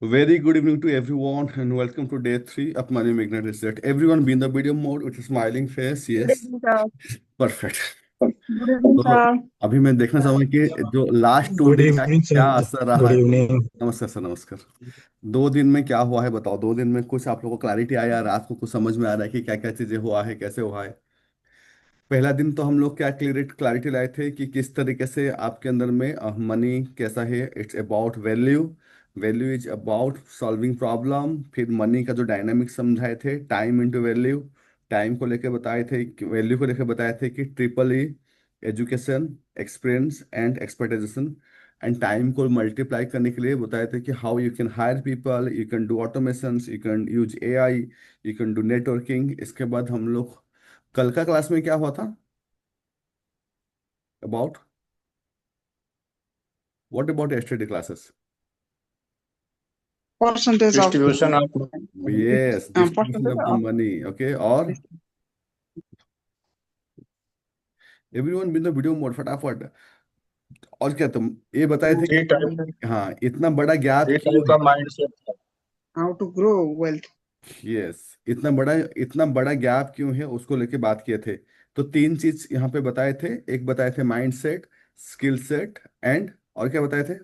Very good evening to everyone and welcome to day three of Money Magnet Reset. Everyone be in the video mode with a smiling face. Good Yes, evening, sir. perfect. Good evening, तो sir. अभी मैं देखना चाहूंगा कि जो last to good day का evening क्या sir. असर रहा गुड है। इवनिंग। नमस्कार सर, नमस्कार। 2 दिन में क्या हुआ है बताओ। 2 दिन में कुछ आप लोगों को क्लैरिटी आया, रात को कुछ समझ में आ रहा है कि क्या क्या चीजें हुआ है, कैसे हुआ है। पहला दिन तो हम लोग क्या क्लैरिटी लाए थे कि किस तरीके से आपके अंदर में मनी कैसा है। It's about value, value is about solving problem. फिर मनी का जो डायनामिक समझाए थे, टाइम इनटू वैल्यू, टाइम को लेकर बताए थे, वैल्यू को लेकर बताए थे कि triple E, education, experience and expertization. And time को मल्टीप्लाई करने के लिए बताए थे कि how you can hire people, you can do automations, you can use AI, you can do networking. इसके बाद हम लोग कल का क्लास में क्या हुआ था, about what about yesterday classes. Percentage of distribution of yes, distribution percentage of the of मनी। ओके, और everyone be in the video mode फटाफट। और क्या तुम ये बताए थे थ्री कि टाइप हाँ, इतना बड़ा गैप थ्री क्यों टाइप है। का mindset. how to grow wealth. Yes, इतना बड़ा गैप क्यों है उसको लेके बात किए थे। तो 3 चीज यहाँ पे बताए थे। एक बताए थे mind set, skill set and, और क्या बताए थे।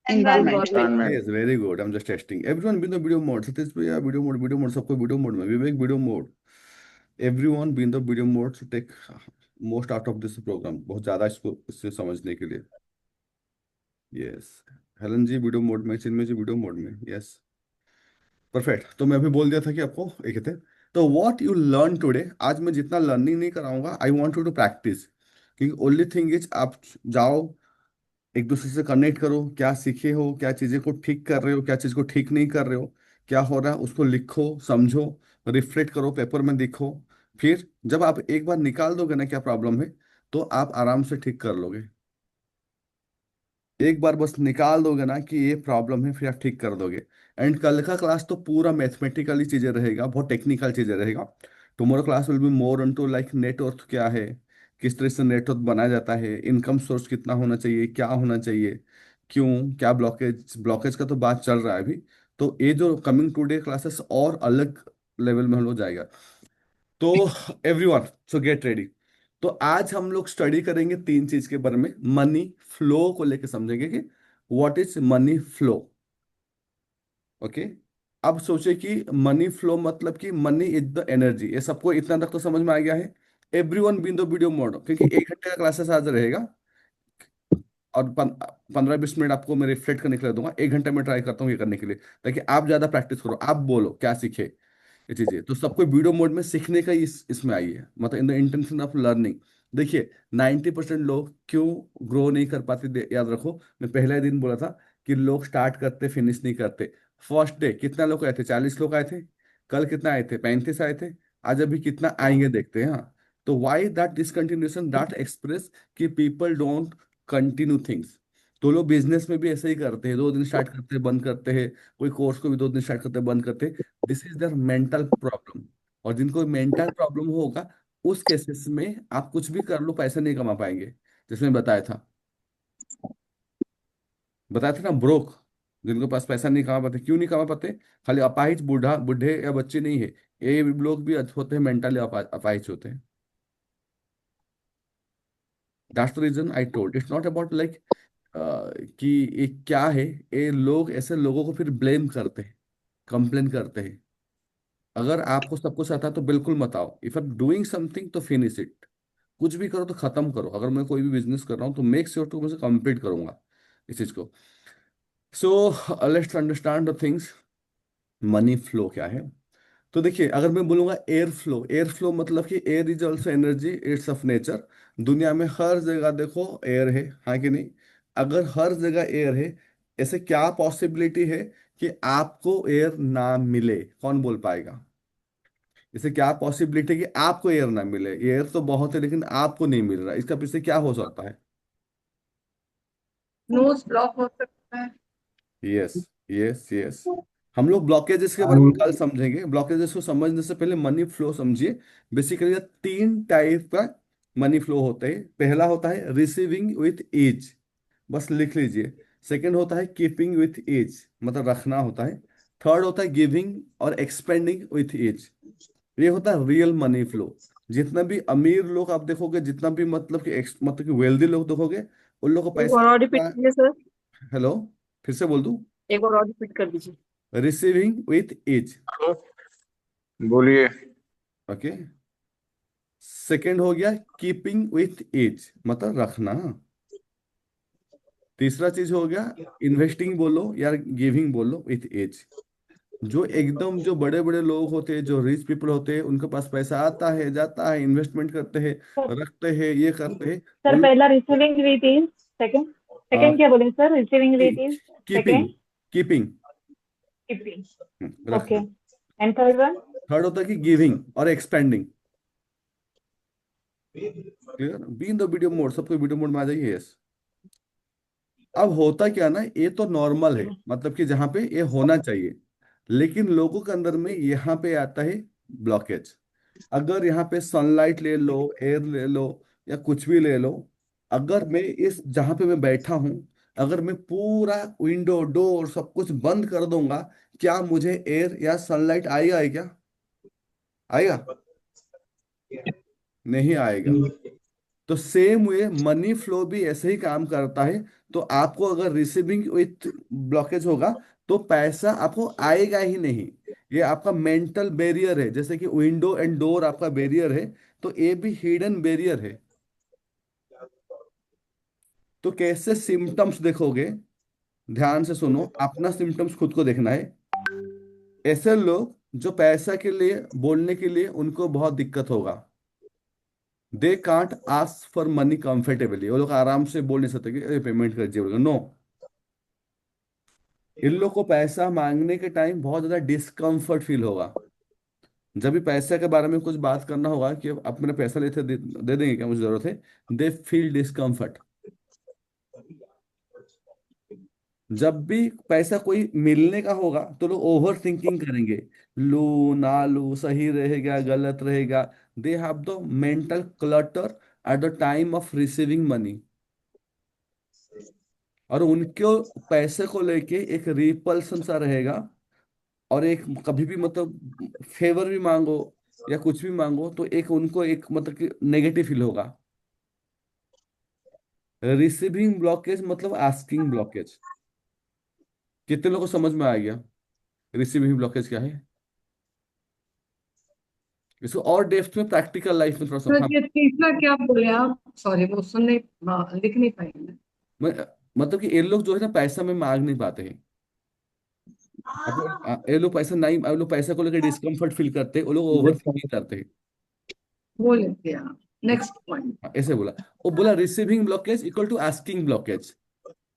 Environment. Environment. Yes, very good. I am just testing everyone be in the video mode. Satish भैया वीडियो मोड, वीडियो मोड, सबको वीडियो मोड में। Vivek video mode. Everyone be in the video mode to take most out of this program, बहुत ज्यादा इसको इससे समझने के लिए। Yes, Helen ji video mode में, चिन्मय जी वीडियो मोड में। Yes, perfect. तो मैं अभी बोल दिया था कि आपको एक थे। तो व्हाट यू लर्न टुडे, आज मैं जितना लर्निंग नहीं कराऊंगा, I want you to practise. क्योंकि ओनली थिंग इज आप जाओ, एक दूसरे से कनेक्ट करो, क्या सीखे हो, क्या चीजें को ठीक कर रहे हो, क्या चीज को ठीक नहीं कर रहे हो, क्या हो रहा है उसको लिखो, समझो, रिफ्लेक्ट करो, पेपर में लिखो। फिर जब आप एक बार निकाल दोगे ना क्या प्रॉब्लम है, तो आप आराम से ठीक कर लोगे। एक बार बस निकाल दोगे ना कि ये प्रॉब्लम है, फिर आप ठीक कर दोगे। एंड कल का क्लास तो पूरा मैथमेटिकली चीजें रहेगा, बहुत टेक्निकल चीजें रहेगा। Tomorrow class will be more on to like net worth क्या है, किस तरह से नेटवर्थ बनाया जाता है, इनकम सोर्स कितना होना चाहिए, क्या होना चाहिए, क्यों, क्या ब्लॉकेज, ब्लॉकेज का तो बात चल रहा है अभी। तो ये जो कमिंग टू डे क्लासेस और अलग लेवल में हम लोग जाएगा। तो एवरीवन, सो गेट रेडी। तो आज हम लोग स्टडी करेंगे 3 चीज के बारे में। मनी फ्लो को लेकर समझेंगे कि what is money flow. Okay, अब सोचे कि मनी फ्लो मतलब कि मनी इज द एनर्जी। ये सबको इतना तक तो समझ में आ गया है। Everyone be in the video mode, क्योंकि 1 घंटे का क्लासेस आज रहेगा। और 15-20 मिनट आपको मैं रिफ्लेक्ट करने के लिए दूंगा। 1 घंटे में ट्राई करता हूँ ये करने के लिए, ताकि आप ज्यादा प्रैक्टिस करो। आप बोलो क्या सीखे ये चीजें। तो सबको वीडियो मोड में सीखने का इसमें आइए, मतलब in the intention of learning. देखिए, 90% लोग क्यों ग्रो नहीं कर पाते, याद रखो। मैं पहले दिन बोला था कि लोग स्टार्ट करते, फिनिश नहीं करते। फर्स्ट डे कितना लोग आए थे, 40 लोग आए थे। कल कितना आए थे, 35 आए थे। आज अभी कितना आएंगे देखते हैं। हाँ, तो why that discontinuation, that express कि पीपल डोंट कंटिन्यू थिंग्स। तो लोग बिजनेस में भी ऐसे ही करते हैं, 2 दिन स्टार्ट करते हैं, बंद करते हैं। कोई कोर्स को भी 2 दिन स्टार्ट करते हैं, बंद करते हैं। This is their mental problem. और जिनको मेंटल प्रॉब्लम होगा, उस केसेस में आप कुछ भी कर लो, पैसे नहीं कमा पाएंगे। जिसमें बताया था ना, ब्रोक, जिनके पास पैसा नहीं कमा पाते। क्यों नहीं कमा पाते? खाली अपाहिज बूढ़ा, बूढ़े या बच्चे नहीं है, ये लोग भी होते हैं, मेंटली अपाहिज होते हैं। That's the reason I told, it's not about like कि ये क्या है। ये लोग ऐसे लोगों को फिर ब्लेम करते हैं, कंप्लेन करते हैं। अगर आपको सब कुछ आता है तो बिल्कुल मत आओ। इफ आर डूइंग समथिंग तो फिनिश इट। कुछ भी करो तो खत्म करो। अगर मैं कोई भी बिजनेस कर रहा हूँ तो मेक श्योर टू, मुझे कंप्लीट करूंगा इस चीज को। So let's understand the things. Money flow क्या है। तो देखिए, अगर मैं बोलूंगा एयर फ्लो, एयर फ्लो मतलब कि air is also energy, it's of nature. दुनिया में हर जगह देखो एयर है, हाँ कि नहीं। अगर हर जगह एयर है, ऐसे क्या पॉसिबिलिटी है कि आपको एयर ना मिले? कौन बोल पाएगा? इसे क्या पॉसिबिलिटी है कि आपको एयर ना मिले? एयर तो बहुत है लेकिन आपको नहीं मिल रहा, इसका पीछे क्या हो सकता है? नोज ब्लॉक हो सकता है। Yes, yes, yes. हम लोग ब्लॉकेजेस के बारे में कल समझेंगे। ब्लॉकेजेस को समझने से पहले मनी फ्लो समझिए। बेसिकली 3 टाइप का मनी फ्लो होते हैं। पहला होता है रिसीविंग विथ ईज, बस लिख लीजिए। सेकंड होता है कीपिंग विथ एज, मतलब रखना होता है। थर्ड होता है गिविंग और एक्सपेंडिंग विथ एज। ये होता है रियल मनी फ्लो। जितना भी अमीर लोग आप देखोगे, जितना भी मतलब कि मतलब कि वेल्दी लोग देखोगे, उन लोगों को एक पैसा बार और रिपीट मिलता है। कीजिए सर। हेलो, फिर से बोल दूं? एक बार और रिपीट कर दीजिए। Receiving with edge. बोलिए। ओके। सेकंड हो गया कीपिंग विथ एज, मतलब रखना। तीसरा चीज हो गया इन्वेस्टिंग बोलो या गिविंग बोलो विथ एज। जो एकदम जो बड़े बड़े लोग होते हैं, जो रिच पीपल होते हैं, उनके पास पैसा आता है, जाता है, इन्वेस्टमेंट करते हैं, रखते हैं, ये करते हैं। सर उन पहला receiving with ease, second second क्या बोले sir? Receiving with ease, keeping, second keeping, keeping. Okay, रखना। And third one? थर्ड होता है कि गिविंग और expending. Clear? Be in the video mode, सबको वीडियो मोड में आ जाइए, यस। अब होता क्या ना, ये तो नॉर्मल है, मतलब कि जहाँ पे ये होना चाहिए, लेकिन लोगों के अंदर में यहाँ पे आता है ब्लॉकेज। अगर यहाँ पे सनलाइट ले लो, एयर ले लो, या कुछ भी ले लो, अगर मैं इस जहाँ पे मैं बैठा हूँ, अगर मैं पूरा विंडो डोर सब कुछ बंद कर दूंगा, क्या मुझे एयर या सनलाइट आएगा? है क्या आएगा? नहीं आएगा। तो सेम वे मनी फ्लो भी ऐसे ही काम करता है। तो आपको अगर रिसीविंग विथ ब्लॉकेज होगा, तो पैसा आपको आएगा ही नहीं। ये आपका मेंटल बैरियर है, जैसे कि विंडो एंड डोर आपका बैरियर है, तो ये भी हिडन बैरियर है। तो कैसे सिम्टम्स देखोगे? ध्यान से सुनो, अपना सिम्टम्स खुद को देखना है। ऐसे लोग जो पैसा के लिए बोलने के लिए उनको बहुत दिक्कत होगा, they can't ask for money comfortably. वो लोग आराम से बोल नहीं सकते कि पेमेंट कर दीजिए, नो। इन लोग को पैसा मांगने के टाइम बहुत ज्यादा डिस्कम्फर्ट फील होगा। जब भी पैसे के बारे में कुछ बात करना होगा कि आप मेरे पैसा लेते दे देंगे क्या, मुझे जरूरत है, दे फील डिस्कम्फर्ट। जब भी पैसा कोई मिलने का होगा तो लोग ओवर थिंकिंग करेंगे, लू ना लू, सही रहेगा गलत रहेगा। They have the mental clutter at the time of receiving money. और उनके पैसे को लेके एक रिपल्सन सा रहेगा। और एक कभी भी मतलब फेवर भी मांगो या कुछ भी मांगो, तो एक उनको एक मतलब कि नेगेटिव फील होगा। रिसीविंग ब्लॉकेज मतलब आस्किंग ब्लॉकेज। कितने लोगों को समझ में आ गया रिसीविंग ब्लॉकेज क्या है? इसको और डेप्थ में प्रैक्टिकल लाइफ में थोड़ा सा, सर हाँ। ये तीसरा क्या बोले आप? सॉरी, वो सुन नहीं, लिख नहीं पाई मैं। मैं मतलब कि ये लोग जो है ना, पैसा में मांग नहीं पाते हैं। ये लोग पैसा नहीं, ये लोग पैसा को लेकर डिस्कम्फर्ट फील करते हैं, वो लोग ओवर थिंकिंग करते हैं। वो लिख दिया। Next point. हाँ, ऐसे बोला। वो बोला receiving blockage equal to asking blockage.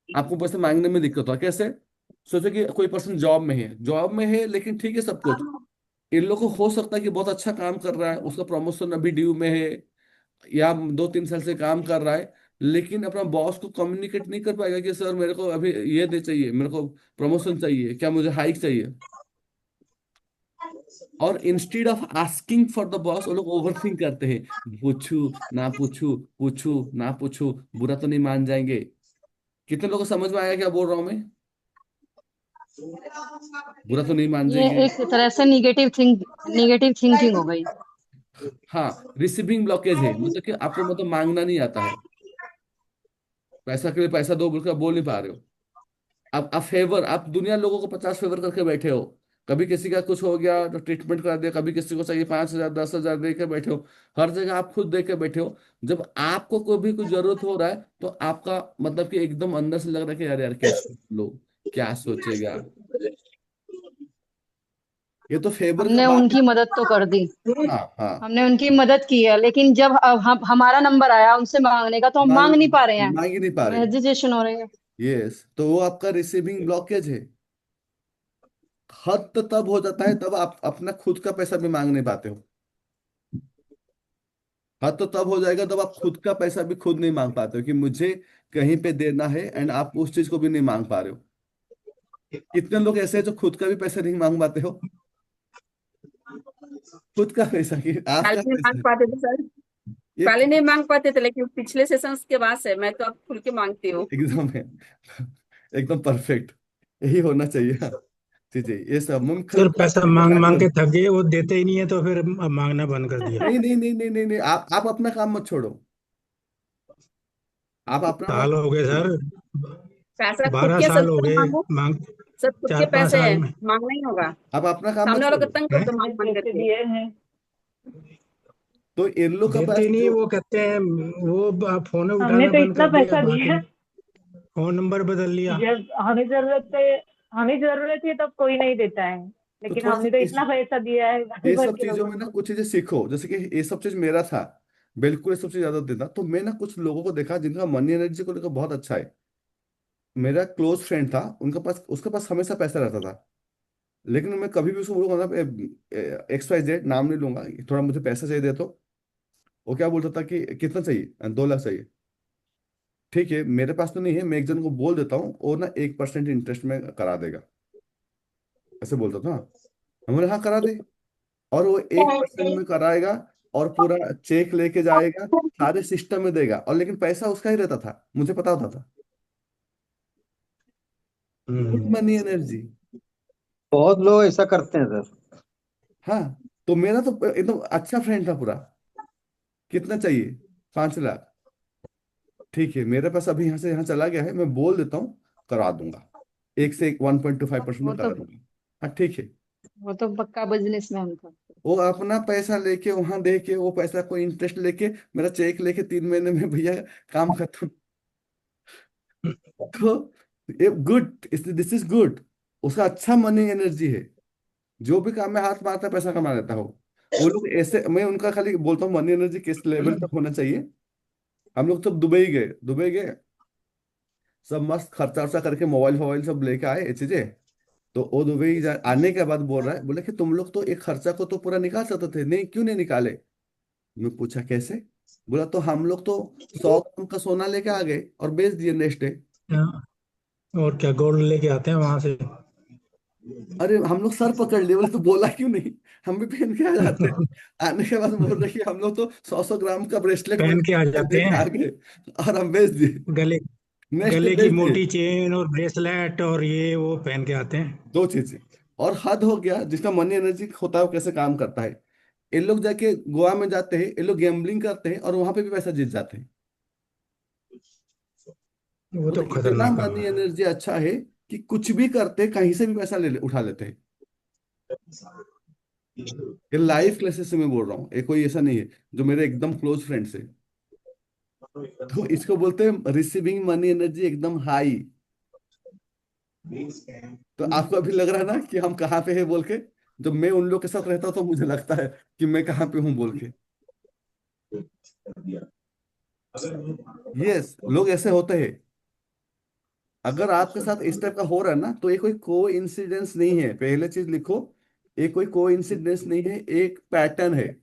आपको पैसे मांगने में दिक्कत हो कैसे? सोचो कि कोई पर्सन जॉब में है लेकिन ठीक है सब कुछ। इन लोगों को हो सकता है कि बहुत अच्छा काम कर रहा है, उसका प्रमोशन अभी ड्यू में है, या 2-3 साल से काम कर रहा है, लेकिन अपना बॉस को कम्युनिकेट नहीं कर पाएगा कि सर मेरे को अभी ये दे चाहिए, मेरे को प्रमोशन चाहिए, क्या मुझे हाइक चाहिए। और instead of asking for the boss, वो लोग ओवर थिंक करते हैं, पूछू ना पूछू, पूछू ना पूछू, बुरा तो नहीं मान जाएंगे। कितने लोगों को समझ में आया क्या बोल रहा हूं मैं? बुरा तो नहीं मान ये जाएंगे। एक तरह से निगेटिव थिंकिंग हो गई। हाँ, रिसीविंग ब्लॉकेज है, मतलब कि आपको मतलब मांगना नहीं आता है। पैसा के लिए पैसा दो बोलकर बोल नहीं पा रहे हो। आप फेवर, आप दुनिया लोगों को 50 फेवर करके बैठे हो। कभी किसी का कुछ हो गया तो ट्रीटमेंट करा दिया, कभी किसी को चाहिए 5,000 10,000 दे के बैठे हो। हर जगह आप खुद दे के बैठे हो। जब आपको कोई भी कुछ जरूरत हो रहा है, तो आपका मतलब कि एकदम अंदर से लग रहा है कि यार यार कैसे लो, क्या सोचेगा। ये तो फेवर का हमने बात है। उनकी मदद तो कर दी, हाँ हाँ। हमने उनकी मदद की है, लेकिन जब अब हम हमारा नंबर आया उनसे मांगने का, तो हम मांग मांग नहीं पा रहे हैं। मांग ही नहीं पा हमें रहे। हेजिटेशन हो रही है। यस, तो वो आपका रिसीविंग ब्लॉकेज है। हद तो तब हो जाता है तब आप अपना खुद का पैसा भी मांग नहीं पाते हो। हद तो तब हो जाएगा जब आप खुद का पैसा भी खुद नहीं मांग पाते हो कि मुझे कहीं पे देना है, एंड आप उस चीज को भी नहीं मांग पा रहे हो। कितने लोग ऐसे हैं जो खुद का भी पैसा नहीं मांग पाते हो? खुद का पैसा कि आपका पहले नहीं मांग पैसा। पाते थे सर। ये पहले नहीं मांग पाते थे, लेकिन पिछले सेशंस के बाद से मैं तो अब खुल के मांगती हूँ। एग्जाम है। एकदम परफेक्ट, यही होना चाहिए। हाँ जी जी, ये सब हम सर क्लास पैसा में मांग मजाक मांग के करूँ। थक गए, वो देते ही नहीं है, तो फिर अब मांगना बंद कर दिया। नहीं नहीं नहीं नहीं नहीं नहीं, आप अपना काम मत छोड़ो, आप अपना साल हो गए छोड़ो। सर, पैसा खुद 12 के साल सब हो कुछ गए मांगो। मांग, सब खुद के 4-5 पैसे साल हैं, में। मांगना ही होगा। आप अपना काम मत सामने वालों को छोड़ो। तंग करो हैं? तो मांग मांग पैसे करके। दिए हैं। तो इन लोग का देते पास ही नहीं, जो, वो कहते हैं, वो फोन हमने उठाना तो बंद इतना कर दिया, पैसा बाकी दिया, फोन नंबर बदल लिया। जब हमें जरूरत है तब कोई नहीं देता है, तो लेकिन थोड़ा सा हमने तो इतना पैसा दिया है घर ये भर सब के चीजों लोगों में ना को। कुछ चीजें सीखो, जैसे कि ये सब चीज मेरा था, बिल्कुल ये सब चीज आदत देता, तो मैं ना कुछ लोगों को देखा जिनका मनी एनर्जी को लेकर बहुत अच्छा है। मेरा क्लोज फ्रेंड था, उनके पास, उसके पास हमेशा पैसा रहता था, लेकिन मैं कभी भी उसको बोलूंगा ना, XYZ नाम नहीं लूंगा, थोड़ा मुझे पैसा चाहिए दे, तो वो क्या बोलता था कि कितना चाहिए, 2 लाख चाहिए। ठीक है, मेरे पास तो नहीं है, मैं एक जन को बोल देता हूँ और ना 1% इंटरेस्ट में करा देगा, ऐसे बोलता था। हमने हाँ करा दे, और वो 1% में कराएगा, और पूरा चेक लेके जाएगा, सारे सिस्टम में देगा, और लेकिन पैसा उसका ही रहता था, मुझे पता होता था। Good hmm. Money energy. बहुत लोग ऐसा करते हैं सर। हाँ, तो मेरा तो एकदम अच्छा फ्रेंड था पूरा। कितना चाहिए, 5 लाख। ठीक है, मेरे पास अभी यहाँ से यहाँ चला गया है, मैं बोल देता हूँ, करा दूंगा, 1 से 1.25% वो में तो करा दूंगा। हाँ ठीक है। वो तो पक्का बिजनेसमैन था। वो अपना पैसा लेके वहां दे के, वो पैसा को इंटरेस्ट लेके, मेरा चेक लेके 3 महीने में भैया काम खत्म। तो ये गुड, दिस इज गुड। उसका अच्छा मनी एनर्जी है, जो भी काम में हाथ मारता है पैसा कमा लेता हो। वो लोग ऐसे, मैं उनका खाली बोलता हूँ मनी एनर्जी किस लेवल तक होना चाहिए। हम लोग सब दुबई गए, दुबई गए, सब मस्त खर्चा वर्चा करके, मोबाइल फोबाइल सब लेके आए ये चीजें। तो वो दुबई आने के बाद बोल रहा है, बोले कि तुम लोग तो एक खर्चा को तो पूरा निकाल सकते थे, नहीं क्यों नहीं निकाले। मैं पूछा कैसे, बोला तो हम लोग तो 100 ग्राम का सोना लेके आ गए और बेच दिए नेक्स्ट डे। हाँ, और क्या, गोल्ड लेके आते हैं वहां से। अरे हम लोग सर पकड़ लिए, बोले तो बोला क्यों नहीं, हम भी पहन के आ जाते। आने के बाद बोल रहे कि हम लोग तो 100 ग्राम का ब्रेसलेट पहन के आ बना जाते दे के हैं, आ गए, और हम बेच दिए, गले नेक्स्ट डे गले की बेच दिए। मोटी चेन और ब्रेसलेट और ये वो पहन के आते हैं। 2 चीजें। और हद हो गया, जिसका मनी एनर्जी होता है वो कैसे काम करता है। ये लोग जाके गोवा में जाते हैं, ये लोग गैम्बलिंग करते हैं और वहां पे भी पैसा जीत जाते हैं। वो तो मतलब इतना खतरनाक काम मनी है। एनर्जी अच्छा है कि कुछ भी करते, कहीं से भी पैसा उठा लेते हैं। ये लाइफ क्लासेस से मैं बोल रहा हूँ, ये कोई ऐसा नहीं है, जो मेरे एकदम क्लोज फ्रेंड्स है। तो इसको बोलते हैं रिसीविंग मनी एनर्जी एकदम हाई। तो आपको अभी लग रहा है ना कि हम कहाँ पे है बोल के। जब मैं उन लोग के साथ रहता हूं, तो मुझे लगता है कि मैं कहाँ पे हूँ बोल के। यस, लोग ऐसे होते हैं। अगर आपके साथ इस टाइप का हो रहा है ना, तो ये कोई को इंसिडेंस नहीं है, पहले चीज लिखो। ये कोई को इंसिडेंस नहीं है, एक पैटर्न है।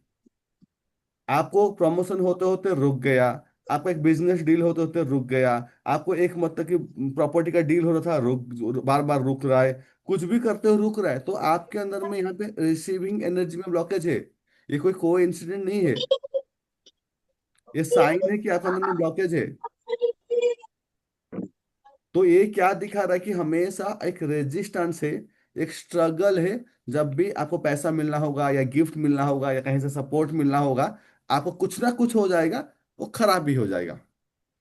आपको प्रमोशन होते होते रुक गया, आपका एक बिजनेस डील होते होते रुक गया, आपको एक मतलब कि प्रॉपर्टी का डील हो रहा था, रुक, बार बार रुक रहा है, कुछ भी करते हो रुक रहा है, तो आपके अंदर में यहाँ पे रिसीविंग एनर्जी में ब्लॉकेज है। ये कोई इंसिडेंट नहीं है, ये साइन है कि आपके अंदर में ब्लॉकेज है। तो ये क्या दिखा रहा है कि हमेशा एक रेजिस्टेंस है, एक स्ट्रगल है। जब भी आपको पैसा मिलना होगा, या गिफ्ट मिलना होगा, या कहीं से सपोर्ट मिलना होगा, आपको कुछ ना कुछ हो जाएगा, वो खराब भी हो जाएगा।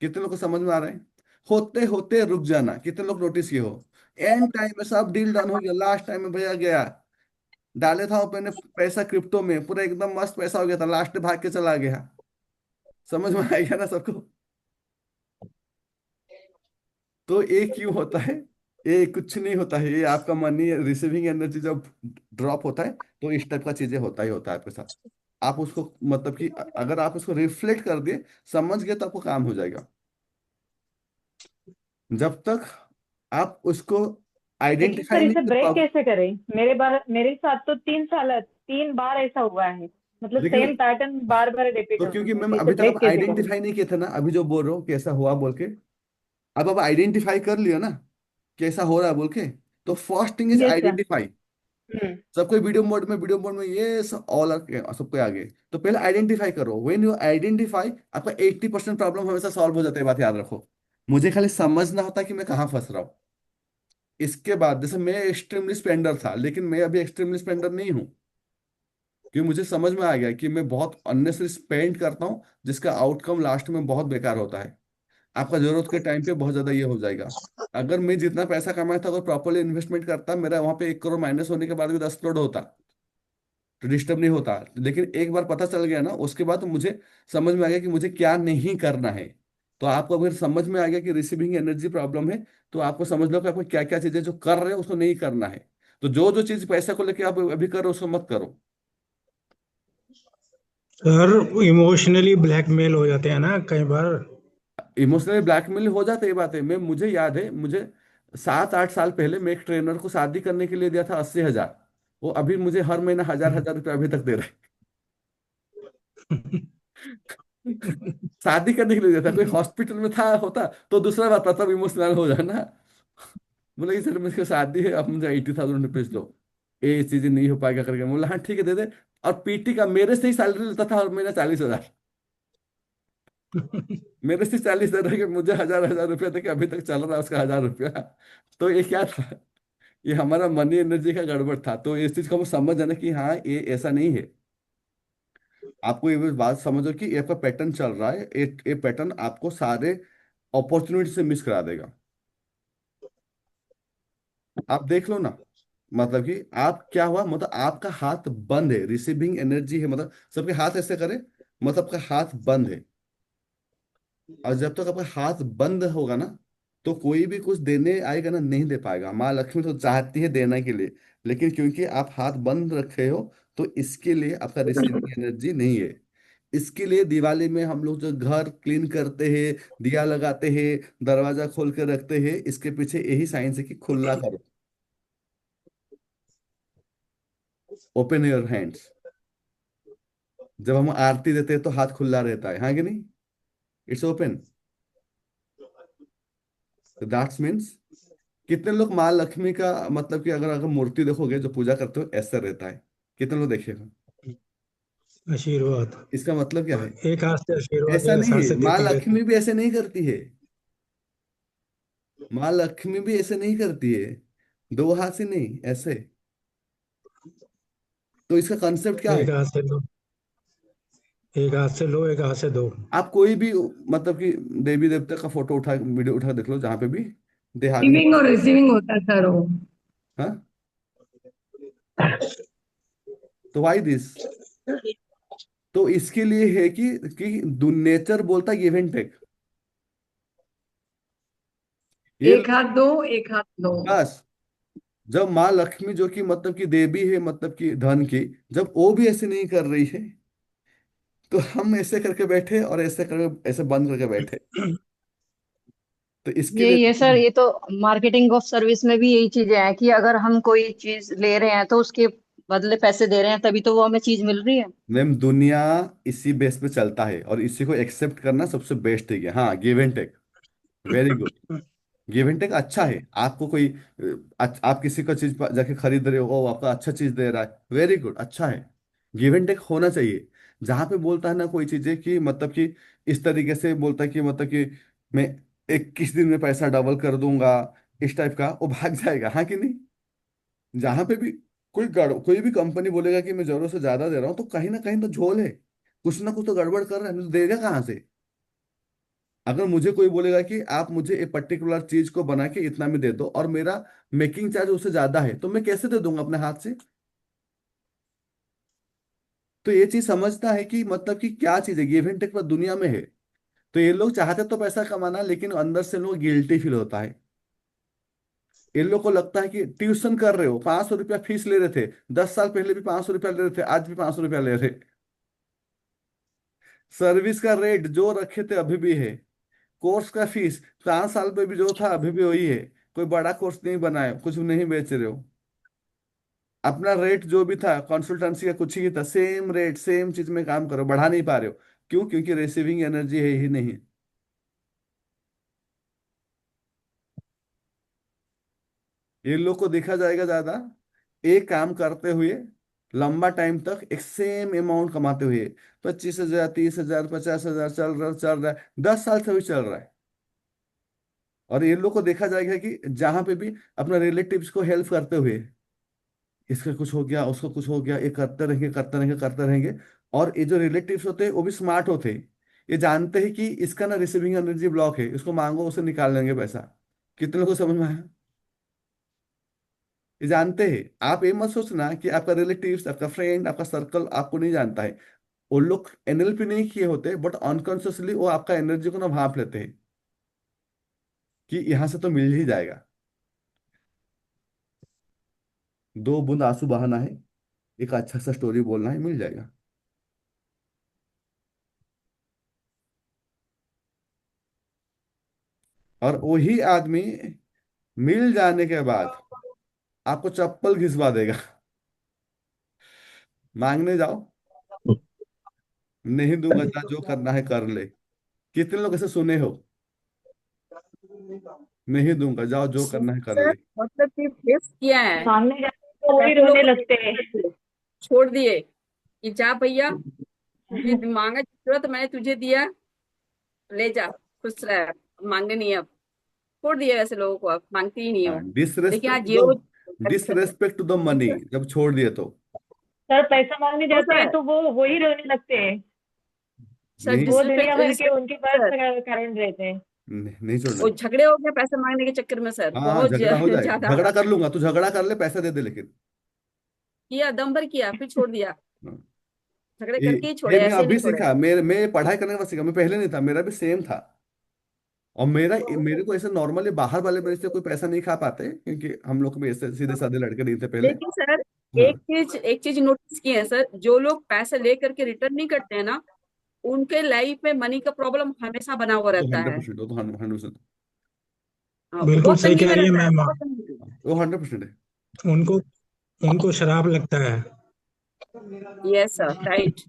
कितने लोग को समझ में आ रहे हैं। होते होते रुक जाना, कितने लोग नोटिस किए हो। एंड टाइम में सब डील डन हो गया, लास्ट टाइम में भैया गया, डाले था मैंने पैसा क्रिप्टो में, पूरा एकदम मस्त पैसा हो गया था, लास्ट में भाग के चला गया। समझ में आ गया ना सबको। तो ये क्यों होता है, ये कुछ नहीं होता है, ये आपका मनी रिसीविंग एनर्जी जब ड्रॉप होता है, तो इस टाइप का चीजें होता ही होता है आपके साथ। आप उसको मतलब कि अगर आप उसको रिफ्लेक्ट कर दिए, समझ गए, तो आपको काम हो जाएगा। जब तक आप उसको लेकिन आइडेंटिफाई सर नहीं इसे कर ब्रेक पाओगे। कैसे करें? मेरे साथ तो 3 साल, 3 बार ऐसा हुआ है, मतलब लेकिन सेम पैटर्न बार बार रिपीट तो हो क्योंकि रहा है, मैम तो इसे अभी तक आप ब्रेक कैसे करूं? आइडेंटिफाई नहीं किए थे ना, अभी जो बोल रहा हूँ कैसा हुआ बोल के, अब आप आइडेंटिफाई कर लियो ना कैसा हो रहा है बोल के। तो first thing is yes sir. Identify. Hmm. सबको वीडियो मोड में ये सब ऑल सबको आगे। तो पहले आइडेंटिफाई करो, व्हेन यू आइडेंटिफाई, आपका 80% प्रॉब्लम हमेशा सॉल्व हो जाता है, बात याद रखो। मुझे खाली समझना होता है कि मैं कहाँ फंस रहा हूँ। इसके बाद जैसे मैं एक्सट्रीमली स्पेंडर था, लेकिन मैं अभी एक्सट्रीमली स्पेंडर नहीं हूँ, क्योंकि मुझे समझ में आ गया कि मैं बहुत अननेसेसरी स्पेंड करता हूँ, जिसका आउटकम लास्ट में बहुत बेकार होता है। आपका जरूरत के टाइम पे बहुत ज्यादा ये हो जाएगा। अगर मैं जितना पैसा कमाया था अगर प्रॉपरली इन्वेस्टमेंट करता, मेरा वहां पे 1 करोड़ माइनस होने के बाद भी 10 करोड़ होता, तो डिस्टर्ब नहीं होता। लेकिन एक बार पता चल गया ना, उसके बाद तो मुझे समझ में आ गया कि मुझे क्या नहीं करना है। तो आपको अगर समझ में आ गया कि रिसीविंग एनर्जी प्रॉब्लम है, तो आपको समझ लो कि आपको क्या क्या चीजें जो कर रहे हो उसको नहीं करना है। तो जो जो चीज पैसे को लेके आप अभी करो उसको मत करो। सर इमोशनली ब्लैकमेल हो जाते हैं ना कई बार। इमोशनली ब्लैकमेल हो जाते हैं, ये बात है। मैं मुझे याद है, मुझे 7-8 साल पहले मैं एक ट्रेनर को शादी करने के लिए दिया था 80,000। वो अभी मुझे हर महीना 1,000 1,000 रुपये अभी तक दे रहे हैं। शादी करने के लिए दिया था, कोई हॉस्पिटल में था होता तो दूसरा बात था, तब इमोशनल हो जाना। बोले कि सर मुझे शादी है, अब मुझे 80,000 रुपीज दो, ये चीजें नहीं हो पाएगा करके। बोला हाँ ठीक है दे दे। और पीटी का मेरे से ही सैलरी लेता था और महीना 40,000। मेरे से 40,000 कि मुझे 1,000 1,000 रुपया तक अभी तक चल रहा है उसका 1,000 रुपया। तो ये क्या था, ये हमारा मनी एनर्जी का गड़बड़ था। तो इस चीज को हम समझ जाना कि हाँ ये ऐसा नहीं है। आपको ये बात समझो कि ये आपका पैटर्न चल रहा है, ये पैटर्न आपको सारे अपॉर्चुनिटी से मिस करा देगा। आप देख लो ना, मतलब कि आप क्या हुआ, मतलब आपका हाथ बंद है, रिसीविंग एनर्जी है, मतलब सबके हाथ ऐसे करे, मतलब आपका हाथ बंद है। और जब तक आपका हाथ बंद होगा ना, तो कोई भी कुछ देने आएगा ना, नहीं दे पाएगा। माँ लक्ष्मी तो चाहती है देने के लिए, लेकिन क्योंकि आप हाथ बंद रखे हो, तो इसके लिए आपका रिसीविंग एनर्जी नहीं है। इसके लिए दिवाली में हम लोग जो घर क्लीन करते हैं, दिया लगाते हैं, दरवाजा खोल के रखते हैं, इसके पीछे यही साइंस है कि खुला करो, ओपन योर हैंड्स। जब हम आरती देते हैं तो हाथ खुला रहता है, हाँ कि नहीं? It's open. दैट्स मीन्स कितने लोग माँ लक्ष्मी का, मतलब कि अगर अगर मूर्ति देखोगे जो पूजा करते हो ऐसा रहता है, कितने लोग देखेगा? आशीर्वाद। इसका मतलब क्या है? एक हाथ से आशीर्वाद ऐसा एक नहीं हाथ है, से माँ देते रहते हैं। लक्ष्मी भी ऐसे नहीं करती है। माँ लक्ष्मी भी ऐसे नहीं करती है, दो हाथ से नहीं, ऐसे। तो इसका कंसेप्ट क्या एक है? हाथ से लो, एक हाथ से लो, एक हाथ से दो। आप कोई भी, मतलब कि देवी देवता का फोटो उठा, वीडियो उठा देख लो, जहां पे भी दे हैव गिविंग और रिसीविंग होता है सर वो। हाँ। तो वाई दिस? तो इसके लिए है कि नेचर बोलता है गिव एंड टेक। ये एक हाथ दो, एक हाथ लो। बस, जब माँ लक्ष्मी जो कि मतलब कि देवी है, मतलब कि धन की, जब वो भी ऐसे नहीं कर रही है, तो हम ऐसे करके बैठे और ऐसे करके ऐसे बंद करके बैठे। तो इसके लिए यही है सर, ये तो मार्केटिंग ऑफ सर्विस में भी यही चीजें हैं कि अगर हम कोई चीज ले रहे हैं तो उसके बदले पैसे दे रहे हैं, तभी तो वो हमें चीज मिल रही है। मैम दुनिया इसी बेस पे चलता है, और इसी को एक्सेप्ट करना सबसे बेस्ट है। हाँ, give and take, very good. Give and take अच्छा है। आपको कोई आप किसी का चीज जाके खरीद रहे हो, वो आपका अच्छा चीज दे रहा है, वेरी गुड, अच्छा है। गिव एंड टेक होना चाहिए। जहां पे बोलता है ना कोई चीजें कि मतलब कि इस तरीके से बोलता है कि मतलब कि मैं 21 दिन में पैसा डबल कर दूंगा, इस टाइप का, वो भाग जाएगा, हाँ कि नहीं? जहां पे भी कोई भी कंपनी बोलेगा कि मैं जरूरत से ज्यादा दे रहा हूँ, तो कहीं ना कहीं तो झोल है, कुछ ना कुछ तो गड़बड़ कर रहा है, नहीं तो देगा कहाँ से? अगर मुझे कोई बोलेगा कि आप मुझे एक पर्टिकुलर चीज को बना के इतना में दे दो, और मेरा मेकिंग चार्ज उससे ज्यादा है, तो मैं कैसे दे दूंगा अपने हाथ से? तो ये चीज समझता है कि मतलब कि क्या चीज है, गिव एंड टेक पर दुनिया में है। तो ये लोग चाहते तो पैसा कमाना, लेकिन अंदर से लोग गिल्टी फील होता है। इन लोग को लगता है कि ट्यूशन कर रहे हो, 500 रुपया फीस ले रहे थे, 10 साल पहले भी 500 रुपया ले रहे थे, आज भी 500 रुपया ले रहे। सर्विस का रेट जो रखे थे अभी भी है। कोर्स का फीस 5 साल में भी जो था अभी भी वही है। कोई बड़ा कोर्स नहीं बनाए, कुछ नहीं बेच रहे हो। अपना रेट जो भी था कंसल्टेंसी का, कुछ ही था, सेम रेट सेम चीज में काम करो, बढ़ा नहीं पा रहे हो। क्यों? क्योंकि रिसीविंग एनर्जी है ही नहीं। ये लोग को देखा जाएगा ज्यादा एक काम करते हुए, लंबा टाइम तक एक सेम अमाउंट कमाते हुए, 25,000 30,000 50,000 चल रहा है 10 साल से भी चल रहा है। और ये लोग को देखा जाएगा कि जहां पे भी अपना रिलेटिव्स को हेल्प करते हुए, इसका कुछ हो गया उसको कुछ हो गया, ये करते रहेंगे करते रहेंगे करते रहेंगे। और ये जो रिलेटिव्स होते हैं वो भी स्मार्ट होते हैं, ये जानते हैं कि इसका ना रिसीविंग एनर्जी ब्लॉक है, इसको मांगो उसे निकाल लेंगे पैसा। कितने लोगों को समझ में आया? ये जानते हैं। आप ये मत सोचना कि आपका रिलेटिव्स, आपका फ्रेंड, आपका सर्कल आपको नहीं जानता है। वो लोग एनएलपी नहीं किए होते, बट अनकॉन्शियसली वो आपका एनर्जी को ना भांप लेते हैं कि यहाँ से तो मिल ही जाएगा। दो बूंद आंसू बहाना है, एक अच्छा सा स्टोरी बोलना है, मिल जाएगा। और वही आदमी मिल जाने के बाद आपको चप्पल घिसवा देगा। मांगने जाओ, नहीं दूंगा, जा जो करना है कर ले। कितने लोग ऐसे सुने हो? नहीं दूंगा, जाओ जो करना है कर सर ले। मतलब कि फेस किया है, मांगने जाते हैं तो वही ऐसे लोग रोने को लगते हैं। छोड़ दिए कि जा भैया, तुझे मांगा जरूरत मैंने तुझे दिया, ले जा, खुश रह, मांगने नहीं है अब। छोड़ दिया ऐसे लोगों को, अब मांगती ही नहीं हाँ, हो। लेकिन डिसरेस्पेक्ट आज टू ये वो the disrespect to the money जब छोड़ दिए तो सर पैसा मांगने तो जाते हैं सर तो वो वही रोने लगते हैं। सर नहीं, वो दुनिया भर के डिसरिस्पेक्ट उनके पास सर, कारण रहते हैं। नहीं छोड़ना। वो झगड़े हो गए पैसे मांगने के चक्कर में सर, हाँ, बहुत झगड़ा हो जाएगा, ज्यादा झगड़ा कर लूंगा, तू झगड़ा कर ले, पैसा दे दे लेकिन। किया, दम भर किया, फिर छोड़ दिया। हाँ। झगड़े ये करके ही ये छोड़े, मैं ऐसे अभी नहीं छोड़े। सीखा, मैं पढ़ाई करने के बाद सीखा, मैं पहले नहीं था, मेरा भी सेम था। और मेरे को ऐसे नॉर्मली बाहर वाले मेरे से कोई पैसा नहीं खा पाते, क्योंकि हम लोग भी ऐसे सीधे साधे लड़के नहीं थे पहले। लेकिन सर हाँ, एक चीज नोटिस की है सर, जो लोग पैसे ले करके रिटर्न नहीं करते हैं ना, उनके लाइफ में मनी का प्रॉब्लम हमेशा बना हुआ तो रहता हंड्रेड है। परसेंट वो तो 100%। हाँ, वो बिल्कुल बहुत सही तंगी कह में रही है रहता है, मैम बहुत आप। तंगी में। वो 100% है। उनको उनको शराब लगता है। Yes sir, right.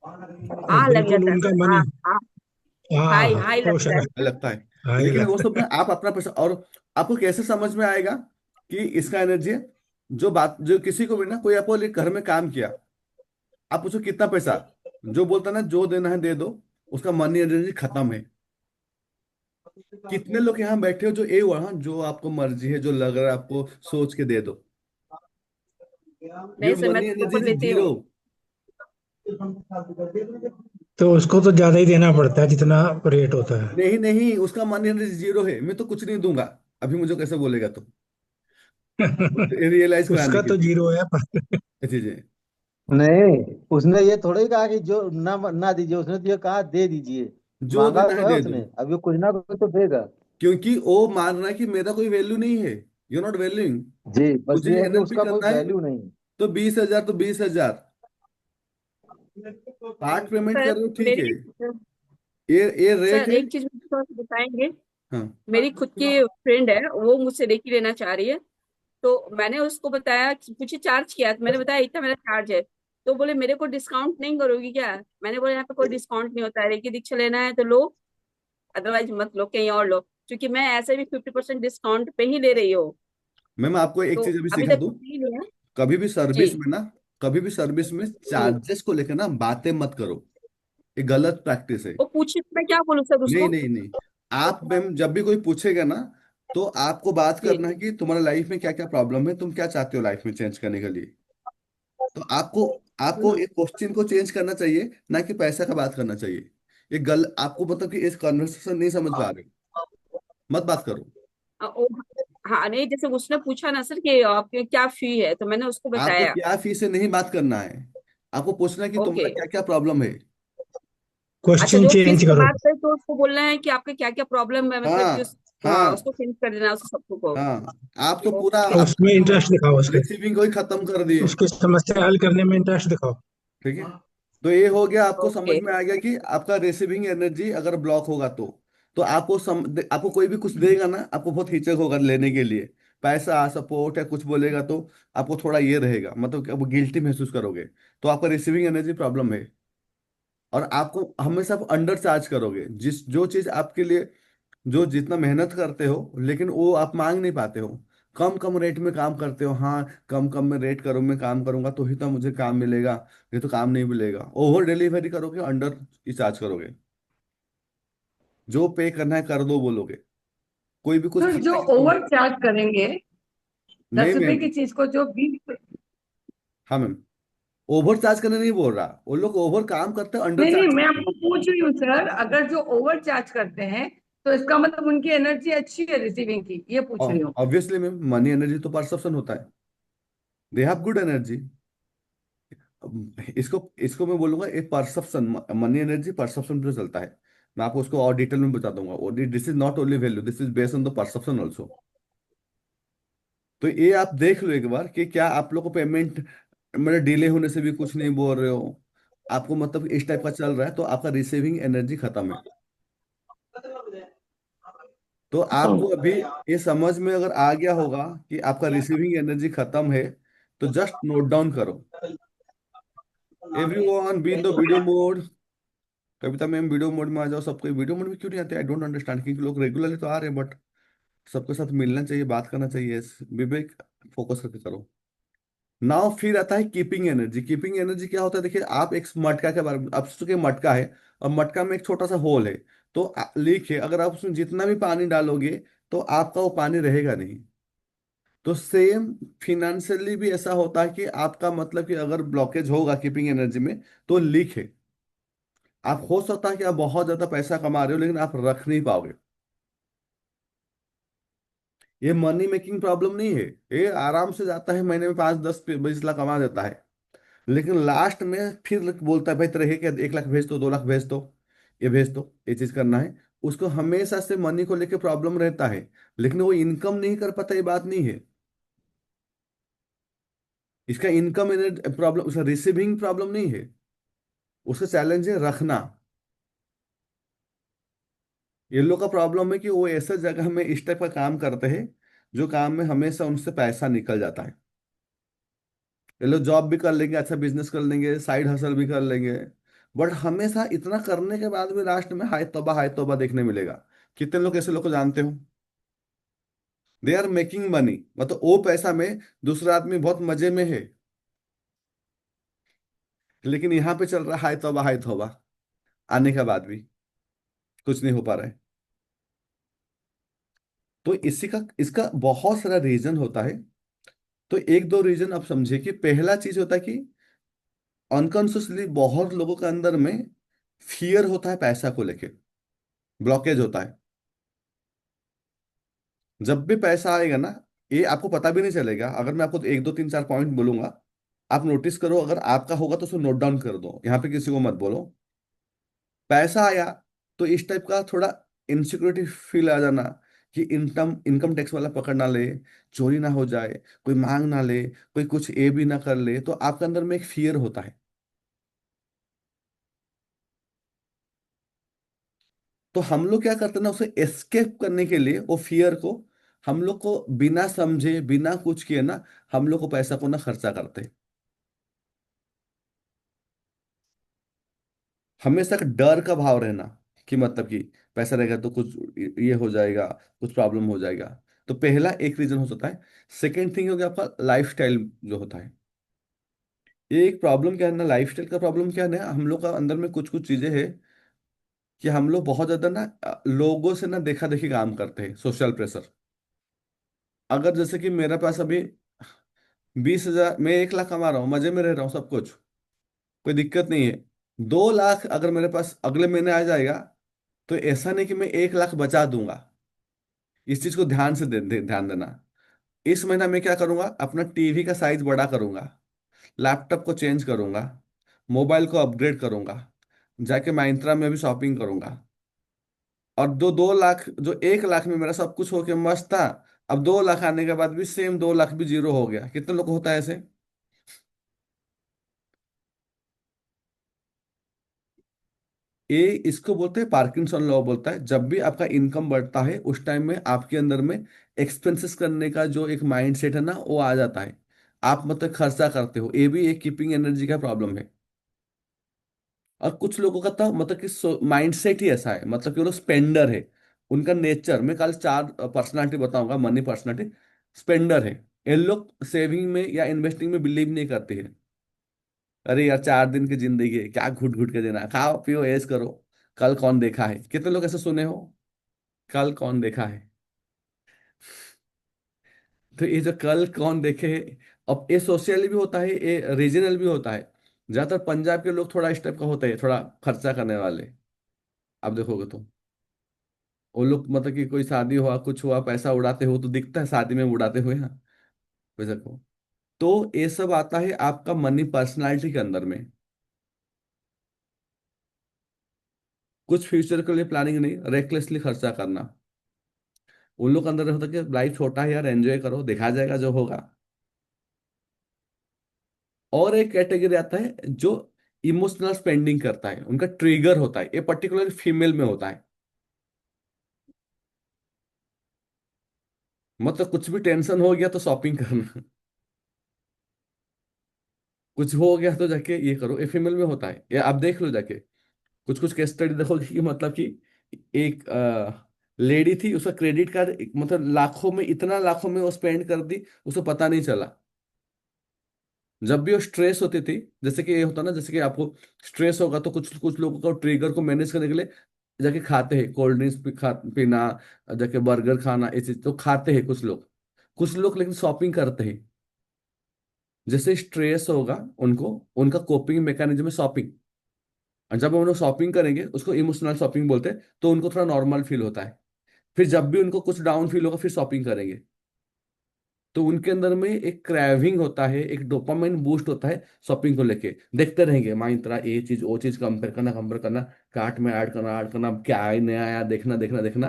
आ लग बिल्कुल जाता है उनका सर, मन। आ आ हाई हाँ, हाई वो लगता है शराब सर। लगता है। हाई लेकिन वो लगता सब ना, आप अपना पैसा, और आपको कैसे समझ में आएगा कि इसका एनर्जी है? जो किसी को भी ना, कोई आपको घर में काम किया, आप पूछो कितना पैसा, जो बोलता ना जो देना है दे दो, उसका मनी एनर्जी खत्म है। कितने लोग यहाँ बैठे हो जो ए हुआ, हाँ, जो आपको मर्जी है, जो लग रहा है आपको सोच के दे दो, ये नहीं सर, मैं मनी तो एनर्जी प्रॉपर इज देती जीरो। हूँ। है। तो उसको तो ज्यादा ही देना पड़ता है जितना रेट होता है। नहीं नहीं, उसका मनी एनर्जी जीरो है, मैं तो कुछ नहीं दूंगा। अभी मुझे कैसे बोलेगा तो, रियलाइज कराने उसका के तो लिए जीरो है पर। चीजें। नहीं, उसने ये थोड़ा ही कहा कि जो ना ना दीजिए, उसने तो ये कहा दे दीजिए। जो मांगा देना है तो है दे दो, उसने, अभी कुछ ना कुछ तो देगा। क्योंकि वो मान रहा है कि मेरा कोई वैल्यू नहीं है, यू नॉट वैल्यूइंग। जी, बस मुझे ये है कि एनएलपी उसका कोई करना है, वैल्यू नहीं। तो 20,000 तो 20,000 पार्ट पेमेंट कर सर रहे हो, ठीक है। मेरी ये रेट सर है। एक चीज मुझे थोड़ा सा बताएंगे। हाँ, मेरी खुद की फ्रेंड है, वो मुझसे रेकी लेना चाह रही है। तो मैंने उसको बताया, मुझे चार्ज किया, तो मैंने बताया इतना मेरा चार्ज है। तो बोले मेरे को डिस्काउंट नहीं करोगी क्या? मैंने बोला यहाँ पे कोई डिस्काउंट नहीं होता है, रेकी दीक्षा लेना है तो लो, अदरवाइज मत लो, कहीं और लो, क्योंकि मैं ऐसे भी 50% डिस्काउंट पे ही ले रही हूँ। मैम आपको एक तो चीज अभी अभी सिखा तक दूं। कुछ नहीं लिया। कभी भी जी। सर्विस में ना, कभी भी सर्विस में हम्म। चार्जेस को लेकर ना बातें मत करो, ये गलत प्रैक्टिस है। वो पूछी तो मैं क्या बोलूँ सर नहीं उसको? नहीं नहीं, आप मैम जब भी कोई पूछेगा ना, तो आपको बात जी। करना है कि तुम्हारे लाइफ में क्या क्या प्रॉब्लम है, तुम क्या चाहते हो लाइफ में चेंज करने के लिए। तो आपको आपको हम्म। एक क्वेश्चन को चेंज करना चाहिए, ना कि पैसा का बात करना चाहिए। ये आपको मतलब कि इस कन्वर्सेशन नहीं समझ पा रहे हो, मत बात करो। ओ, हाँ नहीं, जैसे उसने पूछा ना सर कि आपके क्या फी है, तो मैंने उसको आपको बताया। क्या फीस से नहीं बात करना है, आपको पूछना है कि ओके। तुम्हारा क्या क्या प्रॉब्लम है। अच्छा, क्वेश्चन जो फीस चेंज की करो। बात करें तो उसको बोलना है कि आपके क्या क्या प्रॉब्लम है, मतलब कि हाँ उस, हाँ, हाँ उसको फिनिश कर देना उस सबको को। हाँ, आप तो पूरा ओके। और आप उसमें इंटरेस्ट दिखाओ उसके। रिसीविंग को ही खत्म कर दिए। उसकी समस्या हल करने में इंटरेस्ट दिखाओ। ठीक है, तो ये हो गया, आपको समझ ओके। में आ गया कि आपका रिसीविंग एनर्जी अगर ब्लॉक होगा तो आपको कोई भी कुछ देगा ना, आपको बहुत हिचक होगा लेने के लिए। पैसा सपोर्ट या कुछ बोलेगा तो आपको थोड़ा ये रहेगा, मतलब कि आप गिल्टी महसूस करोगे। तो आपका रिसीविंग एनर्जी प्रॉब्लम है। और आपको हमेशा आप अंडर चार्ज करोगे, जो चीज आपके लिए, जो जितना मेहनत करते हो लेकिन वो आप मांग नहीं पाते हो, कम कम रेट में काम करते हो। हाँ, कम कम में रेट करो, मैं काम करूंगा तो ही तो मुझे काम मिलेगा, नहीं तो काम नहीं मिलेगा। ओवर डिलीवरी करोगे, अंडर चार्ज करोगे, जो पे करना है कर दो बोलोगे। कोई भी कुछ तो जो खाता है तो। ओवर चार्ज करेंगे नहीं 10 रुपए मैम। की चीज को जो 20। हाँ मैम, ओवर चार्ज करने नहीं बोल रहा, वो लोग ओवर काम करते हैं, अंडर नहीं नहीं, चार्ज मैं करते हैं। आपको पूछ रही हूँ सर, अगर जो ओवर चार्ज करते हैं तो इसका मतलब उनकी एनर्जी अच्छी है रिसीविंग की, ये पूछ रही हूँ। ऑब्वियसली मैम, मनी एनर्जी तो परसेप्शन होता है, दे हैव गुड एनर्जी। इसको इसको मैं बोलूंगा एक परसेप्शन, मनी एनर्जी परसेप्शन पे चलता है। मैं आपको उसको और डिटेल में बता दूंगा, और this is not only value, this is based on the perception also. तो ये आप देख लो एक बार कि क्या आप लोग को पेमेंट मतलब डिले होने से भी कुछ नहीं बोल रहे हो, आपको मतलब इस टाइप का चल रहा है, तो आपका रिसीविंग एनर्जी खत्म है। तो आपको अभी ये समझ में अगर आ गया होगा कि आपका रिसीविंग एनर्जी खत्म है, तो जस्ट नोट डाउन करो। Everyone be in the video mode. Kavita ma'am video mode में आ जाओ, सबको वीडियो मोड में क्यों नहीं आते, आई डोंट अंडरस्टैंड, क्योंकि लोग रेगुलरली तो आ रहे हैं, बट सबके साथ मिलना चाहिए, बात करना चाहिए। विवेक, फोकस करके करो। नाउ फिर आता है कीपिंग एनर्जी। कीपिंग एनर्जी क्या होता है, देखिए आप एक मटका के बारे में, आप सोचो कि मटका है और मटका में एक छोटा सा होल है, तो लीक है, अगर आप उसमें जितना भी पानी डालोगे तो आपका वो पानी रहेगा नहीं। तो सेम फिनेंशियली भी ऐसा होता है कि आपका मतलब कि अगर ब्लॉकेज होगा कीपिंग एनर्जी में, तो लीक है। आप हो सकता है कि आप बहुत ज्यादा पैसा कमा रहे हो, लेकिन आप रख नहीं पाओगे। ये मनी मेकिंग प्रॉब्लम नहीं है, ये आराम से जाता है, महीने में 5 10 20 लाख कमा देता है, लेकिन लास्ट में फिर बोलता है भाई तेरे है क्या, 1 लाख भेज दो, 2 लाख भेज दो, ये भेज दो, ये चीज करना है। उसको हमेशा से मनी को लेके प्रॉब्लम रहता है, लेकिन वो इनकम नहीं कर पाता, ये बात नहीं है। इसका इनकम प्रॉब्लम, उसका रिसीविंग प्रॉब्लम नहीं है, उसका चैलेंज है रखना। ये लोग का प्रॉब्लम है कि वो ऐसे जगह में इस टाइप का काम करते हैं, जो काम में हमेशा उनसे पैसा निकल जाता है। ये लोग जॉब भी कर लेंगे, अच्छा बिजनेस कर लेंगे, साइड हसल भी कर लेंगे, बट हमेशा इतना करने के बाद भी लास्ट में हाय तौबा देखने मिलेगा। कितने लोग ऐसे लोग को जानते हो, दे आर मेकिंग मनी, मतलब वो पैसा में दूसरा आदमी बहुत मजे में है, लेकिन यहाँ पे चल रहा है हाय तौबा, आने के बाद भी कुछ नहीं हो पा रहा है। तो इसी का इसका बहुत सारा रीजन होता है। तो एक दो रीजन आप समझिए कि पहला चीज होता है कि अनकॉन्शियसली बहुत लोगों के अंदर में फियर होता है, पैसा को लेके ब्लॉकेज होता है। जब भी पैसा आएगा ना, ये आपको पता भी नहीं चलेगा, अगर मैं आपको एक दो तीन चार पॉइंट बोलूंगा, आप नोटिस करो, अगर आपका होगा तो उसको नोट डाउन कर दो, यहाँ पे किसी को मत बोलो। पैसा आया तो इस टाइप का थोड़ा इनसिक्योरिटी फील आ जाना, कि इनकम इनकम टैक्स वाला पकड़ ना ले, चोरी ना हो जाए, कोई मांग ना ले, कोई कुछ ए भी ना कर ले, तो आपके अंदर में एक फियर होता है। तो हम लोग क्या करते हैं ना, उसे एस्केप करने के लिए वो फियर को, हम लोग को बिना समझे बिना कुछ किए ना, हम लोग को पैसा को ना खर्चा करते हैं। हमेशा एक डर का भाव रहना, कि मतलब कि पैसा रहेगा तो कुछ ये हो जाएगा, कुछ प्रॉब्लम हो जाएगा। तो पहला एक रीजन हो सकता है। सेकेंड थिंग हो गया आपका लाइफस्टाइल जो होता है। ये एक प्रॉब्लम क्या है ना, लाइफस्टाइल का प्रॉब्लम क्या है ना, हम लोग का अंदर में कुछ कुछ चीजें हैं कि हम लोग बहुत ज्यादा ना लोगों से ना देखा देखी काम करते हैं, सोशल प्रेशर। अगर जैसे कि मेरे पास अभी 20 हजार, मैं 1 लाख कमा रहा हूँ, मजे में रह रहा हूँ, सब कुछ कोई दिक्कत नहीं है। 2 लाख अगर मेरे पास अगले महीने आ जाएगा, तो ऐसा नहीं कि मैं 1 लाख बचा दूंगा। इस चीज को ध्यान से ध्यान देना। इस महीना मैं क्या करूंगा, अपना टीवी का साइज बड़ा करूंगा, लैपटॉप को चेंज करूंगा, मोबाइल को अपग्रेड करूंगा, जाके Myntra में भी शॉपिंग करूंगा। और 2 लाख, जो 1 लाख में मेरा सब कुछ होके मस्त था, अब 2 लाख आने के बाद भी सेम 2 लाख भी जीरो हो गया। कितने लोग को होता है ऐसे। ये इसको बोलते हैं पार्किंसन लॉ, बोलता है जब भी आपका इनकम बढ़ता है उस टाइम में आपके अंदर में एक्सपेंसेस करने का जो एक माइंड सेट है ना, वो आ जाता है। आप मतलब खर्चा करते हो, ये भी एक कीपिंग एनर्जी का प्रॉब्लम है। और कुछ लोगों का तो मतलब कि माइंड सेट ही ऐसा है, मतलब कि वो लोग स्पेंडर है। उनका नेचर, मैं कल 4 पर्सनालिटी बताऊंगा, मनी पर्सनालिटी। स्पेंडर है, ये लोग सेविंग में या इन्वेस्टिंग में बिलीव नहीं करते हैं। अरे यार 4 दिन की जिंदगी है, क्या घुट घुट के देना, खाओ पियो ऐश करो, कल कौन देखा है। कितने लोग ऐसे सुने हो, कल कौन देखा है। तो ये जो कल कौन देखे, अब ये सोशल भी होता है, ये रीजनल भी होता है। ज्यादातर पंजाब के लोग थोड़ा इस टाइप का होते हैं, थोड़ा खर्चा करने वाले। आप देखोगे तो वो लोग मतलब कि कोई शादी हुआ कुछ हुआ पैसा उड़ाते हो तो दिखता है शादी में उड़ाते हुए, हाँ वैसा को। तो ये सब आता है आपका मनी पर्सनालिटी के अंदर में। कुछ फ्यूचर के लिए प्लानिंग नहीं, रेकलेसली खर्चा करना। उन लोग के अंदर होता है कि लाइफ छोटा है यार, एंजॉय करो, देखा जाएगा जो होगा। और एक कैटेगरी आता है जो इमोशनल स्पेंडिंग करता है, उनका ट्रिगर होता है, ये पर्टिकुलर फीमेल में होता है। मतलब कुछ भी टेंशन हो गया तो शॉपिंग करना, कुछ हो गया तो जाके ये करो, ये फीमेल में होता है। ये आप देख लो जाके, कुछ कुछ केस स्टडी देखोगे कि मतलब कि एक लेडी थी, उसका क्रेडिट कार्ड मतलब लाखों में, इतना लाखों में वो स्पेंड कर दी, उसे पता नहीं चला। जब भी वो स्ट्रेस होती थी, जैसे कि ये होता ना, जैसे कि आपको स्ट्रेस होगा तो कुछ कुछ लोगों को ट्रिगर को मैनेज करने के लिए जाके खाते हैं, कोल्ड ड्रिंक्स पीना, जाके बर्गर खाना, ये चीज तो खाते हैं कुछ लोग। कुछ लोग लेकिन शॉपिंग करते हैं। जैसे स्ट्रेस होगा उनको, उनका कोपिंग मैकेनिज्म है शॉपिंग। और जब हम लोग शॉपिंग करेंगे, उसको इमोशनल शॉपिंग बोलते हैं, तो उनको थोड़ा नॉर्मल फील होता है। फिर जब भी उनको कुछ डाउन फील होगा, फिर शॉपिंग करेंगे। तो उनके अंदर में एक क्रेविंग होता है, एक डोपामाइन बूस्ट होता है शॉपिंग को लेके। देखते रहेंगे माइंत्रा, ये चीज वो चीज, कंपेयर करना, कार्ट में ऐड करना, अब क्या है नया आया, देखना देखना देखना।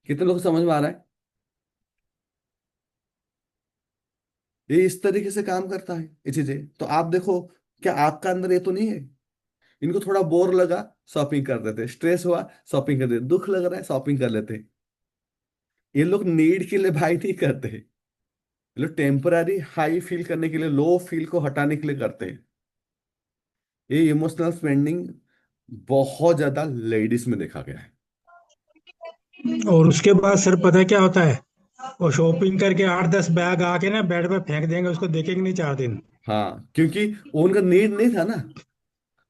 कितने लोग को समझ में आ रहा है? ये इस तरीके से काम करता है ये चीजें। तो आप देखो, क्या आपका अंदर ये तो नहीं है? इनको थोड़ा बोर लगा, शॉपिंग कर देते, स्ट्रेस हुआ शॉपिंग कर देते, दुख लग रहा है शॉपिंग कर लेते। ये लोग नीड के लिए भाई नहीं करते, ये लोग टेम्पररी हाई फील करने के लिए, लो फील को हटाने के लिए करते हैं। ये इमोशनल स्पेंडिंग बहुत ज्यादा लेडीज में देखा गया है। और उसके बाद सर पता है क्या होता है, वो शॉपिंग करके 8-10 बैग आके ना बेड पे फेंक देंगे, उसको देखेंगे नहीं 4 दिन। हाँ, क्योंकि वो उनका नीड नहीं था ना,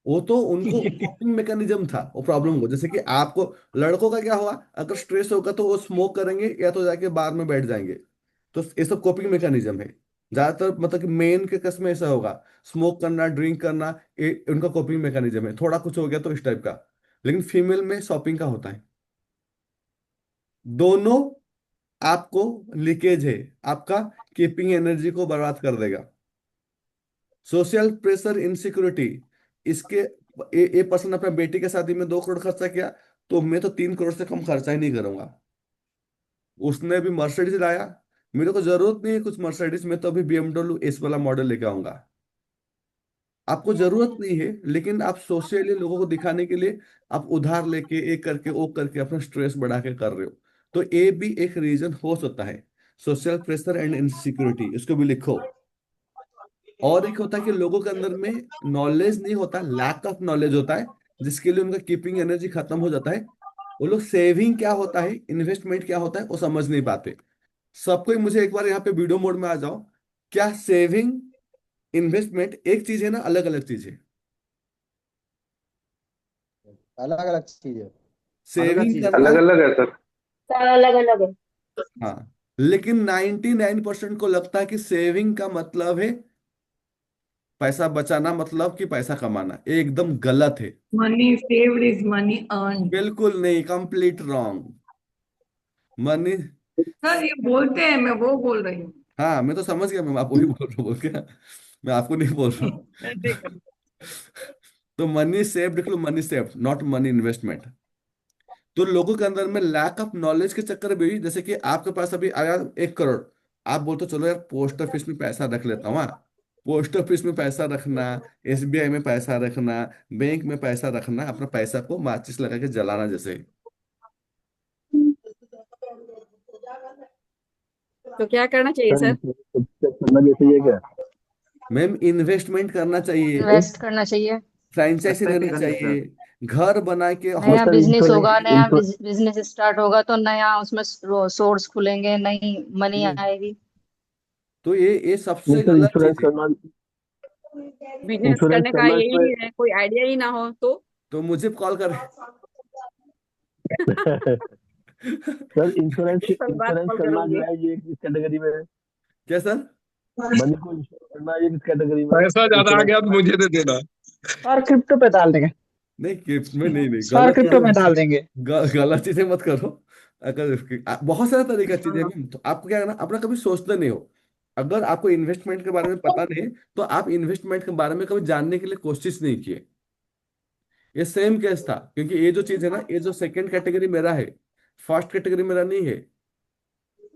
वो तो उनको कॉपिंग मैकेनिज्म था वो प्रॉब्लम को। जैसे कि आपको, लड़कों का क्या हुआ, अगर स्ट्रेस होगा तो वो स्मोक करेंगे या तो जाके बार में बैठ जाएंगे। तो ये सब कॉपिंग मैकेनिज्म है ज्यादातर। मतलब कि मेन के केस में ऐसा होगा, स्मोक करना, ड्रिंक करना, ये उनका कॉपिंग मैकेनिज्म है। थोड़ा कुछ हो गया तो इस टाइप का। लेकिन फीमेल में शॉपिंग का होता है। दोनों आपको लीकेज है, आपका कीपिंग एनर्जी को बर्बाद कर देगा। सोशल प्रेशर, इनसिक्योरिटी, इसके ये पर्सन अपने बेटी के शादी में 2 करोड़ खर्चा किया, तो मैं तो 3 करोड़ से कम खर्चा ही नहीं करूंगा। उसने भी मर्सिडीज लाया, मेरे को जरूरत नहीं है कुछ मर्सिडीज, मैं तो अभी BMW एस वाला मॉडल लेके आऊंगा। आपको जरूरत नहीं है, लेकिन आप सोशली लोगों को दिखाने के लिए आप उधार लेके, एक करके वो करके अपना स्ट्रेस बढ़ा के कर रहे हो। तो ये भी एक रीजन हो सकता है, सोशल प्रेशर एंड इनसिक्योरिटी, इसको भी लिखो। और एक होता है कि लोगों के अंदर में नॉलेज नहीं होता, लैक ऑफ नॉलेज होता है, जिसके लिए उनका कीपिंग एनर्जी खत्म हो जाता है। वो लोग सेविंग क्या होता है, इन्वेस्टमेंट क्या होता है, वो समझ नहीं पाते। सबको ही, मुझे एक बार यहाँ पे वीडियो मोड में आ जाओ। क्या सेविंग, इन्वेस्टमेंट एक चीज है ना, अलग अलग चीज है? अलग अलग चीज है। सेविंग चीज करना, अलग अलग है सर। सारा अलग अलग है। हाँ, लेकिन 99% को लगता है कि सेविंग का मतलब है पैसा बचाना, मतलब कि पैसा कमाना। ये एकदम गलत है। Money saved is money earn. बिल्कुल नहीं, कंप्लीट रॉन्ग। मनी, सर ये बोलते हैं, मैं वो बोल रही हूँ। हाँ मैं तो समझ गया, मैं आपको ही बोल रहा हूँ बोल के, मैं आपको नहीं बोल रहा हूँ। ऐसे कर। तो मनी सेव्ड लिख लो, money saved, not money investment. तो लोगों के अंदर में लैक ऑफ नॉलेज के चक्कर में भी, जैसे कि आपके पास अभी आया 1 करोड़, आप बोलते हो, चलो यार पोस्ट ऑफिस में पैसा रख लेता हूँ। हाँ, पोस्ट ऑफिस में पैसा रखना, SBI में पैसा रखना, बैंक में पैसा रखना, अपना पैसा को माचिस लगा के जलाना जैसे। तो क्या करना चाहिए सर? करना जैसे ये क्या? मैम, इन्वेस्टमेंट करना चाहिए, इन्वेस्ट करना चाहिए, फ्रेंचाइजी SIP लेना करनी चाहिए, घर बना के नया सर बिजनेस होगा, नया इंश्योरेंस बिजनेस स्टार्ट होगा तो नया उसमें सोर्स खुलेंगे, नई मनी हम्म, आएगी। तो ये सबसे सर गलत इंश्योरेंस चीज है। करना, बिजनेस इंश्योरेंस करने का करना यही इसमें। है, कोई आइडिया ही ना हो तो? तो मुझे कॉल कर, सर इंश्योरेंस इस पर बात इंश्योरेंस कॉल करना जो करूंगी। है ये किस कैटेगरी में है? क्या सर? मनी को इंश्योर करना ये किस कैटेगरी में है? पैसा ज्यादा आ इंश्योरेंस गया तो मुझे दे देना। सर क्रिप्टो पे डाल देंगे। नहीं, गिफ्ट में नहीं, नहीं सर गलत क्रिप्टो में चीजें, डाल देंगे। गलत चीजें मत करो। अगर बहुत सारा तरीका चीजें हैं मैम, तो आपको क्या करना, अपना कभी सोचते नहीं हो। अगर आपको इन्वेस्टमेंट के बारे में पता नहीं है, तो आप इन्वेस्टमेंट के बारे में कभी जानने के लिए कोशिश नहीं किए। ये सेम केस था, क्योंकि ये जो चीज है ना, ये जो सेकंड कैटेगरी मेरा है, फर्स्ट कैटेगरी मेरा नहीं है।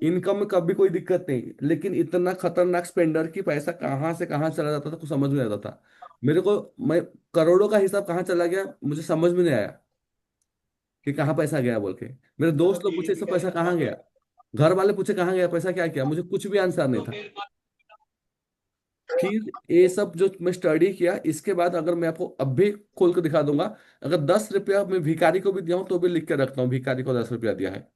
इनकम में कभी कोई दिक्कत नहीं, लेकिन इतना खतरनाक स्पेंडर की पैसा कहाँ से कहाँ चला जाता था कुछ समझ में नहीं आता था मेरे को। मैं करोड़ों का हिसाब कहाँ चला गया मुझे समझ में नहीं आया कि कहाँ पैसा गया बोल के। मेरे दोस्त लोग पूछे सब पैसा कहाँ गया, घर वाले पूछे कहाँ गया पैसा, क्या किया, मुझे कुछ भी आंसर नहीं था। फिर ये सब जो मैं स्टडी किया, इसके बाद अगर मैं आपको अब भी खोल कर दिखा दूंगा, अगर 10 रुपया मैं भिखारी को भी दिया हूँ तो भी लिख के रखता हूँ भिखारी को 10 रुपया दिया है।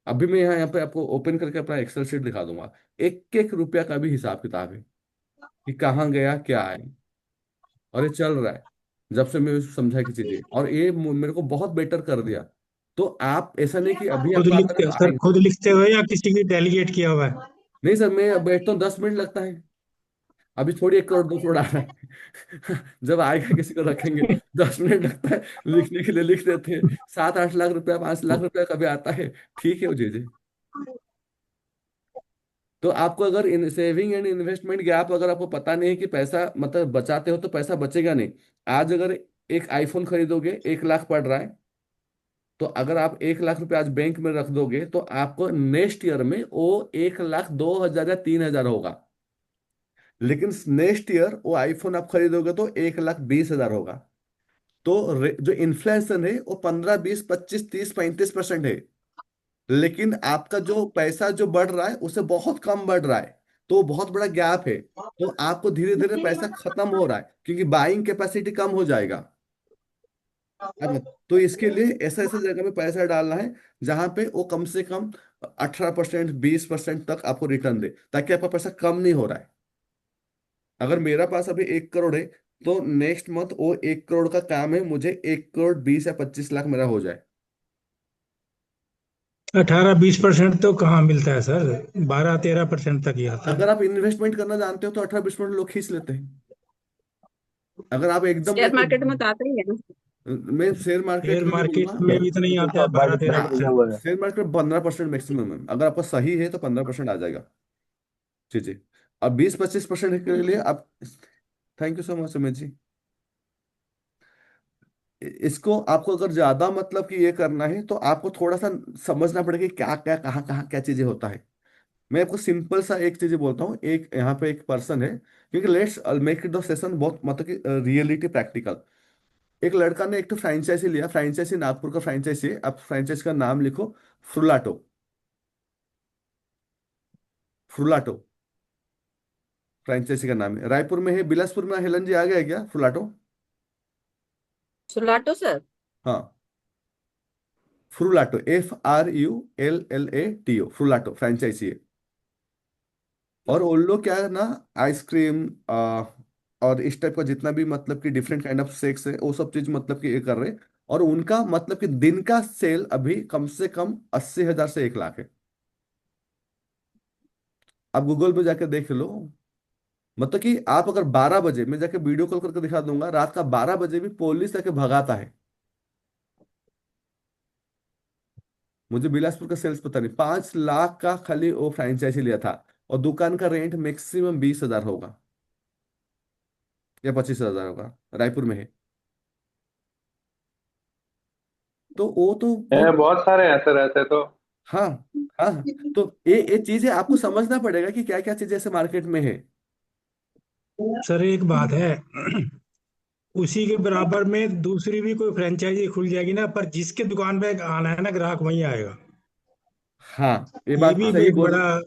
अभी मैं यहाँ पे आपको ओपन करके अपना एक्सेल शीट दिखा दूंगा, एक एक रुपया का भी हिसाब किताब है कि कहाँ गया क्या है। और ये चल रहा है जब से मैं उसको समझा की चीजें, और ये मेरे को बहुत बेटर कर दिया। तो आप ऐसा नहीं कि अभी खुद आपको आता लिखते हो सर, है। खुद लिखते हो या किसी की डेलीगेट किया हुआ है? नहीं सर, मैं बैठता हूँ 10 मिनट लगता है। अभी थोड़ी 1 करोड़ 2 करोड़ आ रहा है। जब आएगा किसी को रखेंगे, 10 मिनट लगता है लिखने के लिए, लिख देते हैं। 7-8 लाख रुपया 5 लाख रुपया कभी आता है, ठीक है वो चीजें। तो आपको अगर इन सेविंग एंड इन्वेस्टमेंट गैप अगर आपको पता नहीं है कि पैसा मतलब बचाते हो तो पैसा बचेगा नहीं। आज अगर एक आईफोन खरीदोगे 1 लाख पड़ रहा है, तो अगर आप 1 लाख रुपया आज बैंक में रख दोगे तो आपको नेक्स्ट ईयर में वो 1 लाख 2 हजार या 3 हजार होगा। लेकिन नेक्स्ट ईयर वो आईफोन आप खरीदोगे तो 1 लाख 20 हजार होगा। तो जो इन्फ्लेशन है वो 15 20 25 30 35% है। लेकिन आपका जो पैसा जो बढ़ रहा है उससे बहुत कम बढ़ रहा है, तो बहुत बड़ा गैप है। तो आपको धीरे धीरे पैसा खत्म हो रहा है क्योंकि बाइंग कैपेसिटी कम हो जाएगा। तो इसके लिए ऐसा ऐसा जगह में पैसा डालना है जहां पे वो कम से कम 18% 20% तक आपको रिटर्न दे, ताकि आपका पैसा कम नहीं हो रहा है। अगर मेरा पास अभी 1 करोड़ है, तो नेक्स्ट मंथ वो 1 करोड़ का काम है मुझे 1 करोड़ 20 या 25 लाख मेरा हो जाए। 18-20% तो कहाँ मिलता है सर, 12-13% तक ही आता है। अगर आप इन्वेस्टमेंट करना जानते हो तो 18-20% लोग खींच लेते हैं। अगर आप एकदम शेयर जाके, मार्केट में तो आता ही है ना। मैं शेयर मार्केट शेयर में नहीं मार्केट बोलूंगा। में भी इतना ही आता है, बारह तेरह हाँ, लगा परसेंट हुआ है। शेयर मार्केट में 15% मैक्सिमम है, अगर आपका सही है तो 15% आ जाएगा। जी जी। अब 20-25% के लिए आप, thank you so much Sumit ji. इसको आपको अगर ज्यादा मतलब कि ये करना है तो आपको थोड़ा सा समझना पड़ेगा कि क्या क्या कहाँ कहाँ क्या चीजें होता है। मैं आपको सिंपल सा एक चीज बोलता हूँ, एक यहाँ पे एक पर्सन है, क्योंकि let's make it the session बहुत मतलब कि रियलिटी प्रैक्टिकल। एक लड़का ने एक तो फ्रेंचाइजी लिया, फ्रेंचाइजी नागपुर का फ्रेंचाइजी है, आप फ्रेंचाइज का नाम लिखो, फ्रुलाटो। फ्रुलाटो फ्रेंचाइजी का नाम है, रायपुर में है, बिलासपुर में हेलन जी आ गया क्या फ्रुलाटो? सुलाटो सर। हाँ, फ्रुलाटो FRULLATO, फ्रुलाटो फ्रेंचाइजी है। और वो लोग क्या है ना, आइसक्रीम और इस टाइप का जितना भी मतलब कि डिफरेंट काइंड ऑफ शेक्स है वो सब चीज मतलब कि ये कर रहे हैं। और उनका मतलब कि दिन का सेल अभी कम से कम 80 हजार से 1 लाख है। आप गूगल पे जाके देख लो। मतलब कि आप अगर 12 बजे, मैं जाके वीडियो कॉल करके दिखा दूंगा, रात का 12 बजे भी पुलिस आके भगाता है। मुझे बिलासपुर का सेल्स पता नहीं, 5 लाख का खाली वो फ्रेंचाइजी लिया था। और दुकान का रेंट मैक्सिमम 20 हजार होगा या 25 हजार होगा, रायपुर में है। तो वो तो बहुत, बहुत सारे ऐसे रहते तो। हाँ हाँ। तो ये चीजें आपको समझना पड़ेगा कि क्या क्या चीजें ऐसे मार्केट में है। सर एक बात है, उसी के बराबर में दूसरी भी कोई फ्रेंचाइजी खुल जाएगी ना, पर जिसके दुकान पे आना है ना ग्राहक वहीं आएगा। हाँ, ये ये बात भी सही एक बोल बड़ा। रहे,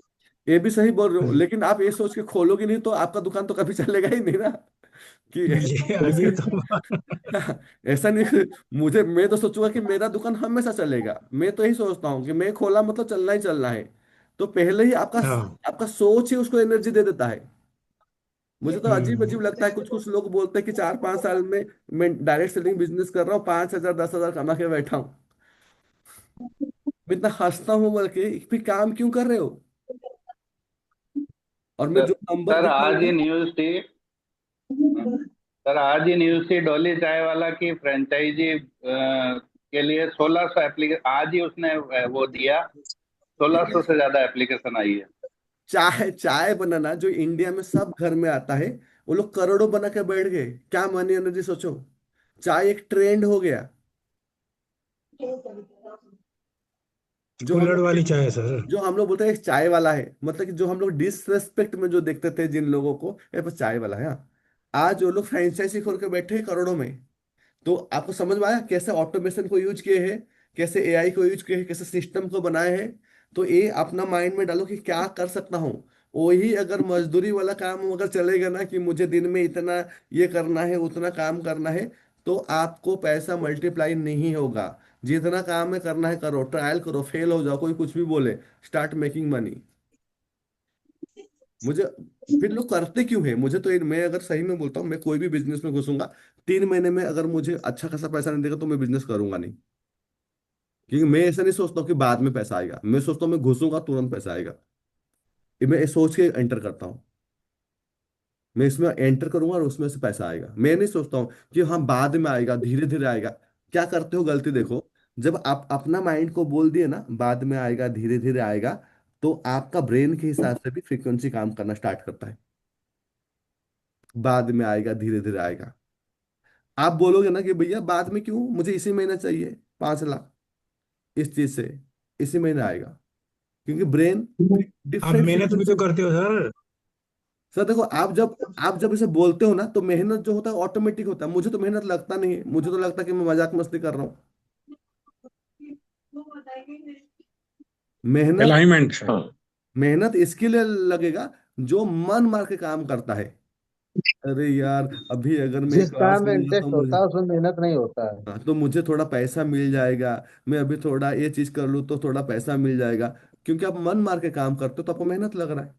ये भी सही बोल रहे हो, लेकिन आप ये सोच के खोलोगे नहीं तो आपका दुकान तो कभी चलेगा ही नहीं ना कि ये उसके। तो ऐसा नहीं, मुझे, मैं तो सोचूंगा कि मेरा दुकान हमेशा चलेगा। मैं तो यही सोचता हूँ कि मैं खोला मतलब चलना ही चलना है। तो पहले ही आपका हाँ। आपका सोच ही उसको एनर्जी दे देता है। मुझे तो अजीब हम्म। अजीब लगता है, कुछ कुछ लोग बोलते हैं कि 4-5 साल में मैं डायरेक्ट सेलिंग बिजनेस कर रहा हूँ, 5 हजार 10 हजार कमा के बैठा हूँ। मैं इतना हंसता हूँ बोल के फिर काम क्यों कर रहे हो? और मैं सर जो नंबर सर, आज ही दिखाऊंगा। न्यूज थी। सर, आज ही न्यूज थी, डॉली चाय वाला की फ्रेंचाइजी के लिए 1600 एप्लीकेशन आज ही उसने वो दिया। 1600 से ज्यादा एप्लीकेशन आई है। चाय चाय बनाना जो इंडिया में सब घर में आता है, वो लोग करोड़ों बना के बैठ गए। क्या मनी एनर्जी सोचो। चाय एक ट्रेंड हो गया। जो हम कुल्हड़ लोग वाली चाय सर। जो हम लोग बोलते हैं एक चाय वाला है, मतलब कि जो हम लोग डिसरेस्पेक्ट में जो देखते थे जिन लोगों को, ये बस चाय वाला है। हाँ, आज वो लोग फ्रेंचाइजी खोल के बैठे हैं करोड़ों में। तो आपको समझ में आया कैसे ऑटोमेशन को यूज किए हैं, कैसे एआई को यूज किए हैं, कैसे सिस्टम को बनाए हैं। तो ये अपना माइंड में डालो कि क्या कर सकता हूँ। वही अगर मजदूरी वाला काम अगर चलेगा ना, कि मुझे दिन में इतना ये करना है उतना काम करना है, तो आपको पैसा मल्टीप्लाई नहीं होगा। जितना काम है करना है करो, ट्रायल करो, फेल हो जाओ, कोई कुछ भी बोले, स्टार्ट मेकिंग मनी। मुझे फिर लोग करते क्यों है? मुझे तो मैं अगर सही में बोलता हूँ, मैं कोई भी बिजनेस में घुसूंगा, 3 महीने में अगर मुझे अच्छा खासा पैसा नहीं देगा तो मैं बिजनेस करूंगा नहीं। क्योंकि मैं ऐसा नहीं सोचता हूँ कि बाद में पैसा आएगा, मैं सोचता हूँ मैं घुसूंगा तुरंत पैसा आएगा। ये मैं ये सोच के एंटर करता हूँ। मैं इसमें एंटर करूंगा और उसमें से पैसा आएगा। मैं नहीं सोचता हूँ कि हाँ बाद में आएगा, धीरे धीरे आएगा। क्या करते हो गलती देखो, जब आप अपना माइंड को बोल दिए ना बाद में आएगा धीरे धीरे आएगा, तो आपका ब्रेन के हिसाब से भी फ्रीक्वेंसी काम करना स्टार्ट करता है। बाद में आएगा धीरे धीरे आएगा। आप बोलोगे ना कि भैया बाद में क्यों, मुझे इसी महीने चाहिए 5 लाख इस चीज से, इसी महीने आएगा। क्योंकि ब्रेन आप डिफरेंट मेहनत भी फ्रीक्वेंसी। तो करते हो सर। सर देखो, आप जब इसे बोलते हो ना, तो मेहनत जो होता है ऑटोमेटिक होता है। मुझे तो मेहनत लगता नहीं है, मुझे तो लगता है कि मैं मजाक मस्ती कर रहा हूँ। मेहनत अलाइनमेंट। हाँ। मेहनत इसके लिए लगेगा जो मन मार के काम करता है। अरे यार, अभी अगर मैं जिस क्लास काम में लूंगा तो इंटरेस्ट मुझे, होता है उसमें मेहनत नहीं होता है। हाँ, तो मुझे थोड़ा पैसा मिल जाएगा। मैं अभी थोड़ा ये चीज कर लूँ तो थोड़ा पैसा मिल जाएगा। क्योंकि आप मन मार के काम करते हो तो आपको मेहनत लग रहा है।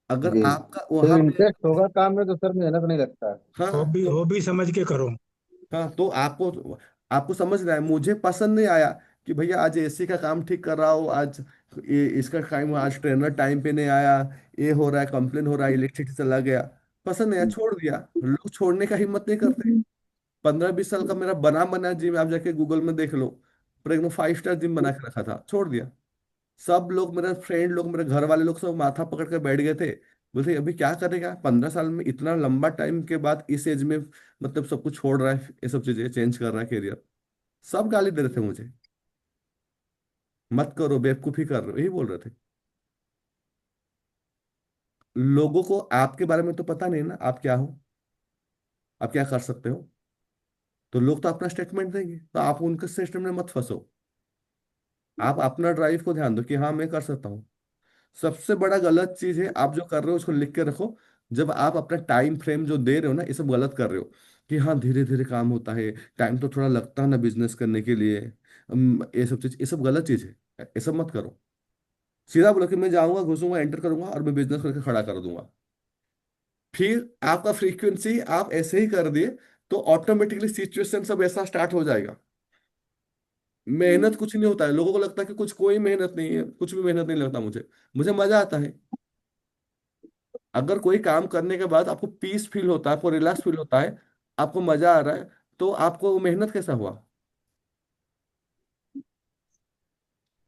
अगर जी। आपका तो वहां पे, इंटरेस्ट होगा काम में तो सर मेहनत नहीं लगता है। हाँ हॉबी तो, हॉबी समझ के करो। हाँ तो आपको आपको समझ रहा है, मुझे पसंद नहीं आया कि भैया आज एसी का काम ठीक कर रहा हूँ, आज ये इसका टाइम, आज ट्रेनर टाइम पे नहीं आया, ये हो रहा है, कंप्लेन हो रहा है, इलेक्ट्रिसिटी चला गया। पसंद नहीं आया, छोड़ दिया। लोग छोड़ने का हिम्मत नहीं करते। 15-20 साल का मेरा बना बना जिम, आप जाके गूगल में देख लो, पर एकदम 5 स्टार जिम बना के रखा था, छोड़ दिया। सब लोग, मेरे फ्रेंड लोग, मेरे घर वाले लोग सब माथा पकड़ के बैठ गए थे। बोलते अभी क्या करेगा 15 साल में, इतना लंबा टाइम के बाद इस एज में, मतलब सब कुछ छोड़ रहा है, ये सब चीजें चेंज कर रहा है करियर। सब गाली दे रहे थे मुझे, मत करो, बेवकूफी कर रहे हो, यही बोल रहे थे। लोगों को आपके बारे में तो पता नहीं ना, आप क्या हो, आप क्या कर सकते हो। तो लोग तो अपना स्टेटमेंट देंगे, तो आप उनके स्टेटमेंट में मत फंसो। आप अपना ड्राइव को ध्यान दो कि हाँ मैं कर सकता हूँ। सबसे बड़ा गलत चीज है आप जो कर रहे हो उसको लिख के रखो। जब आप अपना टाइम फ्रेम जो दे रहे हो ना, ये सब गलत कर रहे हो। कि हाँ धीरे धीरे काम होता है, टाइम तो थोड़ा लगता है ना बिजनेस करने के लिए। ये सब चीज, ये सब गलत चीज है, ये सब मत करो। सीधा बोलो कि मैं जाऊंगा, घुसूंगा, एंटर करूंगा और मैं बिजनेस करके खड़ा कर दूंगा। फिर आपका फ्रीक्वेंसी आप ऐसे ही कर दिए, तो ऑटोमेटिकली सिचुएशन सब ऐसा स्टार्ट हो जाएगा। मेहनत कुछ नहीं होता है। लोगों को लगता है कि कुछ, कोई मेहनत नहीं है, कुछ भी मेहनत नहीं लगता मुझे। मुझे मजा आता है। अगर कोई काम करने के बाद आपको पीस फील होता है, आपको रिलैक्स फील होता है, आपको मजा आ रहा है, तो आपको वो मेहनत कैसा हुआ?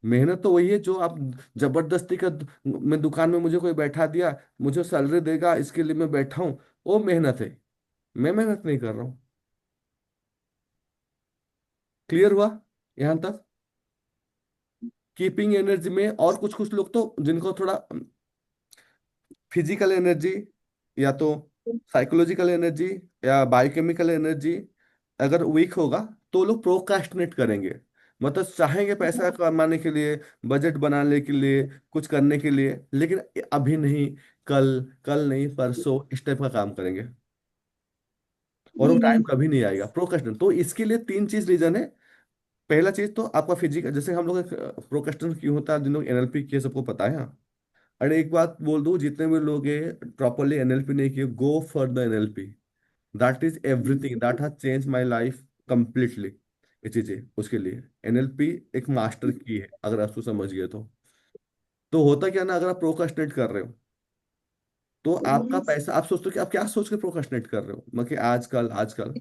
मेहनत तो वही है जो आप जबरदस्ती का, मैं दुकान में मुझे कोई बैठा दिया, मुझे सैलरी देगा इसके लिए मैं बैठा हूं, वो मेहनत है। मैं मेहनत नहीं कर रहा हूँ। क्लियर हुआ यहां तक? कीपिंग एनर्जी में और कुछ कुछ लोग तो जिनको थोड़ा फिजिकल एनर्जी, या तो साइकोलॉजिकल एनर्जी, या बायोकेमिकल एनर्जी अगर वीक होगा, तो लोग प्रोक्रास्टिनेट करेंगे। मतलब चाहेंगे पैसा कमाने के लिए, बजट बनाने के लिए, कुछ करने के लिए, लेकिन अभी नहीं, कल, कल नहीं परसों, इस टाइप का काम करेंगे। और वो टाइम कभी नहीं आएगा, प्रोक्रास्टिनेट। तो इसके लिए 3 चीज रीजन है। पहला चीज तो आपका फिजिकल, जैसे हम लोग प्रोक्रास्टिनेशन क्यों होता है, जिन लोग एनएलपी के सबको पता है। हाँ, अरे एक बात बोल दूं, जितने भी लोग प्रॉपरली एनएलपी नहीं किए, go for the NLP. That is everything, that has change my life completely. ये चीजें उसके लिए एनएलपी एक मास्टर की है, अगर आप उसको समझिए तो होता क्या ना, अगर आप प्रोक्रास्टिनेट कर रहे हो तो आपका पैसा, आप सोचते हो कि आप क्या सोच के प्रोक्रास्टिनेट कर रहे हो, मतलब कि आजकल आजकल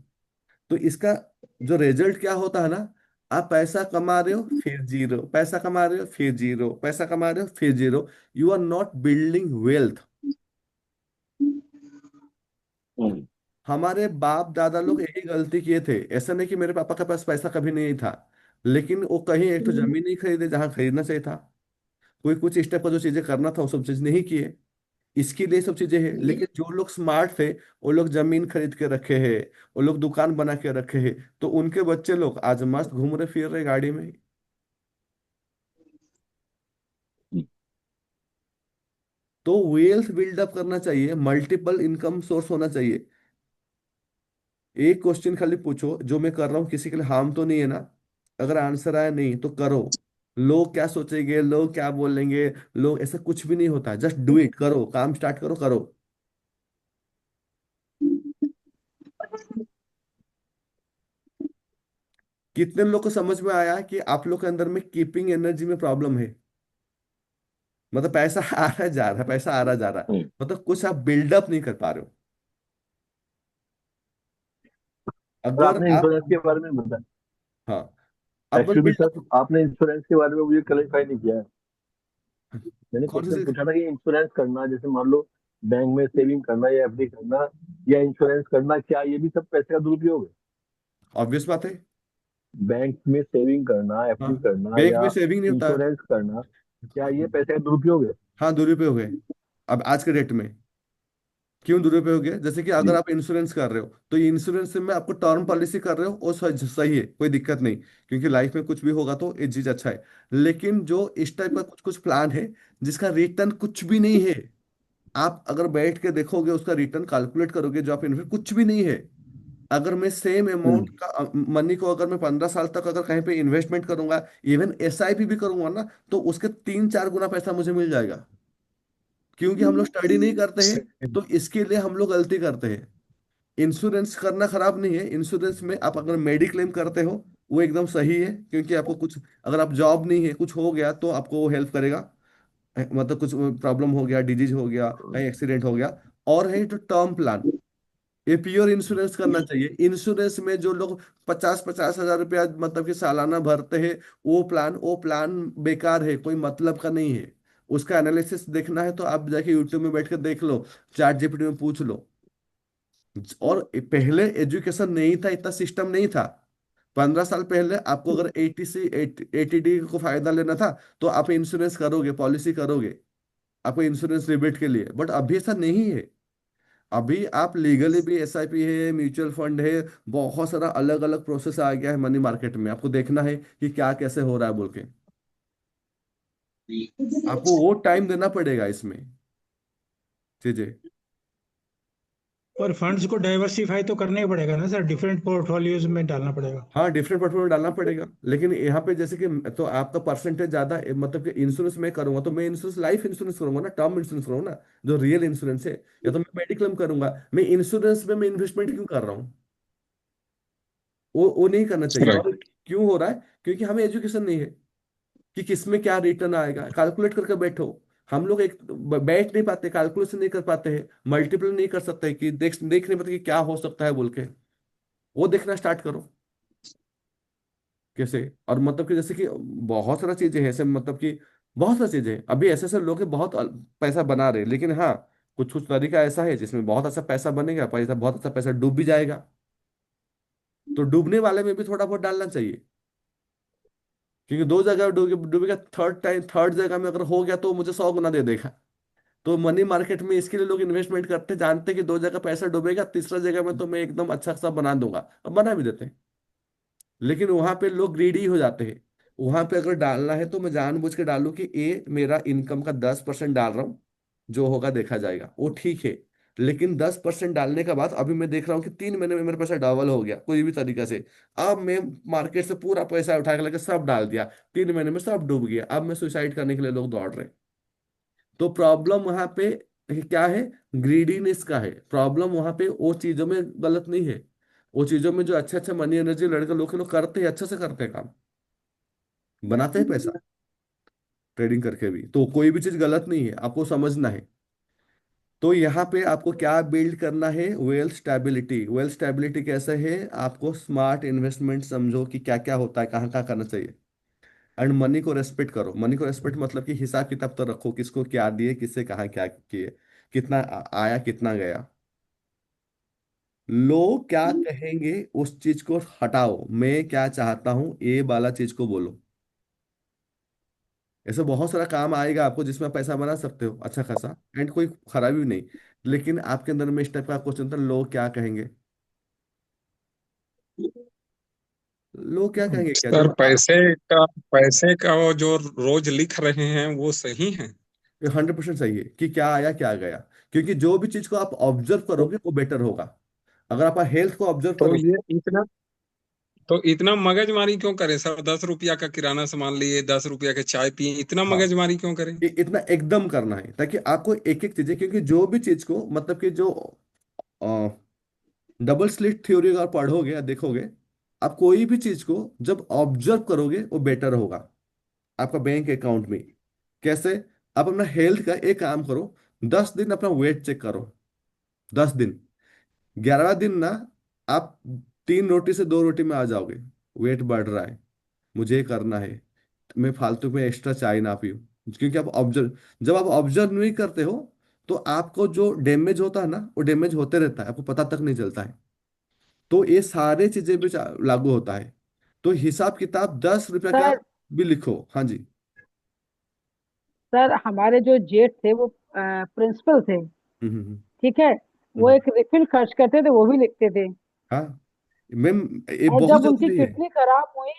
तो इसका जो रिजल्ट क्या होता है ना, आप पैसा कमा रहे हो फिर जीरो, पैसा कमा रहे हो फिर जीरो, पैसा कमा रहे हो फिर जीरो, you are not building wealth. हमारे बाप दादा लोग यही गलती किए थे, ऐसा नहीं कि मेरे पापा के पास पैसा कभी नहीं था, लेकिन वो कहीं एक तो जमीन नहीं खरीदे जहां खरीदना चाहिए था, कोई कुछ इस टाइप का जो चीजें करना था वो सब चीज नहीं किए, इसके लिए सब चीजें हैं। लेकिन जो लोग स्मार्ट थे वो लोग जमीन खरीद के रखे हैं, वो लोग दुकान बना के रखे हैं, तो उनके बच्चे लोग आज मस्त घूम रहे फिर रहे गाड़ी में। तो वेल्थ बिल्डअप करना चाहिए, मल्टीपल इनकम सोर्स होना चाहिए। एक क्वेश्चन खाली पूछो, जो मैं कर रहा हूँ किसी के लिए हार्म तो नहीं है ना? अगर आंसर आया नहीं तो करो। लोग क्या सोचेंगे, लोग क्या बोलेंगे, लोग, ऐसा कुछ भी नहीं होता, जस्ट डू इट, करो, काम स्टार्ट करो, करो। कितने लोग को समझ में आया कि आप लोग के अंदर में कीपिंग एनर्जी में प्रॉब्लम है? मतलब पैसा आ रहा जा रहा है, पैसा आ रहा जा रहा है, मतलब कुछ आप बिल्डअप नहीं कर पा रहे हो। सर अगर आपने आप, इंश्योरेंस के बारे में बताया। हाँ, अब बस एक्चुअली सर बिल्डअप। आपने इंश्योरेंस के बारे में मुझे क्लेरिफाई नहीं किया है। मैंने कौन सी क्वेश्चन चीज? पूछा था कि इंश्योरेंस करना, जैसे मान लो बैंक में सेविंग करना या एफडी करना या इंश्योरेंस करना, क्या ये भी सब पैसे का दुरुपयोग है? ऑब्वियस बात है। बैंक में सेविंग करना, हाँ, एफडी करना बैंक में या सेविंग नहीं होता है। इंश्योरेंस करना, क्या ये पैसे का दुरुपयोग है? हाँ, दुरुपयोग है। अब आज के डेट में क्यों दुरुपयोग है? जैसे कि अगर जी। आप इंश्योरेंस कर रहे हो तो ये इंश्योरेंस में आपको टर्म पॉलिसी कर रहे हो, वो सही सही है, कोई दिक्कत नहीं, क्योंकि लाइफ में कुछ भी होगा तो ये चीज अच्छा है। लेकिन जो इस टाइप का कुछ कुछ प्लान है जिसका रिटर्न कुछ भी नहीं है, आप अगर बैठ के देखोगे उसका रिटर्न कैलकुलेट करोगे, जो आप इन्वेस्ट, कुछ भी नहीं है। अगर मैं सेम अमाउंट हम्म। का मनी को अगर मैं 15 साल तक अगर कहीं पे इन्वेस्टमेंट करूंगा, इवन एसआईपी भी करूंगा ना, तो उसके 3-4 गुना पैसा मुझे मिल जाएगा। क्योंकि हम लोग स्टडी नहीं करते हैं, तो इसके लिए हम लोग गलती करते हैं। इंश्योरेंस करना खराब नहीं है, इंश्योरेंस में आप अगर मेडिक्लेम करते हो वो एकदम सही है, क्योंकि आपको कुछ, अगर आप जॉब नहीं है, कुछ हो गया तो आपको वो हेल्प करेगा, मतलब कुछ प्रॉब्लम हो गया, डिजीज हो गया, कहीं एक्सीडेंट हो गया। और है तो टर्म प्लान, ये प्योर इंश्योरेंस करना चाहिए। इंश्योरेंस में जो लोग 50-50 हजार रुपया मतलब कि सालाना भरते हैं, वो प्लान बेकार है, कोई मतलब का नहीं है। उसका एनालिसिस देखना है तो आप जाके यूट्यूब में बैठ कर देख लो, चैट जीपीटी में पूछ लो। और पहले एजुकेशन नहीं था, इतना सिस्टम नहीं था। 15 साल पहले आपको अगर 80 डी को फायदा लेना था तो आप इंश्योरेंस करोगे, पॉलिसी करोगे, आपको इंश्योरेंस रिबेट के लिए, बट अभी ऐसा नहीं है। अभी आप लीगली भी एसआईपी है, म्यूचुअल फंड है, बहुत सारा अलग अलग प्रोसेस आ गया है मनी मार्केट में, आपको देखना है कि क्या कैसे हो रहा है बोल के। आपको वो टाइम देना पड़ेगा इसमें चीजें। पर फंड्स को डाइवर्सिफाई तो करना ही पड़ेगा ना सर, डिफरेंट पोर्टफोलियोज में डालना पड़ेगा। हाँ, डिफरेंट पोर्टफोलियो डालना पड़ेगा, लेकिन यहाँ पे जैसे कि तो आपका परसेंटेज ज्यादा है, मतलब कि इंश्योरेंस मैं करूंगा तो मैं इंश्योरेंस लाइफ इंश्योरेंस करूंगा ना, टर्म इंश्योरेंस करूंगा ना, जो रियल इंश्योरेंस है, या तो मैं मेडिक्लेम करूंगा। मैं इंश्योरेंस में मैं इन्वेस्टमेंट क्यों कर रहा हूँ? वो नहीं करना चाहिए। राइट। और क्यों हो रहा है? क्योंकि हमें एजुकेशन नहीं है कि किसमें क्या रिटर्न आएगा, कैलकुलेट करके बैठो। हम लोग एक बैठ नहीं पाते, कैलकुलेशन नहीं कर पाते हैं, मल्टीपल नहीं कर सकते कि देख नहीं पाते कि क्या हो सकता है बोल के। वो देखना स्टार्ट करो कैसे। और मतलब कि जैसे कि बहुत सारा चीजें हैं ऐसे, मतलब कि बहुत सारी चीजें हैं। अभी ऐसे ऐसे लोग हैं बहुत पैसा बना रहे हैं, लेकिन हाँ, कुछ कुछ तरीका ऐसा है जिसमें बहुत अच्छा पैसा बनेगा, पैसा, बहुत अच्छा पैसा डूब भी जाएगा। तो डूबने वाले में भी थोड़ा बहुत डालना चाहिए, क्योंकि दो जगह डूबेगा, थर्ड जगह में अगर हो गया तो मुझे 100 गुना दे देगा। तो मनी मार्केट में इसके लिए लोग इन्वेस्टमेंट करते, जानते कि दो जगह पैसा डूबेगा, तीसरा जगह में तो मैं एकदम अच्छा सा बना दूंगा, और बना भी देते हैं। लेकिन वहां पे लोग ग्रीडी हो जाते हैं। वहां पे अगर डालना है तो मैं जानबूझ के डालूं कि ये मेरा इनकम का 10% डाल रहा हूँ, जो होगा देखा जाएगा, वो ठीक है। लेकिन 10% डालने के बाद अभी मैं देख रहा हूँ कि 3 महीने में मेरा पैसा डबल हो गया कोई भी तरीके से। अब मैं मार्केट से पूरा पैसा उठा के लेके सब डाल दिया, 3 महीने में सब डूब गया, अब मैं सुसाइड करने के लिए लोग दौड़ रहे हैं। तो प्रॉब्लम वहां पे क्या है? ग्रीडीनेस का है प्रॉब्लम, वहां पे वो चीजों में गलत नहीं है। वो चीजों में जो अच्छे अच्छे मनी एनर्जी लड़के लोग करते हैं, अच्छे से करते हैं काम, बनाते हैं पैसा ट्रेडिंग करके भी। तो कोई भी चीज गलत नहीं है, आपको समझना है। तो यहाँ पे आपको क्या बिल्ड करना है? Wealth stability. वेल्थ स्टेबिलिटी कैसे है? आपको स्मार्ट इन्वेस्टमेंट समझो कि क्या क्या होता है, कहाँ कहाँ करना चाहिए। एंड मनी को रेस्पेक्ट करो। मनी को रेस्पेक्ट मतलब कि हिसाब किताब तो रखो, किसको क्या दिए, किससे कहाँ क्या किए, कितना आया कितना गया। लोग क्या कहेंगे उस चीज को हटाओ, मैं क्या चाहता हूं ये वाला चीज को बोलो। ऐसे बहुत सारा काम आएगा आपको जिसमें पैसा बना सकते हो अच्छा खासा, एंड कोई खराबी भी नहीं। लेकिन आपके अंदर में इस टाइप का क्वेश्चन था, लोग क्या कहेंगे। लोग क्या कहेंगे क्या सर जब पैसे का वो जो रोज लिख रहे हैं वो सही है? 100% सही है कि क्या आया क्या गया। क्योंकि जो भी चीज को आप ऑब्जर्व करोगे वो बेटर होगा। अगर आप हेल्थ को ऑब्जर्व तो करोगे, ये इतना मगजमारी क्यों करें सर? 10 रुपया का किराना सामान लिए, 10 रुपया के चाय पिए, इतना हाँ, मगजमारी क्यों करें? इतना एकदम करना है ताकि आपको एक एक चीजें, क्योंकि जो भी चीज को मतलब कि जो डबल स्लिट थ्योरी अगर पढ़ोगे या देखोगे, आप कोई भी चीज को जब ऑब्जर्व करोगे वो बेटर होगा। आपका बैंक अकाउंट में कैसे? आप अपना हेल्थ का एक काम करो, 10 दिन अपना वेट चेक करो। 10 दिन, 11वां दिन ना आप 3 रोटी से 2 रोटी में आ जाओगे। वेट बढ़ रहा है, मुझे ये करना है, मैं फालतू में एक्स्ट्रा चाय ना पीऊं। क्योंकि आप ऑब्जर्व, जब आप ऑब्जर्व नहीं करते हो तो आपको जो डैमेज होता है ना वो डैमेज होते रहता है, आपको पता तक नहीं चलता है। तो ये सारे चीजें भी लागू होता है। तो हिसाब किताब 10 रुपया का सर भी लिखो। हाँ जी। सर हमारे जो जेठ थे वो प्रिंसिपल थे, हम्म। ठीक है। वो हम्म। एक रिफिल खर्च करते थे, वो भी लिखते थे। हाँ मैम, ये और बहुत जब उनकी जरूरी है। किडनी खराब हुई,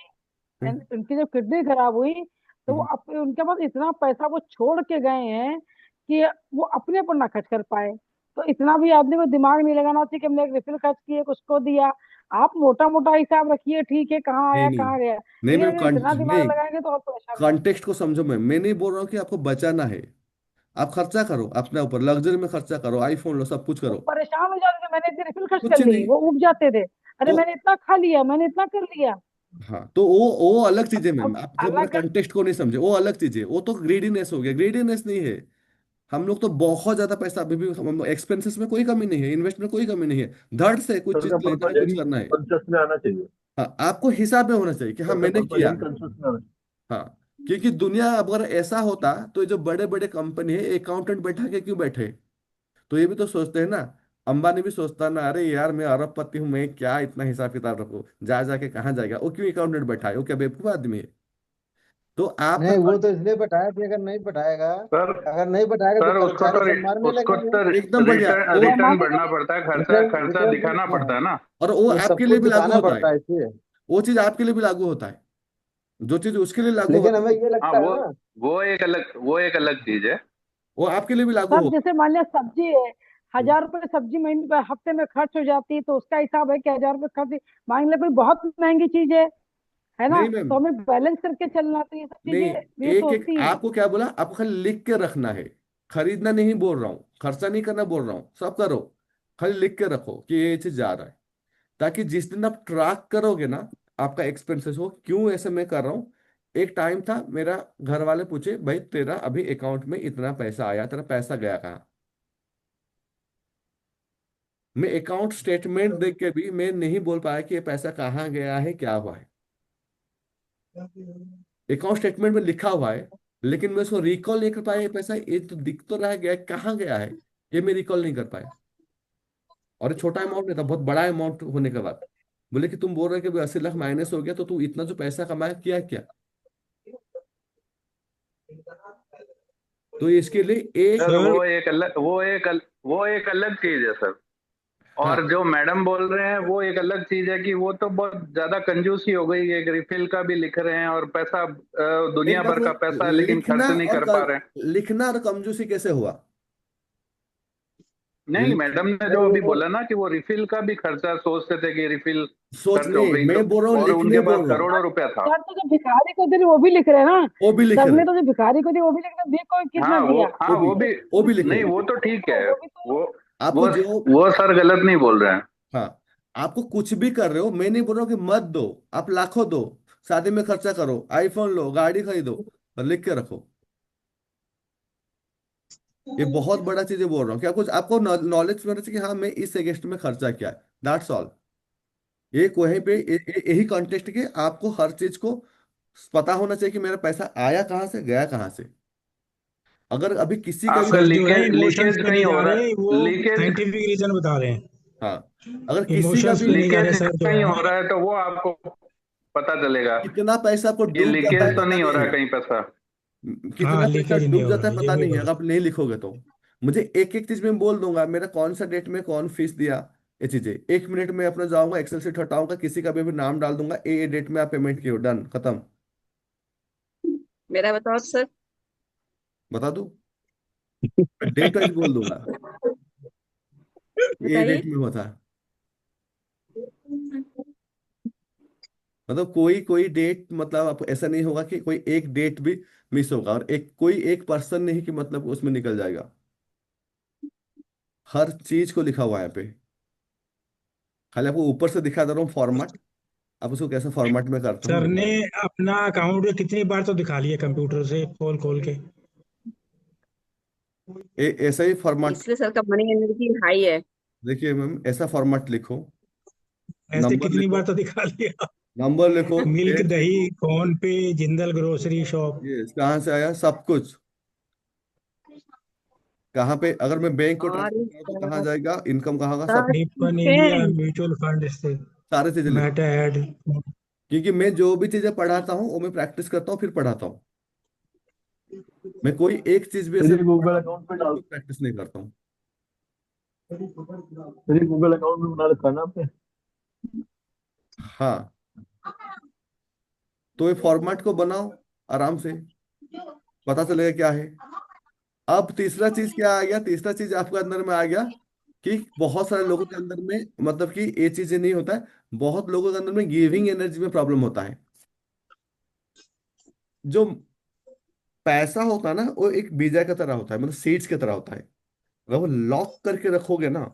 हम्म। उनकी जब किडनी खराब हुई, तो वो हम्म। उनके पास इतना पैसा वो छोड़ के गए हैं कि वो अपने पर ना खर्च कर पाए। तो इतना भी आदमी को दिमाग नहीं लगाना चाहिए कि हमने एक रिफिल खर्च किए उसको दिया। आप मोटा मोटा हिसाब रखिए, ठीक है, कहाँ नहीं आया नहीं कहाँ गया। नहीं लेकिन मैम, अगर इतना दिमाग नहीं, लगाएंगे तो आप परेशान हो जाएंगे। कॉन्टेक्स्ट को समझो मैम। मैं नहीं बोल रहा हूँ कि आपको बचाना है। आप खर्चा करो अपने ऊपर, लग्जरी में खर्चा करो, आईफोन लो, सब कुछ वो करो। परेशान हो जाते थे, मैंने इतनी रिफिल खर्च कुछ कर ली, नहीं। वो उग जाते थे, अरे तो मैंने इतना खा लिया, मैंने इतना कर लिया। हाँ, तो वो अलग चीज है मैम। अब आप जो मेरे अलग। कंटेक्स्ट को नहीं समझे, वो अलग चीज है। वो तो ग्रीडीनेस हो गया, ग्रीडीनेस नहीं है। हम लोग तो बहुत ज्यादा पैसा अभी भी, एक्सपेंसेस में कोई कमी नहीं है, इन्वेस्ट में कोई कमी नहीं है। धड़ से कुछ सर का चीज लेना पर्पज है, है कुछ कि करना है। कॉन्शियस में आना चाहिए। हाँ, आपको हिसाब में होना चाहिए कि हाँ सर का मैंने पर्पज है किया। कि कॉन्शियस में आना हाँ, क्योंकि दुनिया अगर ऐसा होता तो ये जो बड़े बड़े कंपनी है, अकाउंटेंट बैठा के क्यों बैठे? तो ये भी तो सोचते हैं ना। अंबानी भी सोचता ना, अरे यार मैं अरबपति हूँ, मैं क्या इतना हिसाब किताब रखूँ, जा जाके कहाँ जाएगा। वो क्यों अकाउंटेंट बैठा है? वो क्या बेवकूफ आदमी है? तो आपका नहीं, वो तो इसलिए बैठाया कि अगर नहीं बैठाएगा, सर अगर नहीं बैठाएगा तो सर कर्मचारी सब मारने उसको लगेंगे। तो एकदम बढ़िया। रिटर्न वो रिटर्न पैमाने भरना के पड़ता है, खर्चा रिटर्न खर्चा रिटर्न दिखाना पड़ता है ना। और वो वो सब आपके लिए कुछ भी लागू दिखाना होता है। पड़ता है इसलिए। वो चीज आपके लिए भी लागू होता है। जो चीज उसके लिए लागू लेकिन होता हमें है ये हाँ, लगता है ना, वो एक अलग चीज है। वो आपके लिए भी लागू सर होगा। जैसे मान लिया सब्जी है, हम्म। 1000 रुपए सब्जी महीने हफ्ते में खर्च हो जाती है, तो उसका हिसाब है कि 1000 रुपए खर्च। मान लिया कोई बहुत महंगी चीज है ना, नहीं मैम, तो हमें बैलेंस करके चलना, तो ये सब नहीं, चीजें भी तो एक एक होती हैं। आपको क्या बोला, आपको खाली लिख के रखना है। खरीदना नहीं बोल रहा हूँ, खर्चा नहीं करना बोल रहा हूँ, सब करो। खाली लिख के रखो कि ये चीज जा रहा है। ताकि जिस दिन आप ट्रैक करोगे ना आपका एक्सपेंसेस हो, क्यों ऐसे मैं कर रहा हूँ। एक टाइम था, मेरा घर वाले पूछे, भाई तेरा अभी अकाउंट में इतना पैसा आया, तेरा पैसा गया कहाँ? मैं अकाउंट स्टेटमेंट देख के भी मैं नहीं बोल पाया कि ये पैसा कहाँ गया है, क्या हुआ है। अकाउंट स्टेटमेंट में लिखा हुआ है, लेकिन मैं उसको रिकॉल नहीं कर पाया। ये पैसा ये तो दिख तो रहा गया, कहाँ गया है ये मैं रिकॉल नहीं कर पाया। और ये छोटा अमाउंट नहीं था, बहुत बड़ा अमाउंट होने के बाद बोले कि तुम बोल रहे कि 80 लाख माइनस हो गया, तो तू इतना जो पैसा कमाया किया क्या? तो इसके लिए एक सर सर वो एक अलग चीज है सर। हाँ, और जो मैडम बोल रहे हैं वो एक अलग चीज है कि वो तो बहुत ज्यादा कंजूसी हो गई। एक रिफिल का भी लिख रहे हैं और पैसा एक दुनिया बात भर का पैसा है, लेकिन खर्च नहीं कर पा रहे हैं। लिखना और कंजूसी कैसे हुआ? नहीं, लिख मैडम ने जो नहीं अभी वो बोला ना कि वो रिफिल का भी खर्चा सोचते थे कि रिफिल सोच खर्च हो नहीं, गई तो, मैं बोल रहा हूँ और लिखने उनके पास बोल रहा हूँ। करोड़ों रुपया था। सर तो जो भिखारी को दे रहे वो भी लिख रहे हैं ना। वो भी लिख रहे, सबने तो जो भिखारी को दिया वो भी लिख रहे, देखो कितना दिया। वो भी वो भी लिख नहीं, रहे। वो तो ठीक है। वो भी तो वो आपको वो जो वो सर गलत नहीं बोल रहे हैं। हाँ, आपको कुछ भी कर रहे हो, मैं नहीं बोल रहा हूँ कि मत दो, आप लाखों दो, शादी में खर्चा करो, आईफोन लो, गाड़ी खरीदो, पर लिख के रखो। ये बहुत बड़ा चीज बोल रहा हूँ, क्या कुछ आपको नॉलेज होना चाहिए कि हाँ मैं इस अगेंस्ट में खर्चा किया है, दैट्स ऑल। एक वहीं पे यही कॉन्टेक्स्ट के आपको हर चीज को पता होना चाहिए कि मेरा पैसा आया कहाँ से, गया कहाँ से। अगर अभी किसी का भी आपका सर जो है लीकेज इमोशंस लीकेज पे नहीं कहीं हो जा रहा रहे, वो है, लीकेज साइंटिफिक रीजन बता रहे हैं। हाँ, अगर किसी का इमोशंस भी पे नहीं जा रहे लीकेज सर जो कहीं है। हो रहा है तो वो आपको पता चलेगा कितना पैसा आपको कि डूब जाता है लीकेज तो पता नहीं हो नहीं रहा है है। कहीं पैसा। कितना हाँ, पैसा लीकेज नहीं डूब हो जाता रहा है है, ये पता भी नहीं है, बोल। अगर आप नहीं लिखोगे तो। मुझे एक एक चीज में बोल दूंगा, मेरा कौन सा डेट में कौन फीस दिया, ये चीजें 1 मिनट में अपना जाऊंगा, एक्सेल सीट हटाऊंगा, किसी का भी नाम डाल दूंगा, ए डेट में आप पेमेंट किए, डन, खत्म। मेरा बताओ सर। बता दूं, डेट वाइज बोल दूंगा, ए बताइए। डेट में हुआ था। मतलब कोई कोई डेट, मतलब आप ऐसा नहीं होगा कि कोई एक डेट भी मिस होगा, और एक कोई एक पर्सन नहीं कि मतलब उसमें निकल जाएगा। हर चीज को लिखा हुआ है यहाँ पे। खाली आपको ऊपर से दिखा दे रहा हूँ फॉर्मेट, आप उसको कैसे फॉर्मेट में करता हूँ सर बता ने दो। अपना अकाउंट कितनी बार तो दिखा लिया कंप्यूटर से खोल खोल के। ऐसा ही फॉर्मेट। इसलिए सर का मनी एनर्जी हाई है। देखिए मैम, ऐसा फॉर्मेट लिखो, ऐसे नंबर कितनी लिखो, बार तो दिखा लिया। नंबर लिखो, मिल्क डेट दही, लिखो, फोन पे, जिंदल ग्रोसरी शॉप। ये कहाँ से आया सब कुछ, कहाँ पे, अगर मैं बैंक को और ट्रांसफर करूँ तो कहाँ जाएगा, इनकम कहाँ होगा, सब Nippon India sir mutual fund से सारी चीजें लिखो। Meta ad. क्योंकि मैं जो भी चीजें पढ़ाता हूँ वो मैं प्रैक्टिस करता हूँ फिर पढ़ाता हूँ। मैं कोई एक चीज भी ऐसे मेरे नहीं गूगल पढ़ाता अकाउंट पे हूँ डाल, जिसको प्रैक्टिस नहीं करता हूँ। मेरे गूगल अकाउंट में बना रखा है ना आपने। हाँ, तो ये फॉर्मेट को बनाओ आराम से, पता चलेगा क्या है। अब तीसरा चीज क्या आ गया, तीसरा चीज आपके अंदर में आ गया कि बहुत सारे लोगों के अंदर में, मतलब कि ये चीजें नहीं होता है, बहुत लोगों के अंदर में गिविंग एनर्जी में प्रॉब्लम होता है। जो पैसा होता है ना, वो एक बीजा की तरह होता है, मतलब सीड्स की तरह होता है। अगर वो लॉक करके रखोगे ना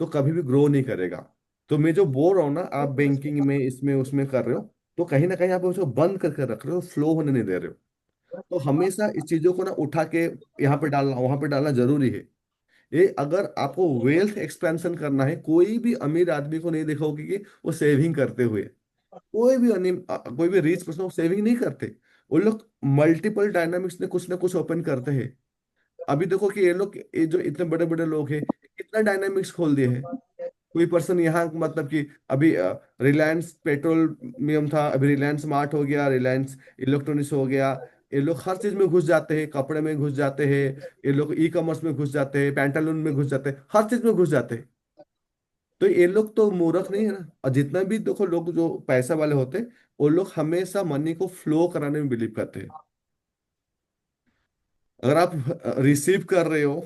तो कभी भी ग्रो नहीं करेगा। तो मैं जो बोल रहा हूँ ना, आप बैंकिंग में इसमें उसमें कर रहे हो, तो कहीं ना कहीं आप उसको बंद करके रख रहे हो, फ्लो होने नहीं दे रहे हो। तो हमेशा इस चीजों को ना उठा के यहाँ पे डालना, वहां पे डालना जरूरी है। ये अगर आपको वेल्थ एक्सपेंशन करना है, कोई भी अमीर आदमी को नहीं देखोगे कि वो सेविंग करते हुए। कोई भी रिच पर्सन सेविंग नहीं करते। वो लोग मल्टीपल डायनामिक्स में कुछ ना कुछ ओपन करते हैं। अभी देखो कि ये जो इतने बड़े बड़े लोग हैं, कितना डायनामिक्स खोल दिए हैं। कोई पर्सन यहाँ, मतलब कि अभी रिलायंस पेट्रोलियम था, अभी रिलायंस स्मार्ट हो गया, रिलायंस इलेक्ट्रॉनिक्स हो गया। ये लोग हर चीज में घुस जाते हैं, कपड़े में घुस जाते हैं, ये लोग ई कॉमर्स में घुस जाते हैं, पैंटालून में घुस जाते हैं, हर चीज में घुस जाते हैं। तो ये लोग तो मूर्ख नहीं है ना। और जितना भी देखो लोग जो पैसा वाले होते हैं, वो लोग हमेशा मनी को फ्लो कराने में बिलीव करते हैं। अगर आप रिसीव कर रहे हो,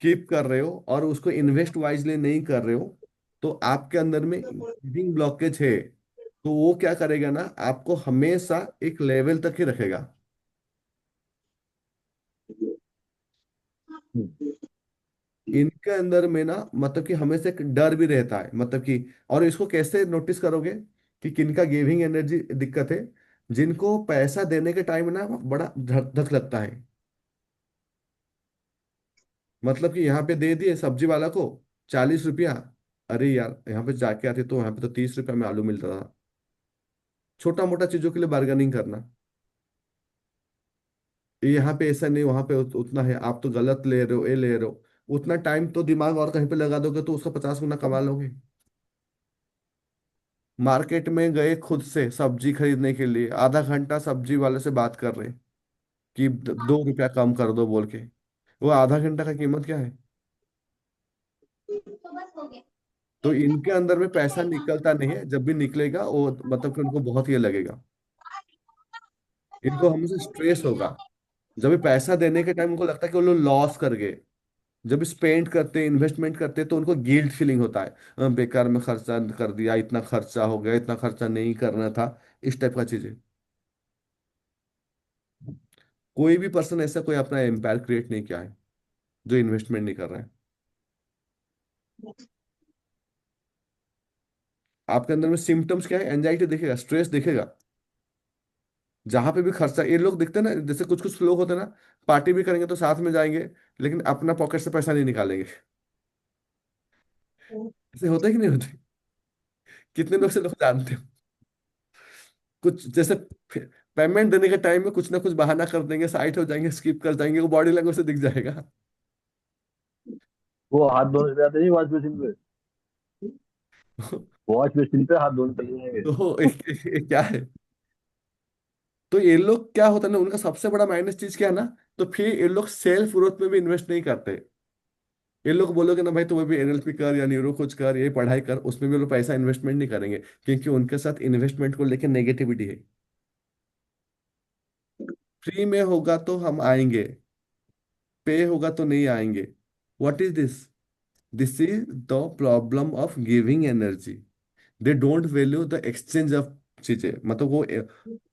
कीप कर रहे हो, और उसको इन्वेस्ट वाइजली नहीं कर रहे हो, तो आपके अंदर में गिविंग ब्लॉकेज है। तो वो क्या करेगा ना, आपको हमेशा एक लेवल तक ही रखेगा। इनके अंदर में ना, मतलब कि हमेशा एक डर भी रहता है, मतलब कि, और इसको कैसे नोटिस करोगे कि किनका गिविंग एनर्जी दिक्कत है, जिनको पैसा देने के टाइम ना बड़ा धक धक लगता है। मतलब कि यहाँ पे दे दिए सब्जी वाला को 40 रुपया, अरे यार यहाँ पे जाके आते तो यहाँ पे तो 30 रुपया में आलू मिलता था। छोटा मोटा चीजों के लिए बार्गेनिंग करना, ये यहाँ पे ऐसा नहीं, वहां पे उतना है, आप तो गलत ले रहे हो, ये ले रहे हो। उतना टाइम तो दिमाग और कहीं पे लगा दोगे तो उसका 50 गुना कमा लोगे। मार्केट में गए खुद से सब्जी खरीदने के लिए, आधा घंटा सब्जी वाले से बात कर रहे कि 2 रुपया कम कर दो बोल के। वो आधा घंटा का कीमत क्या है। तो इनके अंदर में पैसा निकलता नहीं है, जब भी निकलेगा वो मतलब कि उनको बहुत ये लगेगा, इनको हमेशा स्ट्रेस होगा। जब भी पैसा देने के टाइम उनको लगता है कि वो लोग लॉस कर गए। जब स्पेंड करते, इन्वेस्टमेंट करते, तो उनको गिल्ट फीलिंग होता है, बेकार में खर्चा कर दिया, इतना खर्चा हो गया, इतना खर्चा नहीं करना था, इस टाइप का चीजें। कोई भी पर्सन ऐसा कोई अपना एम्पायर क्रिएट नहीं किया है जो इन्वेस्टमेंट नहीं कर रहा है। आपके अंदर में सिम्टम्स क्या है, एंजाइटी दिखेगा, स्ट्रेस दिखेगा। जहां पे भी खर्चा, ये लोग दिखते हैं ना, जैसे कुछ कुछ लोग होते हैं ना, पार्टी भी करेंगे तो साथ में जाएंगे, लेकिन अपना पॉकेट से पैसा नहीं निकालेंगे। ऐसे होते कि नहीं होते? कितने लोग से लोग जानते हो? कुछ जैसे पेमेंट देने के टाइम में कुछ ना कुछ बहाना कर देंगे, साइड हो जाएंगे, स्किप कर जाएंगे, वो बॉडी लैंग्वेज से दिख जाएगा। वो हाथ धोने चले जाते नहीं वॉश बेसिन पे, वॉश बेसिन पे हाथ धोने चले जाएंगे। तो क्या है, तो ये लोग क्या होता है ना, उनका सबसे बड़ा माइनस चीज क्या है ना, तो फिर ये लोग सेल्फ ग्रोथ में भी इन्वेस्ट नहीं करते। ये लोग बोलोगे ना भाई तुम्हें भी एनएलपी कर या न्यूरो कुछ कर, ये पढ़ाई कर, उसमें भी वो लोग पैसा इन्वेस्टमेंट नहीं करेंगे, क्योंकि उनके साथ इन्वेस्टमेंट को लेकर नेगेटिविटी है। फ्री में होगा तो हम आएंगे, पे होगा तो नहीं आएंगे। What is this? This is the problem of giving energy. They don't value the exchange of चीजें, मतलब वो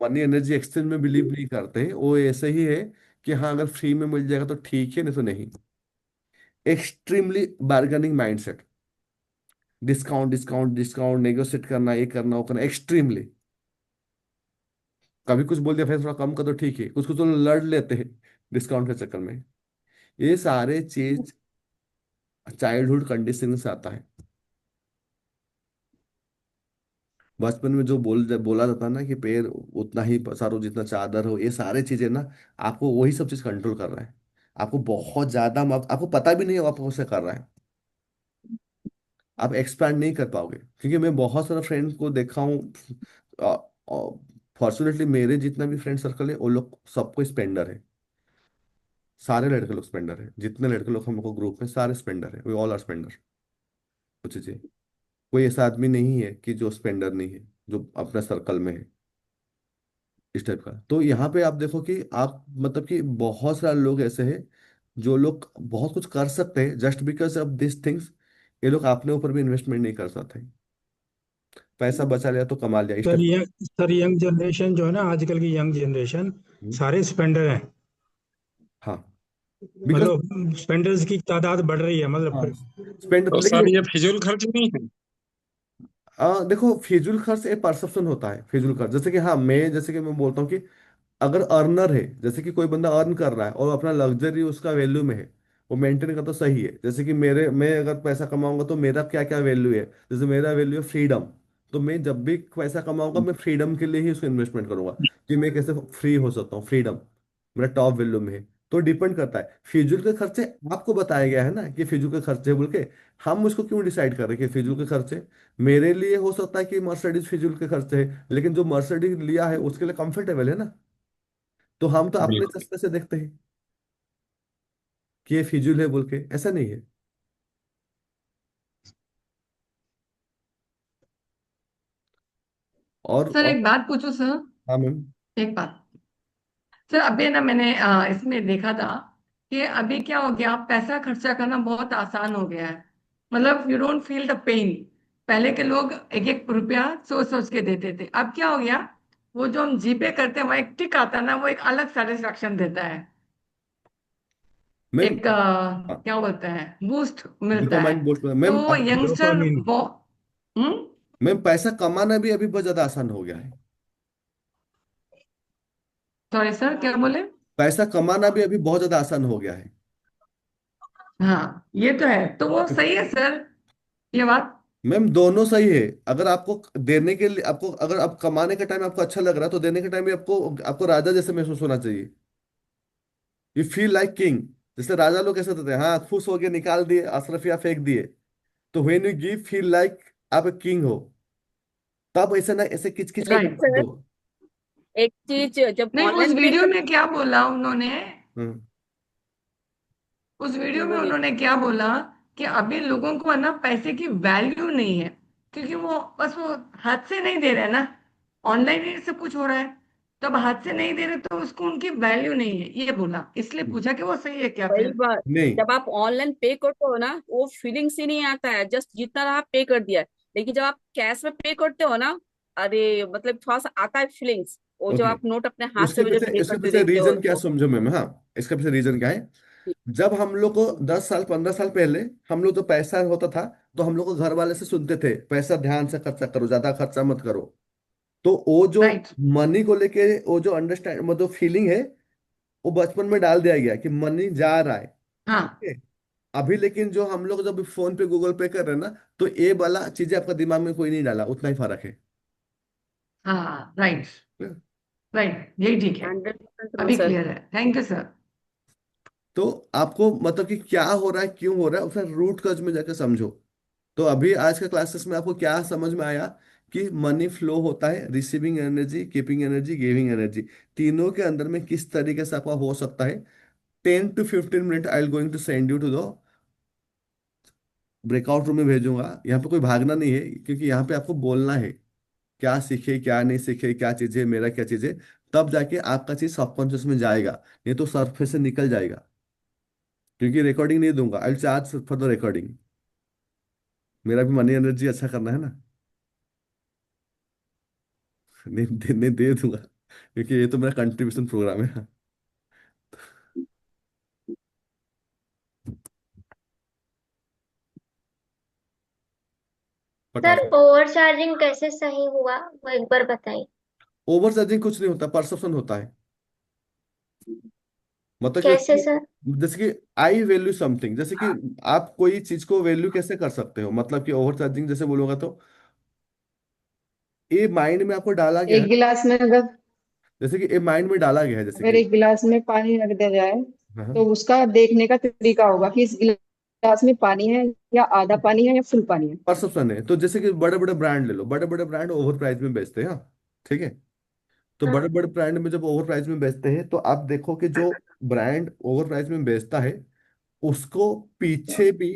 मनी एनर्जी एक्सचेंज में बिलीव नहीं करते। वो ऐसे ही है कि हाँ अगर फ्री में मिल जाएगा तो ठीक है, नहीं तो नहीं। Extremely bargaining mindset, discount discount discount, negotiate करना, ये करना वो करना, एक्सट्रीमली। कभी कुछ बोल दिया फिर थोड़ा कम कर दो, ठीक है, कुछ कुछ तो लड़ लेते हैं डिस्काउंट के चक्कर में। ये सारे चीज चाइल्डहुड कंडीशनिंग से आता है। बचपन में जो बोला जाता है ना कि पैर उतना ही पसारो जितना चादर हो, ये सारे चीजें ना, आपको वही सब चीज कंट्रोल कर रहा है। आपको बहुत ज्यादा आपको पता भी नहीं है आपको उसे कर रहा है। आप एक्सपैंड नहीं कर पाओगे, क्योंकि मैं बहुत सारे फ्रेंड को देखा हूँ। फॉर्चुनेटली मेरे जितना भी फ्रेंड सर्कल है वो लोग सबको स्पेंडर है। सारे लड़के लोग स्पेंडर है, जितने लड़के लोग हम लोग ग्रुप में सारे स्पेंडर है, वी ऑल आर स्पेंडर। कुछ चीजें, कोई ऐसा आदमी नहीं है कि जो स्पेंडर नहीं है, जो अपने सर्कल में है इस टाइप का। तो यहाँ पे आप देखो कि आप मतलब कि बहुत सारे लोग ऐसे हैं जो लोग बहुत कुछ कर सकते हैं, just because of this things ये लोग अपने ऊपर भी इन्वेस्टमेंट नहीं कर सकते। पैसा बचा लिया तो कमा लिया, इस सर टाइप। यंग जनरेशन जो है ना, आजकल की यंग जनरेशन सारे स्पेंडर हैं। हाँ, बिकॉज मतलब स्पेंडर्स की तादाद बढ़ रही है, हाँ मतलब स्पेंड, तो लेकिन सर ये फिजूल खर्च नहीं है? देखो फिजूल खर्च एक परसेप्शन होता है। फिजूल खर्च जैसे कि हाँ, मैं जैसे कि मैं बोलता हूँ कि अगर अर्नर है, जैसे कि कोई बंदा अर्न कर रहा है और अपना लग्जरी उसका वैल्यू में है, वो मेंटेन करना तो सही है। जैसे कि मैं अगर पैसा कमाऊंगा तो मेरा क्या क्या वैल्यू है, जैसे मेरा वैल्यू है फ्रीडम, तो मैं जब भी पैसा कमाऊंगा मैं फ्रीडम के लिए ही उसको इन्वेस्टमेंट करूंगा, कि मैं कैसे फ्री हो सकता हूँ। फ्रीडम मेरा टॉप वैल्यू में है। तो डिपेंड करता है, फिजूल के खर्चे आपको बताया गया है ना कि फिजूल के खर्चे बोल के, हम उसको क्यों डिसाइड कर रहे हैं कि फिजूल के खर्चे। मेरे लिए हो सकता है कि मर्सिडीज फिजूल के खर्चे है, लेकिन जो मर्सिडीज लिया है उसके लिए कंफर्टेबल है ना। तो हम तो अपने बिल्कुल। चश्मे से देखते हैं कि ये फिजूल है बोल के, ऐसा नहीं है। सर और एक बात पूछूं सर? हाँ मैम। एक बात सर, अभी ना मैंने इसमें देखा था कि अभी क्या हो गया, पैसा खर्चा करना बहुत आसान हो गया है। मतलब you don't feel the pain. पहले के लोग एक एक रुपया सोच सोच के देते थे, अब क्या हो गया, वो जो हम जीपे करते हैं वहाँ एक टिक आता है ना, वो एक अलग सेटिस्फेक्शन देता है। मैम एक क्या बोलते हैं, बूस्ट मिलता है। Dopamine boost ma'am. तो यंगस्टर डोपामिन। वो हम्म मैम पैसा कमाना भी अभी बहुत ज्यादा आसान हो गया है। सॉरी सर, क्या बोले? पैसा कमाना भी अभी बहुत ज्यादा आसान हो गया है। हाँ ये तो है, तो वो सही है सर, ये बात। मैम दोनों सही है। अगर आपको देने के लिए, आपको अगर आप कमाने के टाइम आपको अच्छा लग रहा है, तो देने के टाइम भी आपको आपको राजा जैसे महसूस होना चाहिए। You feel like king. जैसे राजा लोग कैसे होते हैं, हाँ खुश हो गए, निकाल दिए, अशरफिया फेंक दिए। तो when you give feel like आप एक किंग हो। तब ऐसे ना ऐसे किच किच लेकिन करके राइट। मत सर दो। एक चीज, जब नहीं, उस ऑनलाइन पे वीडियो कर, में क्या बोला उन्होंने, हम्म। उस वीडियो में बोलिए। उन्होंने क्या बोला कि अभी लोगों को है ना पैसे की वैल्यू नहीं है, क्योंकि वो बस वो हाथ से नहीं दे रहे ना, ऑनलाइन ही सब कुछ हो रहा है। तो अब हाथ से नहीं दे रहे तो उसको उनकी वैल्यू नहीं है, ये बोला। इसलिए पूछा कि वो सही है क्या वही फिर? बात, नहीं, जब आप ऑनलाइन पे करते हो ना, वो फीलिंग्स ही नहीं आता है, जस्ट जितना रहा पे कर दिया। लेकिन जब आप कैश में पे करते हो ना, अरे मतलब थोड़ा सा आता है फीलिंग्स, वो जब ओके। आप नोट अपने हाथ उसके से जब पीछे पे इसके करते पीछे देखते हो रीजन क्या तो। समझो मैम, हाँ इसका पीछे रीजन क्या है। जब हम लोग को 10 साल 15 साल पहले हम लोग तो पैसा होता था, तो हम लोग को घर वाले से सुनते थे पैसा ध्यान से खर्चा करो, ज्यादा खर्चा मत करो। तो वो जो राइट। मनी को लेके वो जो अंडरस्टैंड मतलब फीलिंग है, वो बचपन में डाल दिया गया कि मनी जा रहा है। हाँ ठीक है? अभी लेकिन जो हम लोग जब फोन पे गूगल पे कर रहे हैं ना, तो ये वाला चीजें आपका दिमाग में कोई नहीं डाला, उतना ही फर्क है। हाँ, राइट राइट, यही ठीक है। 100% ट्रू अभी सर। क्लियर है, थैंक यू सर। तो आपको मतलब कि क्या हो रहा है, क्यों हो रहा है, उसका रूट कज में जाकर समझो। तो अभी आज के क्लासेस में आपको क्या समझ में आया कि मनी फ्लो होता है receiving energy, keeping energy, giving energy, तीनों के अंदर में किस तरीके से आपका हो सकता है। 10 to 15 minute I'll going to send you to the breakout room में भेजूंगा। यहाँ पे कोई भागना नहीं है, क्योंकि यहाँ पे आपको बोलना है क्या सीखे क्या नहीं सीखे, क्या चीज है मेरा, क्या चीज है। तब जाके आपका चीज सबकॉन्शियस में जाएगा, नहीं तो सरफेस से निकल जाएगा। क्योंकि रिकॉर्डिंग नहीं दूंगा, आई चार्ज फॉर द रिकॉर्डिंग। मेरा भी मनी एनर्जी अच्छा करना है ना। नहीं दे दूंगा, क्योंकि ये तो मेरा कंट्रीब्यूशन प्रोग्राम है। सर फटाफट। ओवर चार्जिंग कैसे सही हुआ वो एक बार बताइए। ओवर चार्जिंग कुछ नहीं होता, परसेप्शन होता है। मतलब कैसे कि सर? जैसे कि आई वैल्यू समथिंग, जैसे कि आप कोई चीज को वैल्यू कैसे कर सकते हो, मतलब कि ओवर चार्जिंग जैसे बोलूंगा तो ये माइंड में आपको डाला गया है। एक गिलास में अगर जैसे कि ये माइंड में डाला गया है, जैसे अगर कि एक गिलास में पानी रख दिया जाए हाँ, तो उसका देखने का तरीका होगा कि इस गिलास में पानी है या आधा पानी है या फुल पानी है। परसेप्शन है। तो जैसे कि बड़े बड़े ब्रांड ले लो, बड़े बड़े ब्रांड ओवर प्राइस में बेचते हैं, हाँ, ठीक है। तो बड़े हाँ। बड़े ब्रांड में जब ओवर प्राइस में बेचते हैं, तो आप देखो कि जो ब्रांड ओवर प्राइस में बेचता है, उसको पीछे भी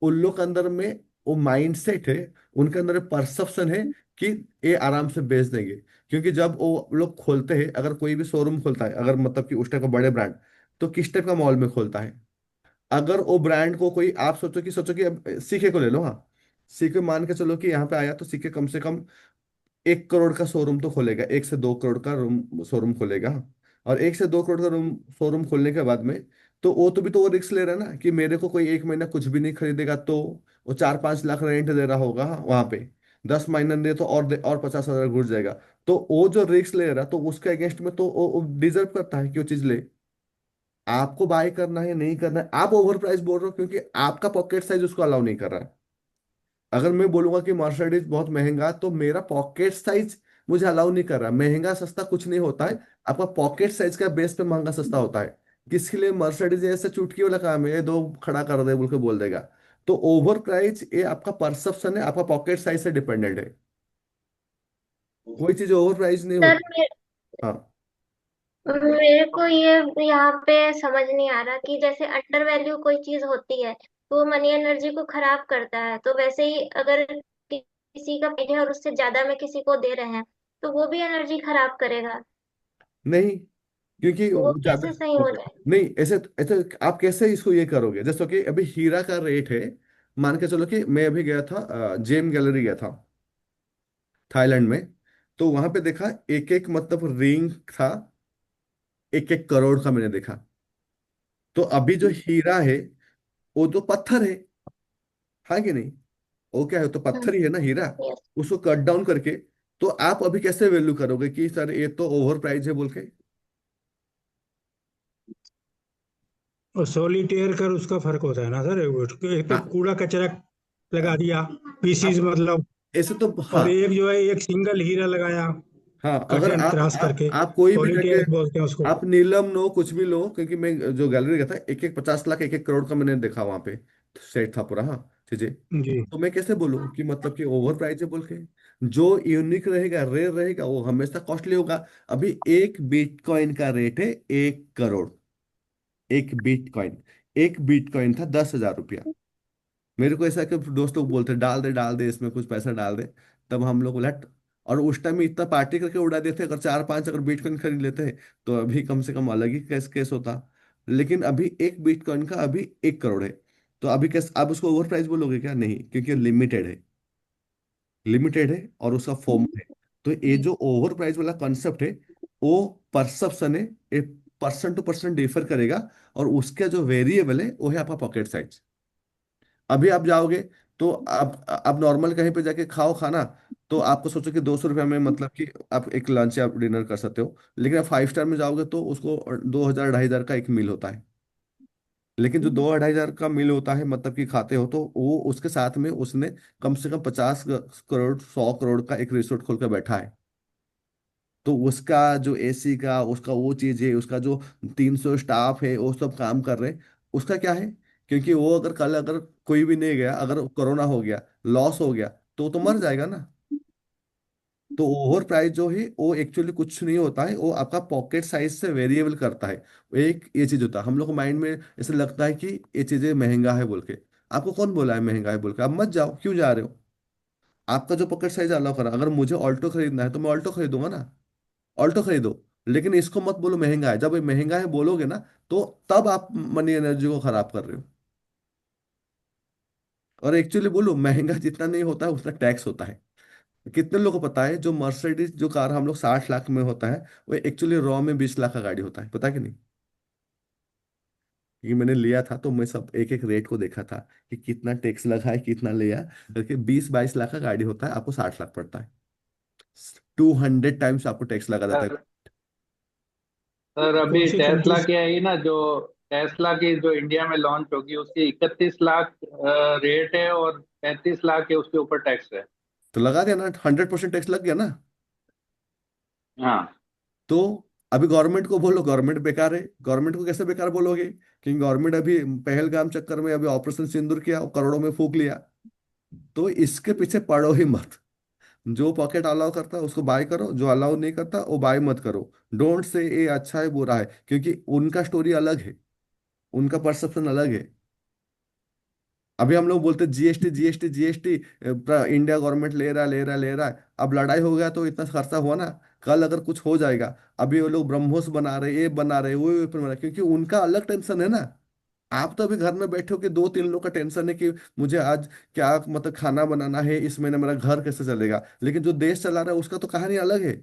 उन लोग के अंदर में वो माइंडसेट है, उनके अंदर परसेप्शन है कि ये आराम से बेच देंगे। क्योंकि जब वो लोग खोलते हैं, अगर कोई भी शोरूम खोलता है, अगर मतलब कि उस टाइप का बड़े ब्रांड, तो किस टाइप का मॉल में खोलता है। अगर वो ब्रांड को कोई, आप सोचो कि अब सीके को ले लो, हाँ, सीके मान के चलो कि यहाँ पे आया, तो सीके कम से कम 1 करोड़ का शोरूम तो खोलेगा, 1 से 2 करोड़ का रूम शोरूम खोलेगा। और 1 से 2 करोड़ का रूम शोरूम खोलने के बाद में, तो वो तो भी तो वो रिस्क ले रहा है ना कि मेरे को कोई एक महीना कुछ भी नहीं खरीदेगा, तो वो 4 5 लाख रेंट दे रहा होगा वहां पे। 10 महीने दे तो और 50,000 घुस जाएगा। तो वो जो रिस्क ले रहा, तो उसके अगेंस्ट में तो वो डिजर्व करता है कि वो चीज ले। आपको बाय करना है नहीं करना है, आप ओवर प्राइस बोल रहे हो क्योंकि आपका पॉकेट साइज उसको अलाउ नहीं कर रहा है। अगर मैं बोलूंगा कि मर्सिडीज बहुत महंगा, तो मेरा पॉकेट साइज मुझे अलाउ नहीं कर रहा। महंगा सस्ता कुछ नहीं होता है, आपका पॉकेट साइज का बेस पे महंगा सस्ता होता है। किसके लिए मर्सिडीज ऐसे चुटकी वाला काम है, ये दो खड़ा कर दे बोल के बोल देगा। तो ओवर प्राइस ये आपका परसेप्शन है, आपका पॉकेट साइज से डिपेंडेंट है। कोई चीज ओवर प्राइस नहीं सर होती। हाँ, मेरे को ये यहाँ पे समझ नहीं आ रहा कि जैसे अंडर वैल्यू कोई चीज होती है तो वो मनी एनर्जी को खराब करता है, तो वैसे ही अगर किसी का पेट है और उससे ज्यादा में किसी को दे रहे हैं तो वो भी एनर्जी खराब करेगा। नहीं, क्योंकि तो वो वो ज्यादा, कैसे सही हो जाए? नहीं, ऐसे ऐसे आप कैसे इसको ये करोगे। जैसे कि अभी हीरा का रेट है, मान के चलो कि मैं अभी गया था, जेम गैलरी गया था थाईलैंड में। तो वहां पे देखा एक एक मतलब रिंग था, 1 1 करोड़ का मैंने देखा। तो अभी जो हीरा है, वो तो पत्थर है, हाँ कि नहीं। वो क्या है, तो पत्थर ही है ना हीरा। यस। उसको कट डाउन करके, तो आप अभी कैसे वैल्यू करोगे कि सर ये तो ओवर प्राइस है बोल के। और सॉलिटेयर कर उसका फर्क होता है ना सर। एक तो हाँ, कूड़ा कचरा लगा दिया, पीसीज आप मतलब, ऐसे तो हाँ, और एक जो है एक सिंगल हीरा लगाया, हाँ, कट अगर एंड क्रॉस करके, आप कोई भी सॉलिटेयर जगह, बोलते हैं उसको। आप नीलम लो कुछ भी लो, क्योंकि मैं जो गैलरी गया था, 1 1 50 लाख 1 1 करोड़ का मैंने देखा वहां पे, सेट था पूरा, हाँ, चीजें। जी। तो मैं कैसे बोलूँ कि मतलब कि ओवर प्राइस है बोल के। जो यूनिक रहेगा, रेयर रहेगा, वो हमेशा कॉस्टली होगा। अभी एक बिटकॉइन का रेट है 1 करोड़। एक बिटकॉइन, एक बिटकॉइन था 10,000 रुपया। मेरे को ऐसा कि दोस्त लोग बोलते डाल दे इसमें कुछ पैसा डाल दे। तब हम लोग उलट, और उस टाइम में इतना पार्टी करके उड़ा देते, अगर 4 5 अगर बिटकॉइन खरीद लेते हैं, तो अभी कम से कम अलग ही केस केस होता। लेकिन अभी एक बिटकॉइन का अभी 1 करोड़ है। तो अभी कैसे आप उसको ओवर प्राइस बोलोगे क्या, नहीं, क्योंकि लिमिटेड है, लिमिटेड है और उसका फॉर्म है। तो ये जो ओवर प्राइस वाला कॉन्सेप्ट है, वो परसेप्शन है, ये पर्सन टू पर्सन डिफर करेगा, और उसका जो वेरिएबल है वो है आपका पॉकेट साइज। अभी आप जाओगे तो आप नॉर्मल कहीं पे जाके खाओ खाना, तो आपको सोचो कि 200 रुपये में मतलब कि आप एक लंच या डिनर कर सकते हो, लेकिन आप 5 स्टार में जाओगे तो उसको 2,000 2,500 का एक मील होता है। लेकिन जो 2,000 2,500 का मील होता है मतलब कि खाते हो, तो वो उसके साथ में उसने कम से कम 50 करोड़ 100 करोड़ का एक रिसोर्ट खोल कर बैठा है। तो उसका जो एसी का उसका वो चीज है, उसका जो 300 स्टाफ है वो सब काम कर रहे हैं। उसका क्या है, क्योंकि वो अगर कल अगर कोई भी नहीं गया, अगर कोरोना हो गया, लॉस हो गया, तो मर जाएगा ना। तो ओवर प्राइस जो है वो एक्चुअली कुछ नहीं होता है, वो आपका पॉकेट साइज से वेरिएबल करता है। एक ये चीज होता है, हम लोग को माइंड में ऐसे लगता है कि ये चीजें महंगा है बोल के। आपको कौन बोला है महंगा है बोल के? आप मत जाओ, क्यों जा रहे हो? आपका जो पॉकेट साइज अलाउ करा, अगर मुझे ऑल्टो खरीदना है तो मैं ऑल्टो खरीदूंगा ना। ऑल्टो खरीदो, लेकिन इसको मत बोलो महंगा है। जब ये महंगा है बोलोगे ना, तो तब आप मनी एनर्जी को खराब कर रहे हो। और एक्चुअली बोलो, महंगा जितना नहीं होता है उतना टैक्स होता है। कितने लोगों को पता है जो मर्सिडीज जो कार हम लोग 60 लाख में होता है, वो एक्चुअली रॉ में 20 लाख का गाड़ी होता है, पता है कि नहीं? क्योंकि मैंने लिया था तो मैं सब एक एक रेट को देखा था कि कितना टैक्स लगा है, कितना लिया करके। 20 22 लाख का गाड़ी होता है, आपको 60 लाख पड़ता है। 200 टाइम्स आपको टैक्स लगा जाता है। सर सर कौन अभी सी टेस्ला कंट्रीज? की आई ना, जो टेस्ला की जो इंडिया में लॉन्च होगी उसकी 31 लाख रेट है, और 35 लाख के उसके ऊपर टैक्स है। तो लगा दिया ना, 100% टैक्स लग गया ना। हाँ। तो अभी गवर्नमेंट को बोलो गवर्नमेंट बेकार है। गवर्नमेंट को कैसे बेकार बोलोगे? क्योंकि गवर्नमेंट अभी पहलगाम चक्कर में अभी ऑपरेशन सिंदूर किया और करोड़ों में फूक लिया। तो इसके पीछे पड़ो ही मत। जो पॉकेट अलाउ करता है उसको बाय करो, जो अलाउ नहीं करता वो बाय मत करो। डोंट से ये अच्छा है बुरा है, क्योंकि उनका स्टोरी अलग है, उनका परसेप्शन अलग है। अभी हम लोग बोलते GST GST GST, India government ले रहा है ले रहा है ले रहा है। अब लड़ाई हो गया तो इतना खर्चा हुआ ना। कल अगर कुछ हो जाएगा, अभी वो लोग ब्रह्मोस बना रहे, ये बना रहे, वो वेपन बना रहे, क्योंकि उनका अलग टेंशन है ना। आप तो अभी घर में बैठे हो कि 2 3 लोग का टेंशन है कि मुझे आज क्या मतलब खाना बनाना है, इस महीने मेरा घर कैसे चलेगा, लेकिन जो देश चला रहा है उसका तो कहानी अलग है।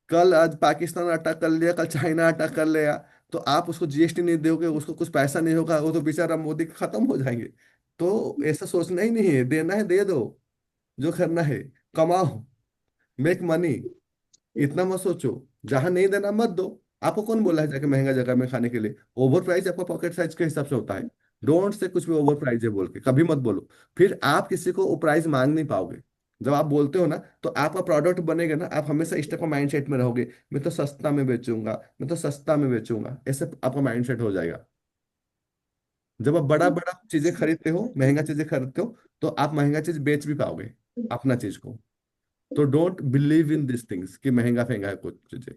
कल आज पाकिस्तान अटैक कर लिया, कल चाइना अटैक कर लिया, तो आप उसको जीएसटी नहीं दोगे, उसको कुछ पैसा नहीं होगा, वो तो बेचारा मोदी खत्म हो जाएंगे। तो ऐसा सोचना ही नहीं है, देना है दे दो, जो करना है कमाओ, मेक मनी। इतना मत सोचो, जहां नहीं देना मत दो। आपको कौन बोला है जाके महंगा जगह में खाने के लिए? ओवर प्राइस आपका पॉकेट साइज के हिसाब से होता है। डोंट से कुछ भी ओवर प्राइस है बोल के कभी मत बोलो। फिर आप किसी को वो प्राइस मांग नहीं पाओगे। जब आप बोलते हो ना, तो आपका प्रोडक्ट बनेगा ना, आप हमेशा इस टाइप का माइंडसेट में रहोगे, मैं तो सस्ता में बेचूंगा, मैं तो सस्ता में बेचूंगा, ऐसे आपका माइंडसेट हो जाएगा। जब आप बड़ा बड़ा चीजें खरीदते हो, महंगा चीजें खरीदते हो, तो आप महंगा चीज बेच भी पाओगे अपना चीज को। तो don't believe in this things कि महंगा फेंगा है कुछ चीजें।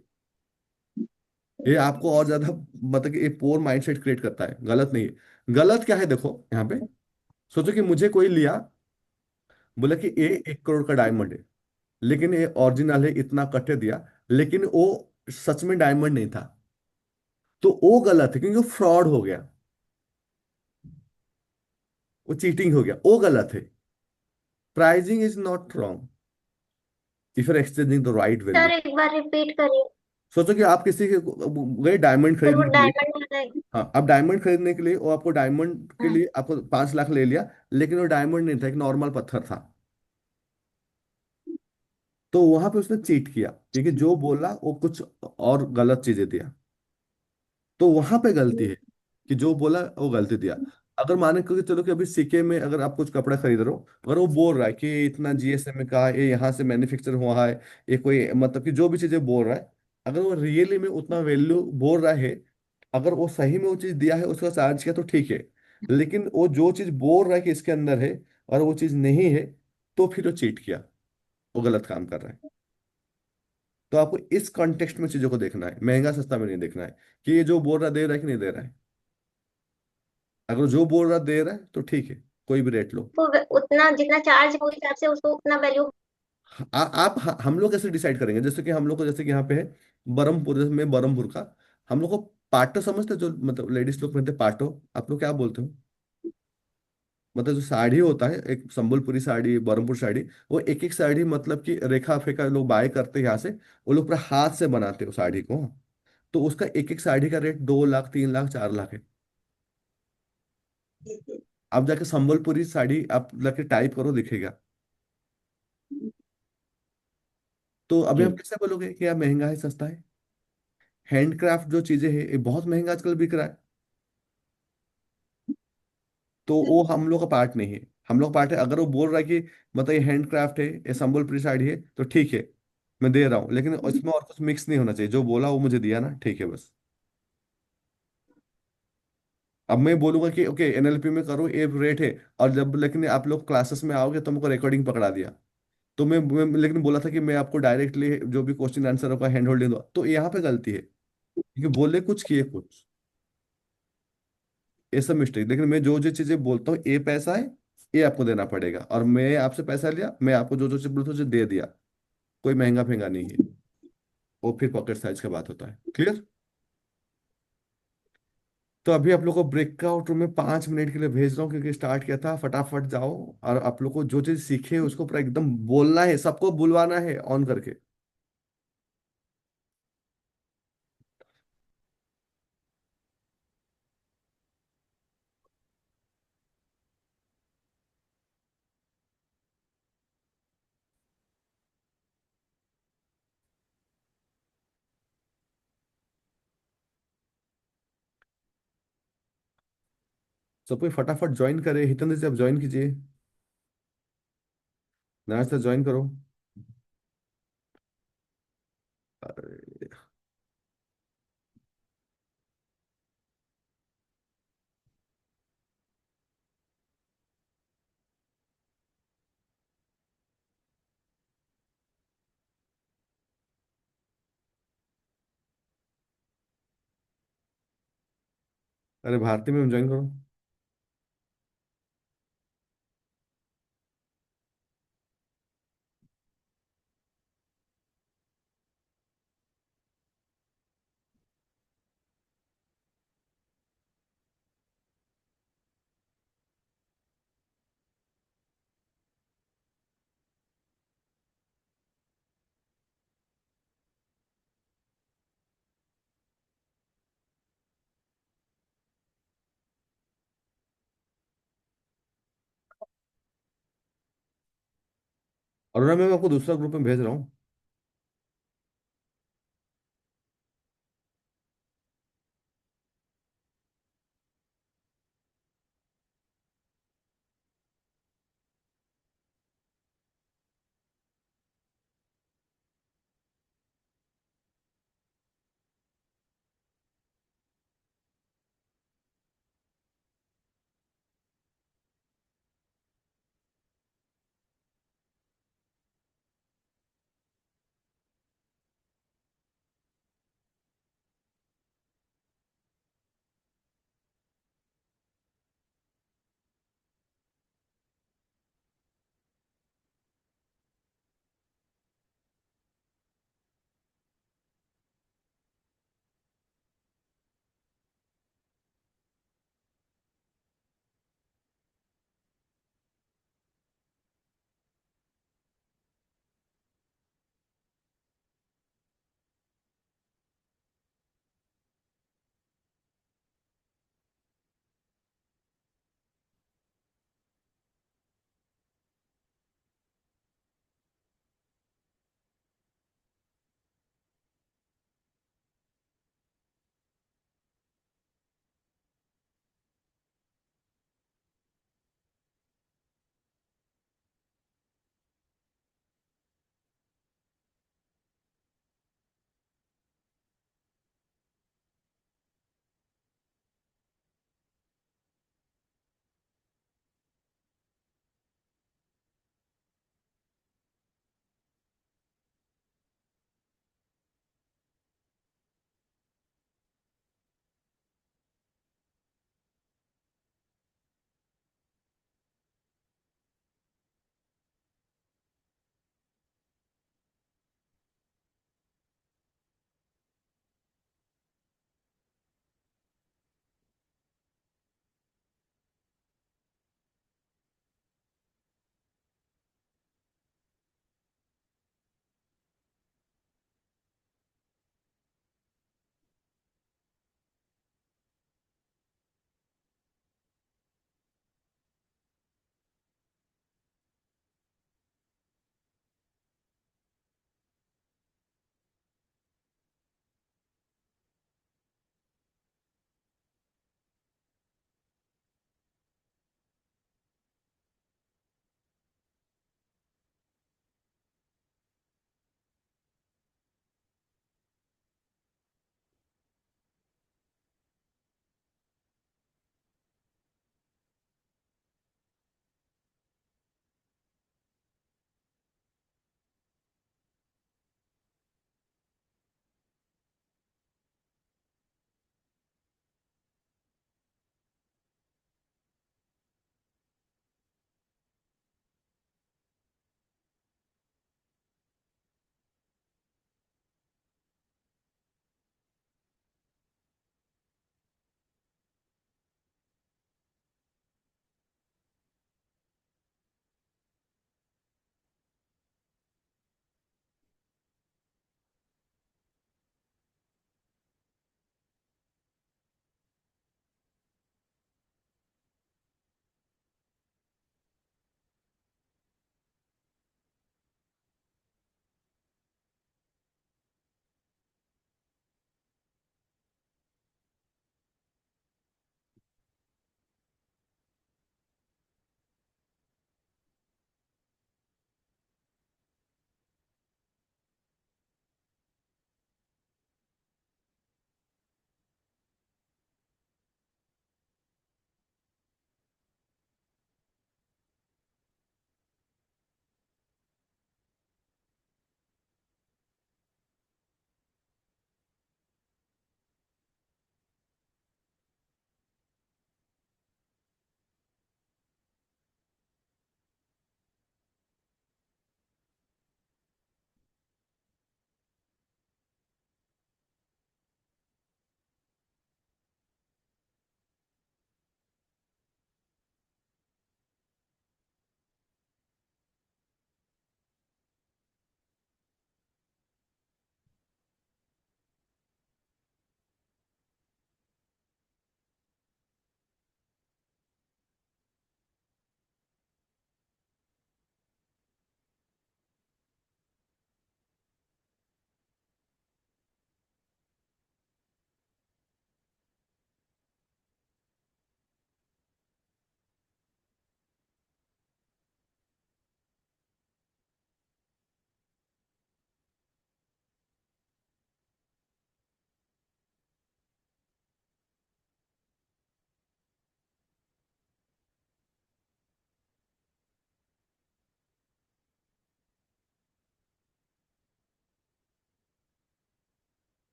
ये आपको और ज्यादा मतलब कि एक पोर माइंडसेट क्रिएट करता है। गलत नहीं है। गलत क्या है देखो यहाँ पे, सोचो कि मुझे कोई लिया, बोला कि ये 1 करोड़ का डायमंड है, लेकिन ये ओरिजिनल है, इतना कटे दिया, लेकिन वो सच में डायमंड नहीं था। तो वो गलत है, क्योंकि वो फ्रॉड हो गया, वो चीटिंग हो गया, वो गलत है। Pricing is not wrong if you're exchanging the right value. Sir एक बार रिपीट करिए। सोचो कि आप किसी के गए डायमंड तो वो खरीदने के लिए। डायमंड वाला है। हाँ, अब डायमंड खरीदने के लिए वो आपको डायमंड के हाँ। लिए आपको 5 लाख ले लिया, लेकिन वो डायमंड नहीं था, एक नॉर्मल पत्थर था। तो वहां पे उसने चीट किया, क्योंकि जो बोला वो कुछ और गलत चीजें दिया। तो वहां पे गलती है कि जो बोला वो गलती दिया। अगर माने कि चलो कि अभी सिक्के में अगर आप कुछ कपड़ा खरीद रहे हो, अगर वो बोल रहा है कि इतना जीएसएम का ये यहाँ से मैन्युफैक्चर हुआ है, ये कोई मतलब कि जो भी चीजें बोल रहा है, अगर वो रियली में उतना वैल्यू बोल रहा है, अगर वो सही में वो चीज दिया है उसका चार्ज किया तो ठीक है। लेकिन वो जो चीज बोल रहा है कि इसके अंदर है और वो चीज नहीं है, तो फिर वो चीट किया, वो गलत काम कर रहा है। तो आपको इस कॉन्टेक्स्ट में चीजों को देखना है, महंगा सस्ता में नहीं देखना है कि ये जो बोल रहा है दे रहा है कि नहीं दे रहा है। अगर जो बोल रहा दे रहा है तो ठीक है, कोई भी रेट लो। तो उतना जितना चार्ज है उस हिसाब से उसको उतना वैल्यू। हम लोग कैसे डिसाइड करेंगे? जैसे कि हम लोग को, जैसे कि यहाँ पे है बरहमपुर, जैसे मैं बरहमपुर का, हम लोग को पाटो समझते हो? जो मतलब लेडीज लोग पहनते हैं पाटो, आप लोग क्या बोलते हो? मतलब जो साड़ी होता है, एक संबलपुरी साड़ी, बरहमपुर साड़ी, वो एक एक साड़ी मतलब कि रेखा फेखा लोग बाय करते हैं यहाँ से, वो लोग पूरा हाथ से बनाते हो साड़ी को। तो उसका एक एक साड़ी का रेट 2 लाख, 3 लाख, 4 लाख है। आप जाके संबलपुरी साड़ी आप जाके टाइप करो, दिखेगा। तो अभी आप जी कैसे बोलोगे कि यार महंगा है सस्ता है? हैंडक्राफ्ट जो चीजें हैं ये बहुत महंगा आजकल बिक रहा है। तो वो हम लोग का पार्ट नहीं है। हम लोग पार्ट है, अगर वो बोल रहा है कि मतलब ये हैंडक्राफ्ट है, ये संबलपुरी साड़ी है, तो ठीक है, मैं दे रहा हूँ, लेकिन इसमें और कुछ मिक्स नहीं होना चाहिए। जो बोला वो मुझे दिया ना, ठीक है बस। अब मैं बोलूंगा कि ओके एनएलपी में करो, ये रेट है, और जब लेकिन आप लोग क्लासेस में आओगे तो हमको रिकॉर्डिंग पकड़ा दिया, तो लेकिन बोला था कि मैं आपको डायरेक्टली जो भी क्वेश्चन आंसर होगा हैंड होल्डिंग दूंगा, तो यहाँ पे गलती है, क्योंकि बोले कुछ किए कुछ, ये सब मिस्टेक। लेकिन मैं जो जो चीजें बोलता हूँ, ये पैसा है, ये आपको देना पड़ेगा, और मैं आपसे पैसा लिया, मैं आपको जो जो चीज बोलता हूँ दे दिया। कोई महंगा फेंगा नहीं है। वो फिर पॉकेट साइज का बात होता है। क्लियर? तो अभी आप लोग को ब्रेकआउट रूम में 5 मिनट के लिए भेज रहा हूँ, क्योंकि स्टार्ट किया था। फटाफट जाओ, और आप लोग को जो चीज सीखे उसको पूरा एकदम बोलना है, सबको बुलवाना है ऑन करके। सब कोई फटाफट ज्वाइन करे। हितेंद्र जी आप ज्वाइन कीजिए, नया से ज्वाइन करो। अरे अरे भारती में ज्वाइन करो। अरुणा मैं आपको दूसरा ग्रुप में भेज रहा हूँ।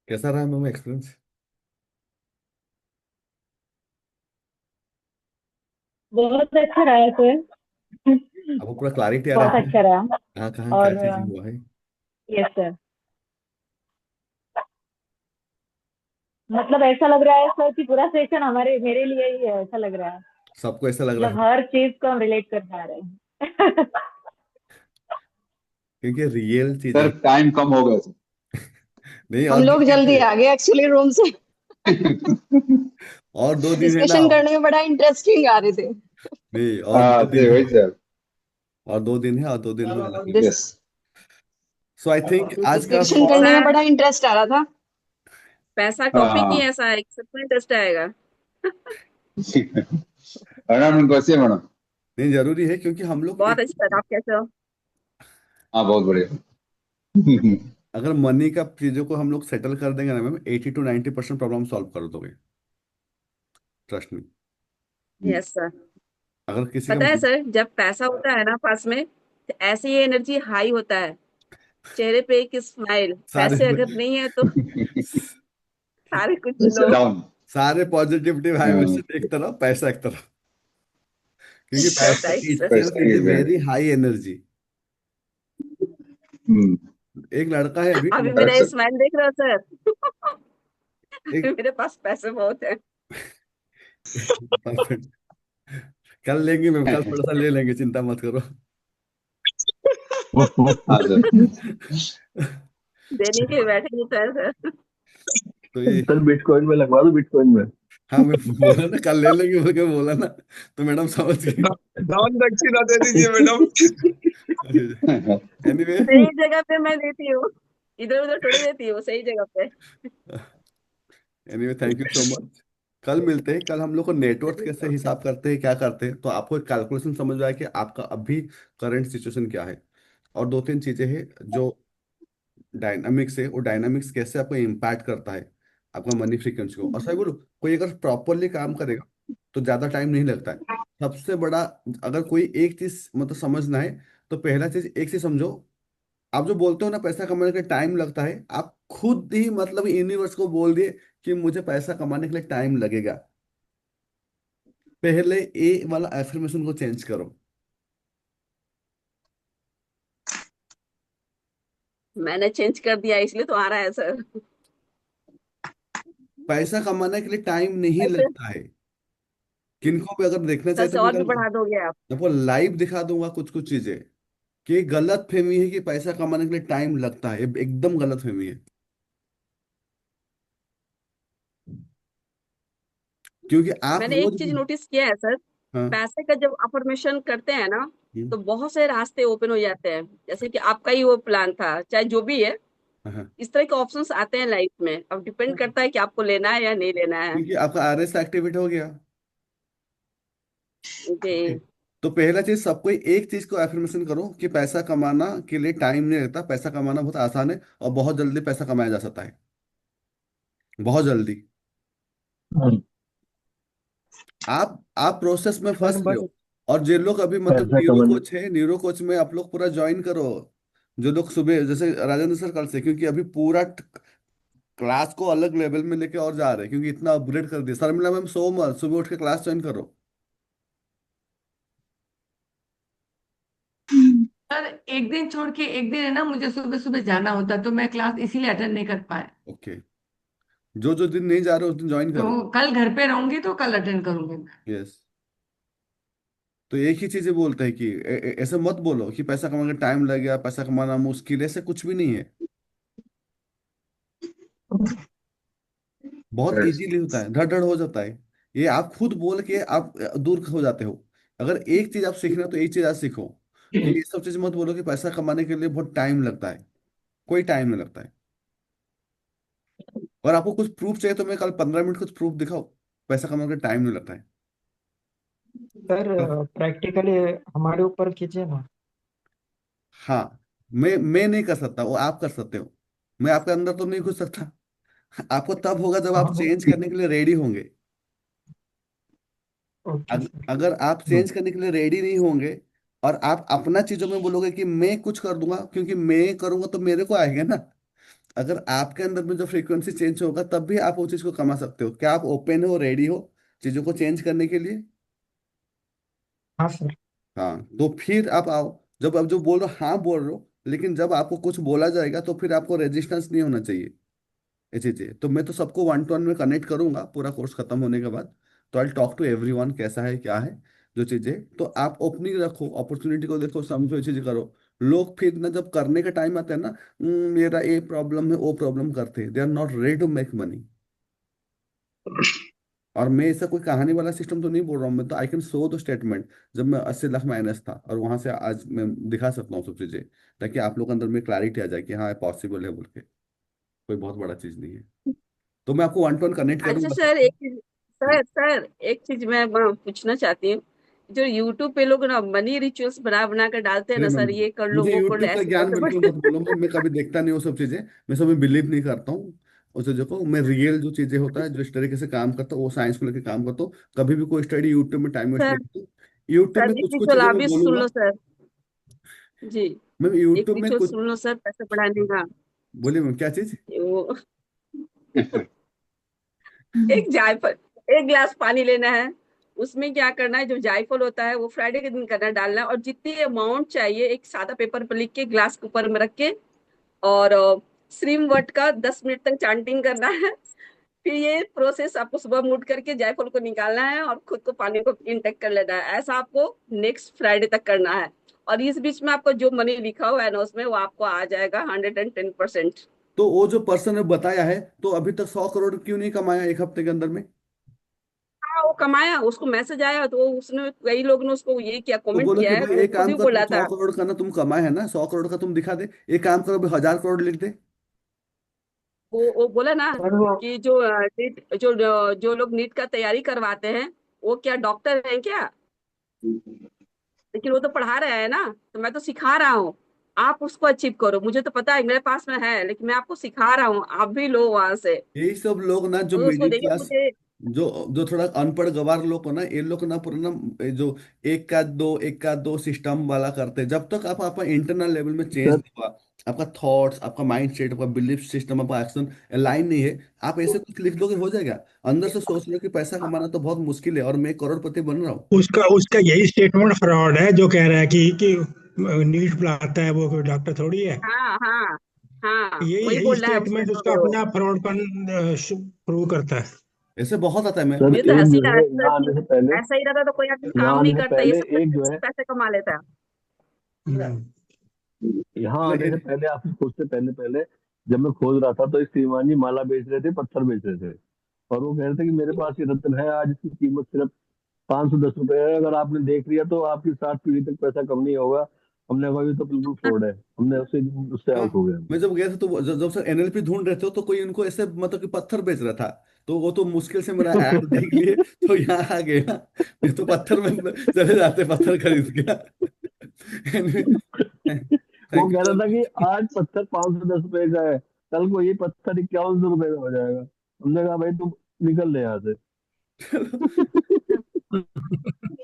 कैसा रहा मैम एक्सपीरियंस? बहुत अच्छा रहा है सर। आपको पूरा क्लैरिटी आ रहा बहुत है अच्छा रहा। कहाँ कहाँ क्या और चीजें हुआ है? यस सर, मतलब ऐसा लग रहा है सर कि पूरा सेशन हमारे मेरे लिए ही है, ऐसा लग रहा है। सबको ऐसा लग रहा मतलब है हर चीज को हम रिलेट कर पा रहे हैं। क्योंकि रियल चीजें सर हैं। टाइम कम हो गया नहीं, हम और लोग 2 दिन जल्दी है। आ गए एक्चुअली रूम से। सर। और 2 दिन है ना। डिस्कशन करने में बड़ा इंटरेस्टिंग आ रहे थे। नहीं, और हाँ दो जी दिन है। वही सर। और 2 दिन है, और 2 दिन में जाना है। This, yes. So I think आज का डिस्कशन करने में सर बड़ा इंटरेस्ट आ रहा था। पैसा टॉपिक ही हाँ ऐसा है कि सबको इंटरेस्ट आएगा। मैडम कैसे है मैडम? नहीं, जरूरी है क्योंकि हम लोग बहुत अच्छा सर, आप कैसे हो? हाँ बहुत बढ़िया। अगर मनी का चीजों को हम लोग सेटल कर देंगे ना मैम, 80 to 90% प्रॉब्लम सॉल्व कर दोगे। Trust me. Yes sir. अगर किसी का पता है सर, जब पैसा होता है ना पास में, तो ऐसी ही एनर्जी हाई होता है, चेहरे पे एक स्माइल। सारे पैसे अगर नहीं है तो सारे कुछ लो। डाउन। सारे पॉजिटिविटी वाइब्रेशन एक तरफ, पैसा एक तरफ। क्योंकि पैसा right sir. Itself is a prestige है। Very high energy. हम्म। एक लड़का है अभी अभी करेक्ट मेरा सर। स्माइल देख रहे हो सर? एक मेरे पास पैसे बहुत है। परफेक्ट। कल लेंगे मैम, कल थोड़ा सा ले लेंगे, चिंता मत करो। हाँ सर। देने के लिए बैठे नहीं सर। तो ये, सर बिटकॉइन में लगवा दो, बिटकॉइन में। हाँ मैं बोला ना कल ले लेंगे बोल के बोला ना, तो मैडम समझ गई। दान दक्षिणा दे दीजिए मैडम। एनीवे, सही जगह पे मैं देती हूँ, इधर उधर थोड़ी देती हूँ, सही जगह पे। Anyway thank you so much. कल मिलते हैं। कल हम लोग को नेटवर्थ कैसे हिसाब करते हैं, क्या करते हैं, तो आपको एक कैलकुलेशन समझ में आए कि आपका अभी करंट सिचुएशन क्या है। और 2-3 चीजें हैं जो डायनामिक्स है, वो डायनामिक्स कैसे आपको इम्पैक्ट करता है आपका मनी फ्रीक्वेंसी को। और सही बोलो, कोई अगर प्रॉपरली काम करेगा तो ज्यादा टाइम नहीं लगता है। सबसे बड़ा, अगर कोई एक चीज मतलब समझना है, तो पहला चीज एक चीज समझो। आप जो बोलते हो ना पैसा कमाने के टाइम लगता है, आप खुद ही मतलब यूनिवर्स को बोल दिए कि मुझे पैसा कमाने के लिए टाइम लगेगा। पहले ए वाला एफर्मेशन को चेंज करो। मैंने चेंज कर दिया, इसलिए तो आ रहा है सर। पैसा कमाने के लिए टाइम नहीं ऐसे लगता है। किनको भी अगर देखना चाहे 10 तो से मैं और भी बढ़ा दोगे आप? आपको लाइव दिखा दूंगा कुछ कुछ चीजें कि गलत फहमी है कि पैसा कमाने के लिए टाइम लगता है। ये एकदम गलत फहमी है। क्योंकि आप मैंने एक रोज, चीज नोटिस किया है सर, हाँ, पैसे का जब अफर्मेशन करते हैं ना, हम्म, तो बहुत से रास्ते ओपन हो जाते हैं। जैसे कि आपका ही वो प्लान था, चाहे जो भी है, हाँ, इस तरह के ऑप्शंस आते हैं लाइफ में। अब डिपेंड करता है कि आपको लेना है या नहीं लेना है। क्योंकि आपका आरएस एक्टिवेट हो गया। ओके। जी। तो पहला चीज, सबको एक चीज को एफर्मेशन करो कि पैसा कमाना के लिए टाइम नहीं लगता, पैसा कमाना बहुत आसान है और बहुत जल्दी पैसा कमाया जा सकता है। बहुत जल्दी। आप प्रोसेस में सर फंस रहे बट हो। और जो लोग अभी मतलब पैसा न्यूरो कमाने। कोच है, न्यूरो कोच में आप लोग पूरा ज्वाइन करो। जो लोग सुबह, जैसे राजेंद्र सर कल से, क्योंकि अभी पूरा क्लास को अलग लेवल में लेके और जा रहे हैं, क्योंकि इतना अपग्रेड कर दिया। शर्मिला मैम, सो मत, सुबह उठ के क्लास ज्वाइन करो। सर एक दिन छोड़ के एक दिन है ना, मुझे सुबह सुबह जाना होता, तो मैं क्लास इसीलिए अटेंड नहीं कर पाए। ओके। जो जो दिन नहीं जा रहे उस दिन ज्वाइन तो करो। कल घर पे रहूंगी तो कल अटेंड करूंगी मैं। यस। तो एक ही चीजें बोलते हैं कि ऐसे मत बोलो कि पैसा कमाने का टाइम लग गया, पैसा कमाना मुश्किल है, ऐसे कुछ भी नहीं है। बहुत इजीली होता है, धड़ धड़ हो जाता है। ये आप खुद बोल के आप दूर हो जाते हो। अगर एक चीज आप सीखना तो एक चीज आज सीखो कि ये सब चीज मत बोलो कि पैसा कमाने के लिए बहुत टाइम लगता है। कोई टाइम नहीं लगता है। और आपको कुछ प्रूफ चाहिए तो मैं कल 15 मिनट कुछ प्रूफ दिखाओ। पैसा कमाने का टाइम नहीं लगता है। सर प्रैक्टिकली हमारे ऊपर कीजिए ना। हाँ, मैं नहीं कर सकता, वो आप कर सकते हो। मैं आपके अंदर तो नहीं घुस सकता। आपको तब होगा जब आप चेंज करने के लिए रेडी होंगे। Okay sir. अगर आप चेंज करने के लिए रेडी नहीं होंगे और आप अपना चीजों में बोलोगे कि मैं कुछ कर दूंगा क्योंकि मैं करूंगा तो मेरे को आएगा ना, अगर आपके अंदर में जो फ्रीक्वेंसी चेंज होगा तब भी आप वो चीज को कमा सकते हो। क्या आप ओपन हो, रेडी हो चीजों को चेंज करने के लिए? हाँ सर। हाँ, तो फिर आप आओ। जब आप जो बोल रहे हो, हाँ बोल रहे हो, लेकिन जब आपको कुछ बोला जाएगा तो फिर आपको रेजिस्टेंस नहीं होना चाहिए। ये चीजें तो मैं तो सबको वन टू वन में कनेक्ट करूंगा पूरा कोर्स खत्म होने के बाद। तो आई टॉक टू एवरीवन, कैसा है क्या है जो चीजें। तो आप ओपनिंग रखो, अपॉर्चुनिटी को देखो, समझो, ये चीजें करो। लोग फिर ना जब करने का टाइम आता है ना, मेरा ये प्रॉब्लम है वो प्रॉब्लम करते हैं, they are not ready to make money. और मैं ऐसा कोई कहानी वाला सिस्टम तो नहीं बोल रहा हूँ, मैं तो I can show the statement. जब मैं 80 लाख माइनस था और वहां से आज मैं दिखा सकता हूँ सब चीजें, ताकि आप लोग के अंदर में क्लैरिटी आ जाए कि हाँ पॉसिबल है बोल के। कोई बहुत बड़ा चीज नहीं है। तो मैं आपको वन टू वन कनेक्ट अच्छा करूंगा। सर, एक चीज, सर एक चीज मैं पूछना चाहती हूँ। जो यूट्यूब पे लोग ना मनी रिचुअल्स बना बना कर डालते हैं अरे ना मैम, सर, ये कर लो मुझे वो कर लो, यूट्यूब का ऐसे ज्ञान पैसे बिल्कुल बढ़ मत बोलो। मैं कभी देखता नहीं वो सब चीजें। मैं सब में बिलीव नहीं करता हूँ उस चीजों को। मैं रियल जो चीजें होता है, जो इस तरीके से काम करता हूँ, वो साइंस को लेकर काम करता हूँ। कभी भी कोई स्टडी यूट्यूब में टाइम वेस्ट सर। नहीं करता हूँ। यूट्यूब सर में एक कुछ कुछ रिचुअल चीजें आप मैं भी सुन बोलूंगा। लो सर। जी। मैम एक यूट्यूब में रिचुअल कुछ, सुन लो सर, पैसे बढ़ाने का। बोलिए मैम क्या चीज? वो एक जायफल, एक गिलास पानी लेना है, उसमें क्या करना है, जो जायफल होता है वो फ्राइडे के दिन करना डालना है, और जितनी अमाउंट चाहिए एक सादा पेपर पर लिख के ग्लास के ऊपर में रख के, और श्रीम वर्ड का 10 मिनट तक चांटिंग करना है। फिर ये प्रोसेस आपको सुबह में उठ करके जायफल को निकालना है और खुद को पानी को इनटेक कर लेना है। ऐसा आपको नेक्स्ट फ्राइडे तक करना है। और इस बीच में आपको जो मनी लिखा हुआ है ना उसमें, वो आपको आ जाएगा 110%। तो वो जो पर्सन ने बताया है, तो अभी तक 100 करोड़ क्यों नहीं कमाया एक हफ्ते के अंदर में? हाँ, वो कमाया, उसको मैसेज आया, तो उसने कई लोग ने उसको ये किया, तो कमेंट बोलो कि किया है, भाई तो वो एक खुद काम ही कर, तू बोला सौ था। करोड़ का ना तुम कमाए है ना, 100 करोड़ का तुम दिखा दे। एक काम करो, अभी 1000 करोड़ लिख दे। वो बोला ना सर वो कि जो नीट, जो लोग नीट का तैयारी करवाते हैं, वो क्या डॉक्टर हैं क्या? लेकिन वो तो पढ़ा रहे हैं ना, तो मैं तो सिखा रहा हूँ। आप उसको अचीव करो, मुझे तो पता है मेरे पास में है, लेकिन मैं आपको सिखा रहा हूँ, आप भी लो वहां से। यही सब लोग ना जो तो उसको मिडिल देखिए क्लास, मुझे। जो जो थोड़ा अनपढ़ गवार लोग हो ना, ये लोग ना पूरा ना ये जो एक का दो सिस्टम वाला करते हैं। जब तक आप आपका इंटरनल लेवल में चेंज सर नहीं हुआ, आपका थॉट्स, आपका माइंड सेट, आपका बिलीफ सिस्टम, आपका एक्शन लाइन नहीं है, आप ऐसे कुछ लिख दोगे हो जाएगा। अंदर से सोच रहे हो कि पैसा कमाना तो बहुत मुश्किल है और मैं करोड़पति बन रहा हूँ। उसका उसका यही स्टेटमेंट फ्रॉड है जो कह रहा है कि नीट बुलाता है, वो कोई डॉक्टर थोड़ी है। हाँ हाँ हाँ, यही वही यही बोल रहा है उसमें स्टेटमेंट तो उसका अपना फ्रॉडपन प्रूव करता है। ऐसे बहुत आता है मैं। सर मुझे तो एक हंसी जो आ है रहा यहाँ है आने कि से पहले, ऐसा ही रहता तो कोई आदमी यहाँ काम नहीं आने से करता, ये पहले सब एक करके जो है, पैसे कमा लेता। हम्म। यहाँ आने से पहले, आपकी खोज से पहले पहले जब मैं खोज रहा था, तो एक श्रीमान जी माला बेच रहे थे, पत्थर बेच रहे थे। और वो कह रहे थे कि मेरे पास ये रत्न है, आज इसकी कीमत सिर्फ 510 रुपए है, अगर आपने देख लिया तो आपकी 7 पीढ़ी तक पैसा कम नहीं होगा। हमने कहा ये तो बिल्कुल फ्रॉड है, हमने उससे उससे हाँ, आउट हो गए। मैं जब गया था तो जब सर एनएलपी ढूंढ रहे थे तो कोई उनको ऐसे मतलब कि पत्थर बेच रहा था। तो वो तो मुश्किल से मेरा ऐड देख लिए तो यहाँ आ गया। नहीं तो पत्थर में चले जाते, पत्थर खरीद गया। वो थैंक यू कह रहा सो था कि मच। आज पत्थर 510 रुपए का है, कल को ये पत्थर 5100 रुपए का हो जाएगा। हमने कहा भाई तुम निकल ले यहाँ से।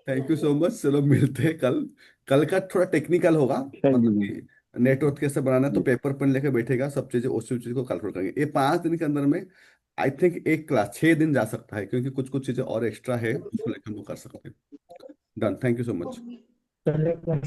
Thank you so much. चलो मिलते हैं कल। कल का थोड़ा टेक्निकल होगा, थैंक मतलब यू कि नेटवर्क कैसे बनाना है, तो जी। पेपर पेन लेके बैठेगा, सब चीजें उस चीज को कैलकुलेट करेंगे। ये 5 दिन के अंदर में आई थिंक एक क्लास 6 दिन जा सकता है, क्योंकि कुछ कुछ चीजें और एक्स्ट्रा है उसको लेकर हम लोग कर सकते हैं। Done, thank you so much. चलेगा।